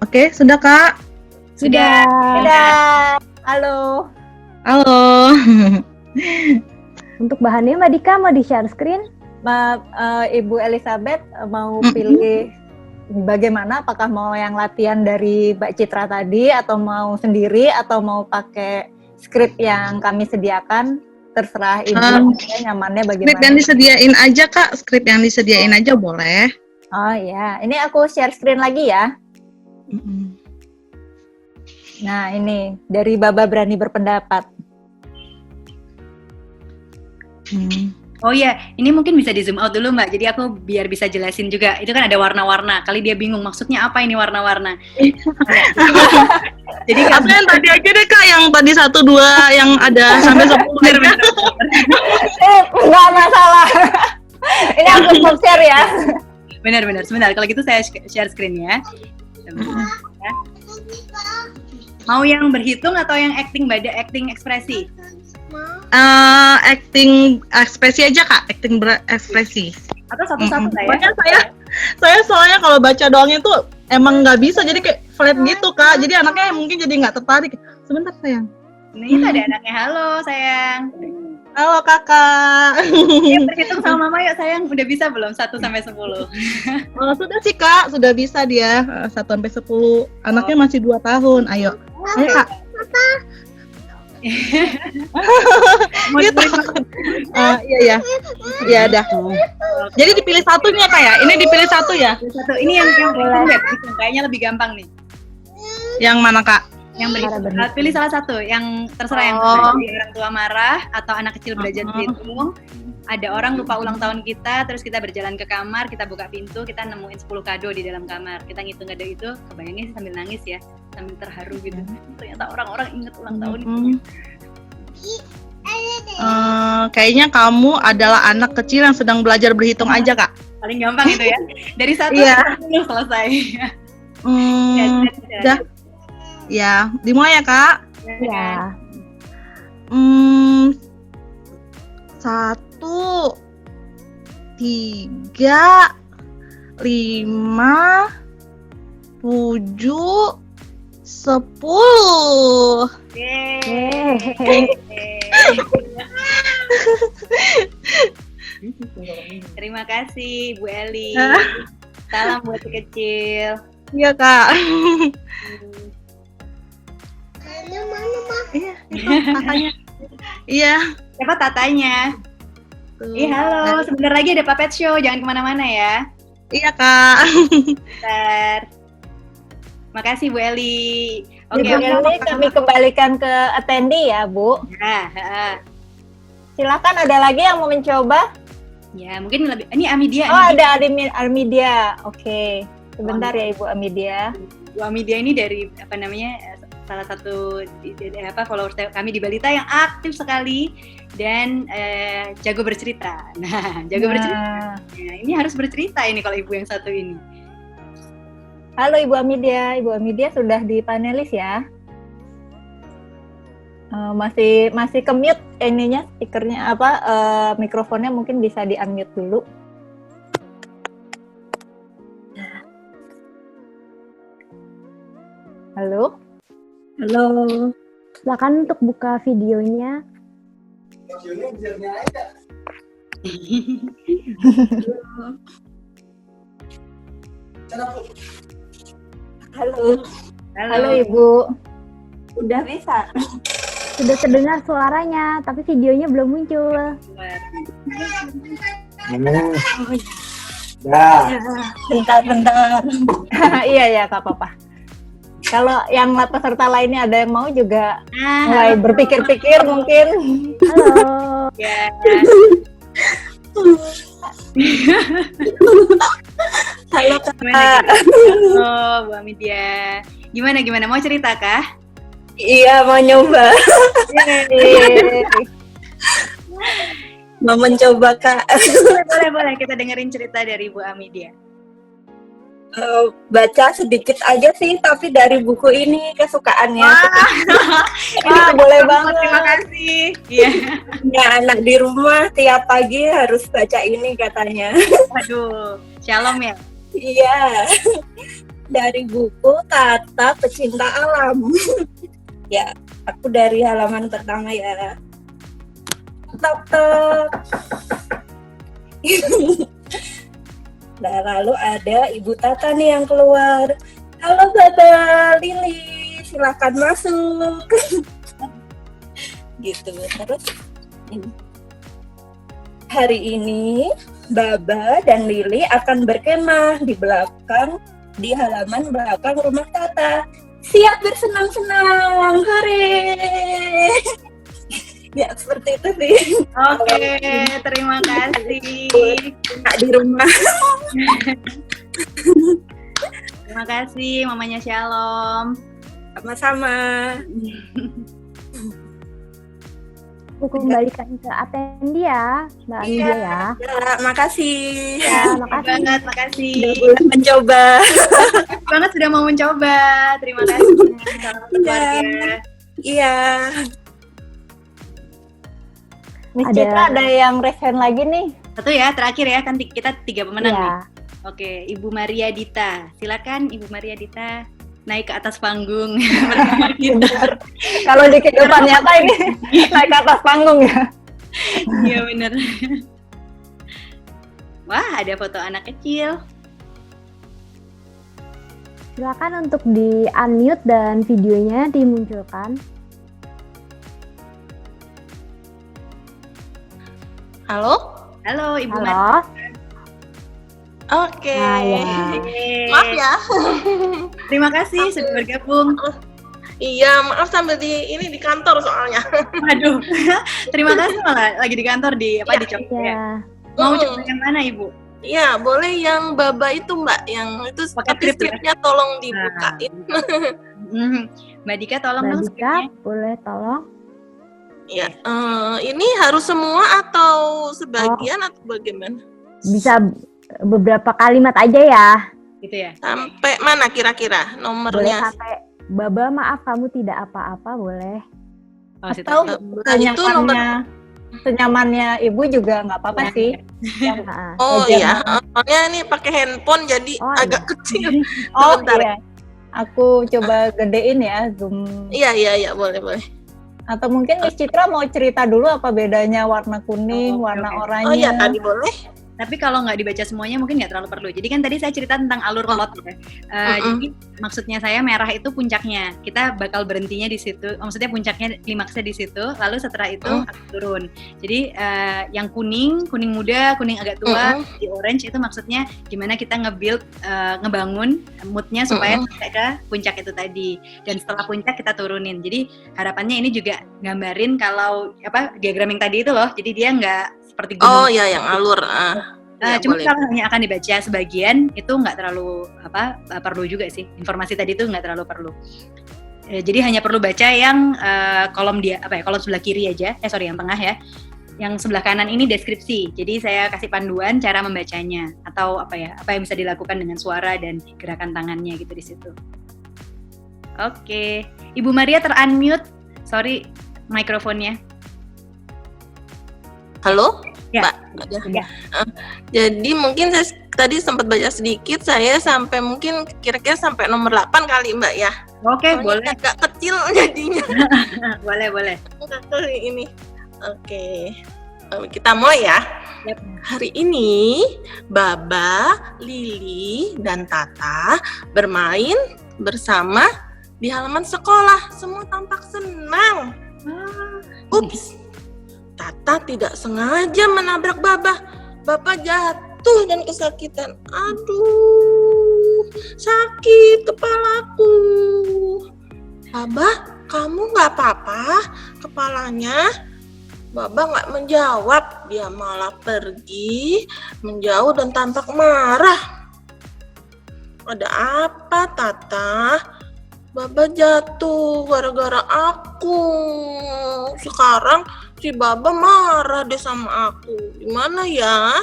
Oke, sudah Kak? Sudah. Halo. Untuk bahannya Mbak Dika mau di-share screen? Ibu Elizabeth mau pilih bagaimana, apakah mau yang latihan dari Mbak Citra tadi, atau mau sendiri, atau mau pakai skrip yang kami sediakan, terserah Ibu nyamannya bagaimana. Skrip yang disediain aja Kak, skrip yang disediain aja boleh. Oh ya, ini aku share screen lagi ya. Nah ini, dari Baba Berani Berpendapat. Oh iya, ini mungkin bisa di zoom out dulu Mbak, jadi aku biar bisa jelasin juga. Itu kan ada warna-warna, kali dia bingung maksudnya apa ini warna-warna. Jadi apa yang tadi aja deh Kak, yang tadi 1, 2 yang ada sampai 10. Nggak masalah. Ini aku share ya. Benar, sebentar. Kalau gitu saya share screen ya. Mau yang berhitung atau yang acting ekspresi? Acting ekspresi aja Kak, acting berekspresi. Atau satu-satu Saya soalnya kalau baca doangnya tuh emang nggak bisa, jadi kayak flat gitu Kak. Jadi anaknya mungkin jadi nggak tertarik. Sebentar sayang. Nah itu ada anaknya, halo sayang. Halo Kakak. Ya, berhitung sama mama yuk sayang, udah bisa belum 1 sampai 10? Sudah sih Kak, sudah bisa dia 1 sampai 10. Anaknya masih 2 tahun. Ayo Kak. Gitu. Iya dah. Jadi dipilih satunya Kak ya? Ini dipilih 1 ya? Ini yang kayaknya lebih gampang nih. Yang mana Kak? Yang berhitung. Pilih salah satu yang terserah yang orang tua marah atau anak kecil belajar berhitung. Ada orang lupa ulang tahun kita, terus kita berjalan ke kamar, kita buka pintu, kita nemuin 10 kado di dalam kamar. Kita ngitung kado itu, kebayangnya sih sambil nangis ya, sambil terharu gitu. Ternyata orang-orang inget ulang tahun itu. Kayaknya kamu adalah anak kecil yang sedang belajar berhitung aja Kak. Paling gampang itu ya. Dari 1 sampai 10 selesai. Udah. Ya, dimulai ya Kak? Ya. 1, 3, 5, 7, 10. Yeay. Terima kasih Bu Eli. Salam buat si kecil. Iya, Kak. Iya, itu kakaknya. Iya. Siapa tatanya? Tuh. Iya, halo. Sebentar lagi ada Puppet Show. Jangan kemana-mana ya. Iya, Kak. Bentar. Makasih Bu Eli. Oke, Oke, ini kami kembalikan ke attendee ya, Bu. Nah, Silakan, ada lagi yang mau mencoba? ya mungkin lebih. Ini Amidia. Oh, nih. ada Armidia. Oke. Sebentar ya, Ibu Amidia. Bu Amidia ini dari apa namanya salah satu followers kami di Balita yang aktif sekali dan jago bercerita. Nah, jago bercerita. Nah, ini harus bercerita ini kalau ibu yang satu ini. Halo Ibu Amidia. Ibu Amidia sudah di panelis ya? Masih ke-mute ininya, speakernya mikrofonnya mungkin bisa di-unmute dulu. Halo? Halo. Silakan untuk buka videonya. Halo. Halo Ibu. Udah bisa. Sudah terdengar suaranya, tapi videonya belum muncul. Bentar. Iya ya, Kak Papa. Kalau yang peserta lainnya ada yang mau juga mulai berpikir-pikir mungkin. Halo. Ya. Halo Kak. Halo Bu Amidia. Gimana mau cerita kah? Iya, mau nyoba. Mau mencoba, Kak. Boleh kita dengerin cerita dari Bu Amidia. Baca sedikit aja sih, tapi dari buku ini kesukaannya. Wah, boleh banget. Terima kasih. Iya. Ya, anak di rumah tiap pagi harus baca ini katanya. Waduh, shalom ya. Iya. Dari buku Kata Pecinta Alam. Ya, aku dari halaman pertama ya. Tok. Nah, lalu ada Ibu Tata nih yang keluar. Halo Baba Lili, silakan masuk. Gitu. Terus hari ini Baba dan Lili akan berkemah di halaman belakang rumah Tata. Siap bersenang-senang, hore! Ya, seperti itu sih. Oke, terima kasih. Kak di rumah. Terima kasih mamanya Shalom. Sama-sama. Aku kembalikan ke attendee ya, Mbak Amidia ya. Ya, makasih. Ya, makasih. Makasih. Udah boleh mencoba. Banget sudah mau mencoba. Terima kasih. Salam keluarga. Iya. Miss Ada- Citra ada yang raise hand lagi nih. Satu ya, terakhir ya, kan kita 3 pemenang nih. Iya. Oke, Ibu Maria Dita. Silakan Ibu Maria Dita naik ke atas panggung bersama kita. Kalau di kehidupan nyata ini naik ke atas panggung ya. Iya benar. Wah, ada foto anak kecil. Silakan untuk di unmute dan videonya dimunculkan. Halo? Halo Ibu Maria. Halo. Oke. Nah, ya. Maaf ya. Terima kasih sudah bergabung. Iya, maaf sambil di kantor soalnya. Waduh. Terima kasih malah lagi di kantor di Iya. Coba ya. Ya. Mau coba yang mana Ibu? Iya, boleh yang Baba itu Mbak, yang itu Pakai tapi strip ya? stripnya tolong dibukain. Mbak Dika tolong dong Mbak Dika, skripnya. boleh tolong? Ya, ini harus semua atau sebagian atau bagaimana? Bisa beberapa kalimat aja ya. Gitu ya. Sampai mana kira-kira Boleh nomornya? sampai Baba maaf kamu tidak apa-apa, boleh. Oh, situ. Atau Itu nomor. senyamannya ibu juga nggak apa-apa sih. Nah, Oh Aja, iya, soalnya ini pakai handphone jadi Oh, agak kecil. Oh Sebentar. iya. aku coba gedein ya Zoom. Iya, boleh. Atau mungkin Miss Citra mau cerita dulu apa bedanya warna kuning, Oh, oke, warna oke. oranye. Oh iya, tadi boleh. Tapi kalau nggak dibaca semuanya mungkin nggak terlalu perlu. Jadi kan tadi saya cerita tentang alur plot ya. Jadi maksudnya saya merah itu puncaknya. Kita bakal berhentinya di situ. Maksudnya puncaknya klimaksnya di situ. Lalu setelah itu akan turun. Jadi yang kuning muda, kuning agak tua, di orange itu maksudnya gimana kita ngebangun moodnya supaya sampai ke puncak itu tadi. Dan setelah puncak kita turunin. Jadi harapannya ini juga gambarin kalau diagram yang tadi itu loh. Jadi dia nggak seperti gunung. Oh iya, yang alur. Cuma boleh. kalau hanya akan dibaca sebagian itu nggak terlalu perlu juga sih. Informasi tadi itu nggak terlalu perlu. Jadi hanya perlu baca yang kolom kolom sebelah kiri aja. Yang tengah ya. Yang sebelah kanan ini deskripsi. Jadi saya kasih panduan cara membacanya atau apa yang bisa dilakukan dengan suara dan gerakan tangannya gitu di situ. Oke. Ibu Maria ter-unmute. Sorry mikrofonnya. Halo? Ya. Mbak. Ya. Jadi mungkin saya tadi sempat baca sedikit, saya sampai mungkin kira-kira sampai nomor 8 kali Mbak ya. Oke, Soalnya boleh. agak kecil jadinya. Boleh. Kali ini. Oke. Kita mulai ya. Yap. Hari ini Baba, Lili, dan Tata bermain bersama di halaman sekolah. Semua tampak senang. Ups. Tata tidak sengaja menabrak Baba. Baba jatuh dan kesakitan. Aduh, sakit kepalaku. Baba, kamu nggak apa-apa kepalanya? Baba nggak menjawab. Dia malah pergi, menjauh dan tampak marah. Ada apa, Tata? Baba jatuh gara-gara aku. Sekarang si Baba marah deh sama aku. Gimana ya?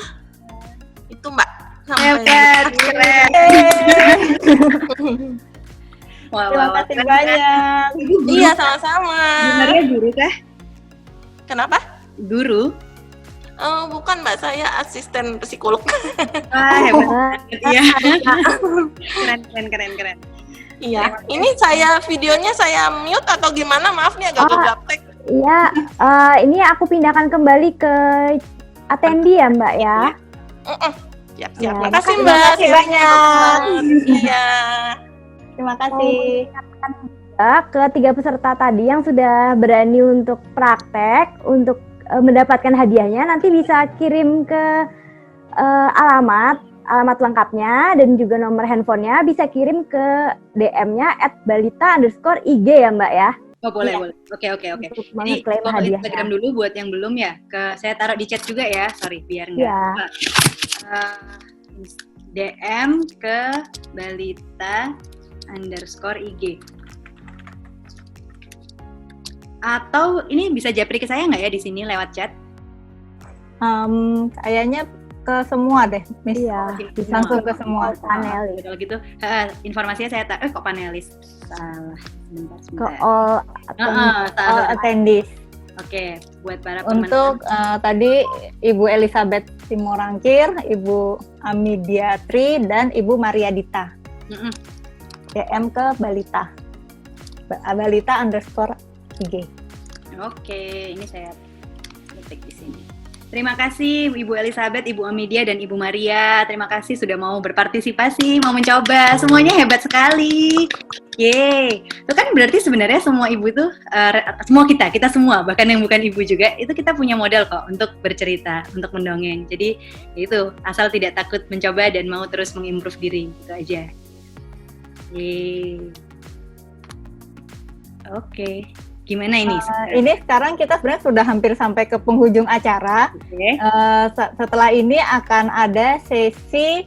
Itu Mbak. Hebat, keren. Terima kasih banyak. Iya, sama-sama. Sebenarnya guru kah? Kenapa? Guru? Bukan Mbak, saya asisten psikolog. Wah, hebat. Iya. Keren. Iya. Ini videonya saya mute atau gimana? Maaf nih agak gaptek. Iya, ini aku pindahkan kembali ke attendee ya Mbak ya. Siap. Ya, Makasih terima Mbak. kasih banyak. Iya. Terima kasih. Ke 3 peserta tadi yang sudah berani untuk praktek, untuk mendapatkan hadiahnya, nanti bisa kirim ke alamat lengkapnya dan juga nomor handphonenya bisa kirim ke DM-nya @balita_ig ya Mbak ya. Oh, boleh. Oke. Untuk Jadi mengeklaim follow hadiahnya. Instagram dulu buat yang belum ya. Saya taruh di chat juga ya. Sorry, biar nggak Iya. lupa. DM ke balita_ig. Atau ini bisa japri ke saya nggak ya di sini lewat chat? Kayaknya ke semua deh, Miss. Iya, bisa Langsung ke semua. panelis. Kalau gitu, informasinya saya taruh. Kok panelis? Salah. Ke Sebentar. all All Salah. attendees. Oke, buat para pemenang. Untuk tadi Ibu Elizabeth Simorangkir, Ibu Amidiatri, dan Ibu Maria Dita. DM ke Balita. Balita_IG. Oke, ini saya ketik di sini. Terima kasih Ibu Elizabeth, Ibu Amidia, dan Ibu Maria. Terima kasih sudah mau berpartisipasi, mau mencoba. Semuanya hebat sekali. Yeay. Itu kan berarti sebenarnya semua ibu itu, semua kita semua, bahkan yang bukan ibu juga, itu kita punya modal kok untuk bercerita, untuk mendongeng. Jadi itu, asal tidak takut mencoba dan mau terus mengimprove diri. Itu aja. Yeay. Oke. Gimana ini? Ini sekarang kita sebenarnya sudah hampir sampai ke penghujung acara. Oke. Setelah ini akan ada sesi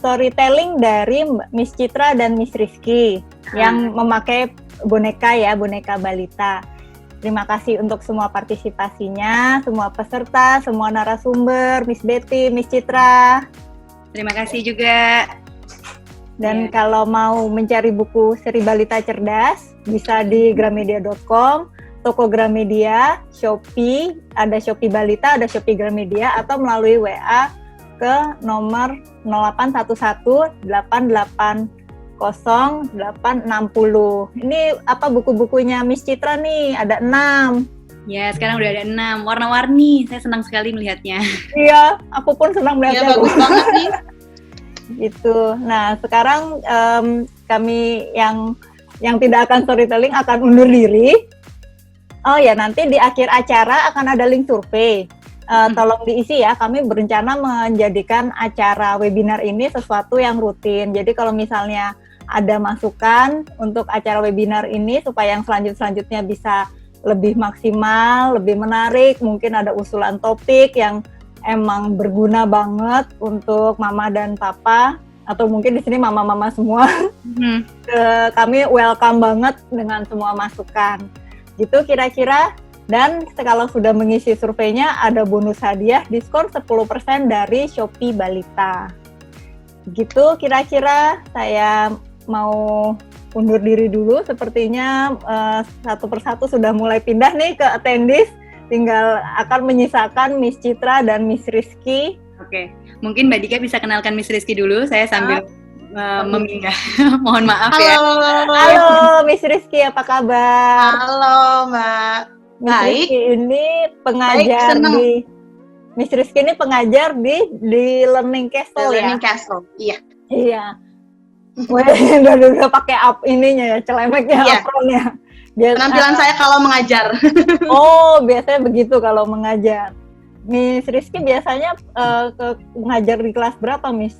storytelling dari Miss Citra dan Miss Rizky yang memakai boneka Balita. Terima kasih untuk semua partisipasinya, semua peserta, semua narasumber, Miss Betty, Miss Citra. Terima kasih juga. Dan kalau mau mencari buku seri Balita Cerdas, bisa di gramedia.com, toko Gramedia, Shopee, ada Shopee Balita, ada Shopee Gramedia, atau melalui WA ke nomor 0811 88 0860. Ini apa buku-bukunya Miss Citra nih, ada 6. Ya, sekarang udah ada 6. Warna-warni. Saya senang sekali melihatnya. Iya, aku pun senang Iya, melihatnya. bagus banget nih. Gitu. Nah, sekarang kami yang tidak akan storytelling akan undur diri. Oh ya, nanti di akhir acara akan ada link survei. Tolong diisi ya, kami berencana menjadikan acara webinar ini sesuatu yang rutin. Jadi kalau misalnya ada masukan untuk acara webinar ini supaya yang selanjutnya bisa lebih maksimal, lebih menarik, mungkin ada usulan topik yang emang berguna banget untuk mama dan papa, atau mungkin di sini mama-mama semua. Kami welcome banget dengan semua masukan. Gitu kira-kira. Dan kalau sudah mengisi surveinya ada bonus hadiah diskon 10% dari Shopee Balita. Gitu kira-kira. Saya mau undur diri dulu. Sepertinya satu persatu sudah mulai pindah nih ke attendees. Tinggal akan menyisakan Miss Citra dan Miss Rizky. Oke, mungkin Mbak Dika bisa kenalkan Miss Rizky dulu. Saya sambil memindah. Mohon maaf ya. Halo Miss Rizky, apa kabar? Halo, Mbak. Miss Baik. Rizky ini pengajar senang. Miss Rizky ini pengajar di Learning Castle ya. Learning Castle. Iya. Iya. Wah, udah pakai ininya ya, celemeknya, Iya. apronnya. Penampilan saya kalau mengajar. Oh, biasanya begitu kalau mengajar. Miss Rizky biasanya mengajar di kelas berapa, Miss?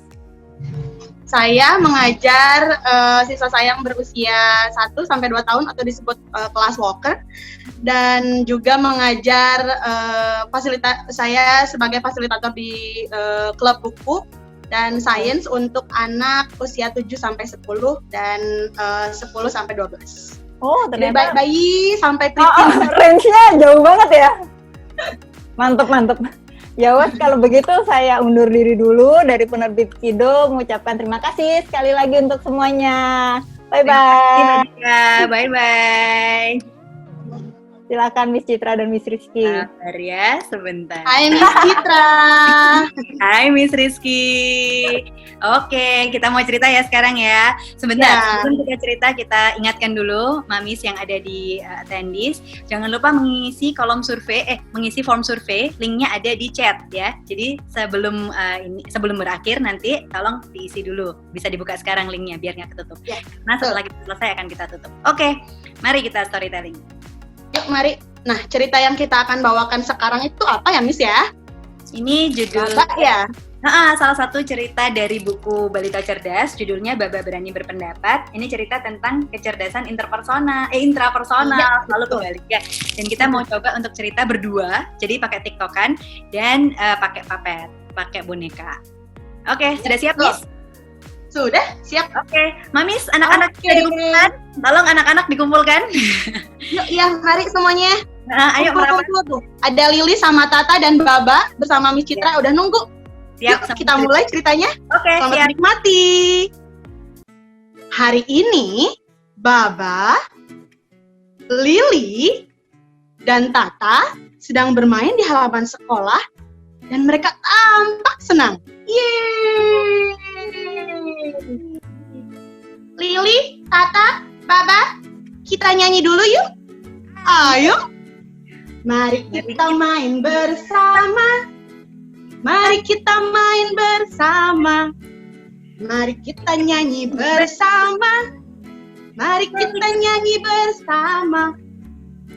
Saya mengajar siswa saya yang berusia 1-2 tahun atau disebut kelas walker, dan juga mengajar saya sebagai fasilitator di klub buku dan sains untuk anak usia 7-10 dan 10-12. Oh, Dari ternyata bayi sampai preteen. range-nya jauh banget ya. Mantep. Ya wes, kalau begitu saya undur diri dulu dari penerbit Kido, mengucapkan terima kasih sekali lagi untuk semuanya. Bye-bye. Bye-bye. Silakan Miss Citra dan Miss Rizky. Sabar ya, sebentar. Hai Miss Citra. Hai Miss Rizky. Oke, kita mau cerita ya sekarang ya. Sebentar, Ya. sebelum kita cerita, kita ingatkan dulu Mamis yang ada di attendees. Jangan lupa mengisi form survei, linknya ada di chat ya. Jadi sebelum berakhir nanti tolong diisi dulu. Bisa dibuka sekarang linknya biar nggak ketutup. Ya, Nah setelah kita selesai akan kita tutup. Oke, mari kita storytelling. Yuk mari. Nah, cerita yang kita akan bawakan sekarang itu apa ya, Miss ya? Ini judul Baba ya? salah satu cerita dari buku Balita Cerdas, judulnya Baba Berani Berpendapat. Ini cerita tentang kecerdasan intrapersonal, Iya, lalu betul. kebalik ya. Dan kita mau coba untuk cerita berdua, jadi pakai tiktokan dan pakai papet, pakai boneka. Oke, sudah siap, betul. Miss? Sudah, siap. Oke, Mamis, anak-anak Oke. sudah dikumpulkan? Tolong anak-anak dikumpulkan. Yuk, ya, mari semuanya. Nah, ayo merapat. Kumpul tuh. Ada Lili sama Tata dan Baba bersama Miss Citra udah nunggu. Siap, Yuk, kita mulai ceritanya. Oke, Selamat siap. menikmati. Hari ini, Baba, Lili, dan Tata sedang bermain di halaman sekolah dan mereka tampak senang. Yeay! Lili, Tata, Baba, kita nyanyi dulu yuk. Ayo. Mari kita main bersama. Mari kita main bersama. Mari kita nyanyi bersama. Mari kita nyanyi bersama.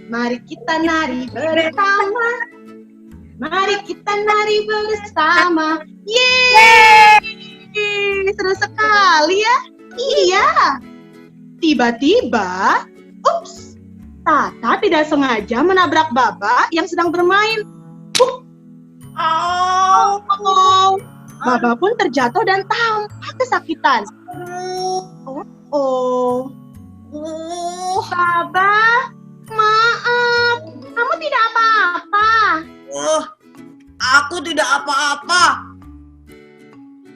Mari kita nari bersama. Mari kita nari bersama. Yeay! Seru sekali ya. Iya. Tiba-tiba, ups, Tata tidak sengaja menabrak Baba yang sedang bermain. Oh. Baba pun terjatuh dan tampak kesakitan. Oh. Baba, maaf. Kamu tidak apa-apa. Aku tidak apa-apa.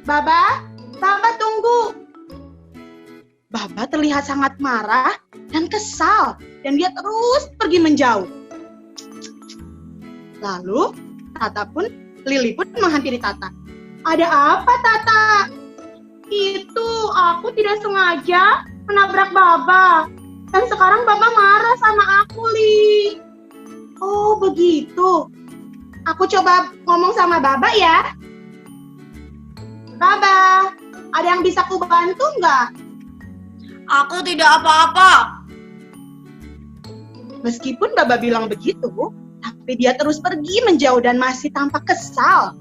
Baba tunggu. Baba terlihat sangat marah dan kesal, dan dia terus pergi menjauh. Lalu, Lili pun menghampiri Tata. Ada apa, Tata? Itu, aku tidak sengaja menabrak Baba. Dan sekarang Baba marah sama aku, Li. Oh, begitu. Aku coba ngomong sama Baba ya. Baba, ada yang bisa ku bantu nggak? Aku tidak apa-apa. Meskipun Baba bilang begitu, tapi dia terus pergi menjauh dan masih tampak kesal.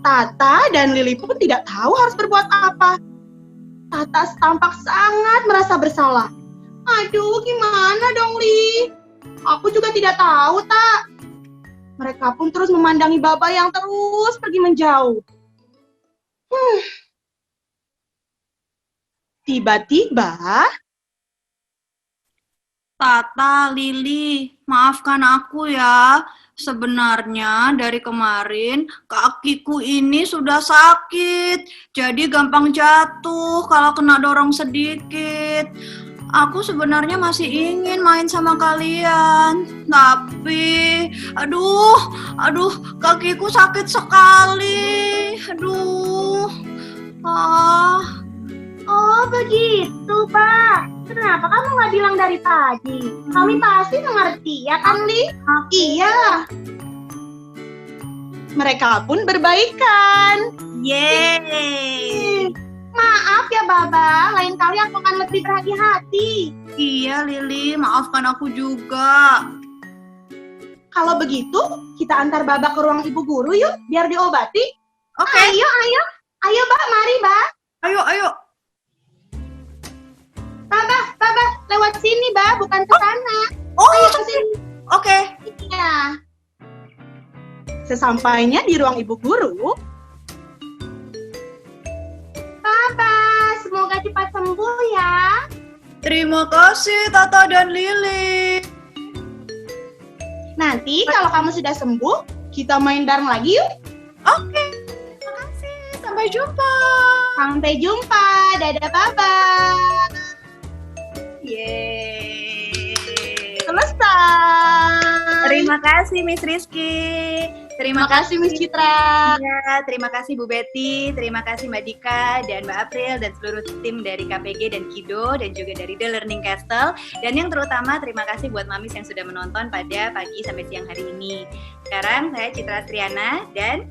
Tata dan Lili pun tidak tahu harus berbuat apa. Tata tampak sangat merasa bersalah. Aduh, gimana dong, Li? Aku juga tidak tahu, Tak. Mereka pun terus memandangi Baba yang terus pergi menjauh. Tiba-tiba, Tata, Lili, maafkan aku ya. Sebenarnya dari kemarin kakiku ini sudah sakit, jadi gampang jatuh kalau kena dorong sedikit. Aku sebenarnya masih ingin main sama kalian, tapi aduh, kakiku sakit sekali. oh begitu, Pak. Kenapa kamu nggak bilang dari tadi? Kami pasti mengerti, ya kan, Li? Iya. Mereka pun berbaikan. Yeay. Maaf ya, Baba. Lain kali aku akan lebih berhati-hati. Iya, Lili, maafkan aku juga. Kalau begitu, kita antar Baba ke ruang ibu guru yuk, biar diobati. Oke. Ayo, Mbak, mari, Mbak. Ayo. Baba, lewat sini, Mbak, bukan ke sana. Oh, Ayo ke sini. oke. Iya. Sesampainya di ruang ibu guru, Baba, semoga cepat sembuh ya. Terima kasih, Tata dan Lili. Nanti kalau kamu sudah sembuh, kita main bareng lagi yuk. Oke, terima kasih. Sampai jumpa. Sampai jumpa. Dadah, Baba. Yeay. Selesai. Terima kasih Miss Rizky. Terima kasih Miss Citra. Ya, terima kasih Bu Betty, terima kasih Mbak Dika dan Mbak April dan seluruh tim dari KPG dan Kido dan juga dari The Learning Castle. Dan yang terutama terima kasih buat Mamis yang sudah menonton pada pagi sampai siang hari ini. Sekarang saya Citra Astriana dan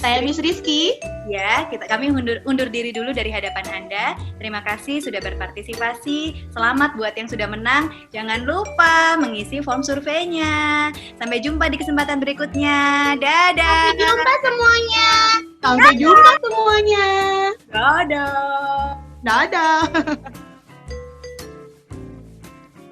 Saya Miss Rizky. Ya, kami undur diri dulu dari hadapan Anda. Terima kasih sudah berpartisipasi. Selamat buat yang sudah menang. Jangan lupa mengisi form surveinya. Sampai jumpa di kesempatan berikutnya. Dadah. Sampai jumpa semuanya. Sampai jumpa semuanya. Dadah. Dadah.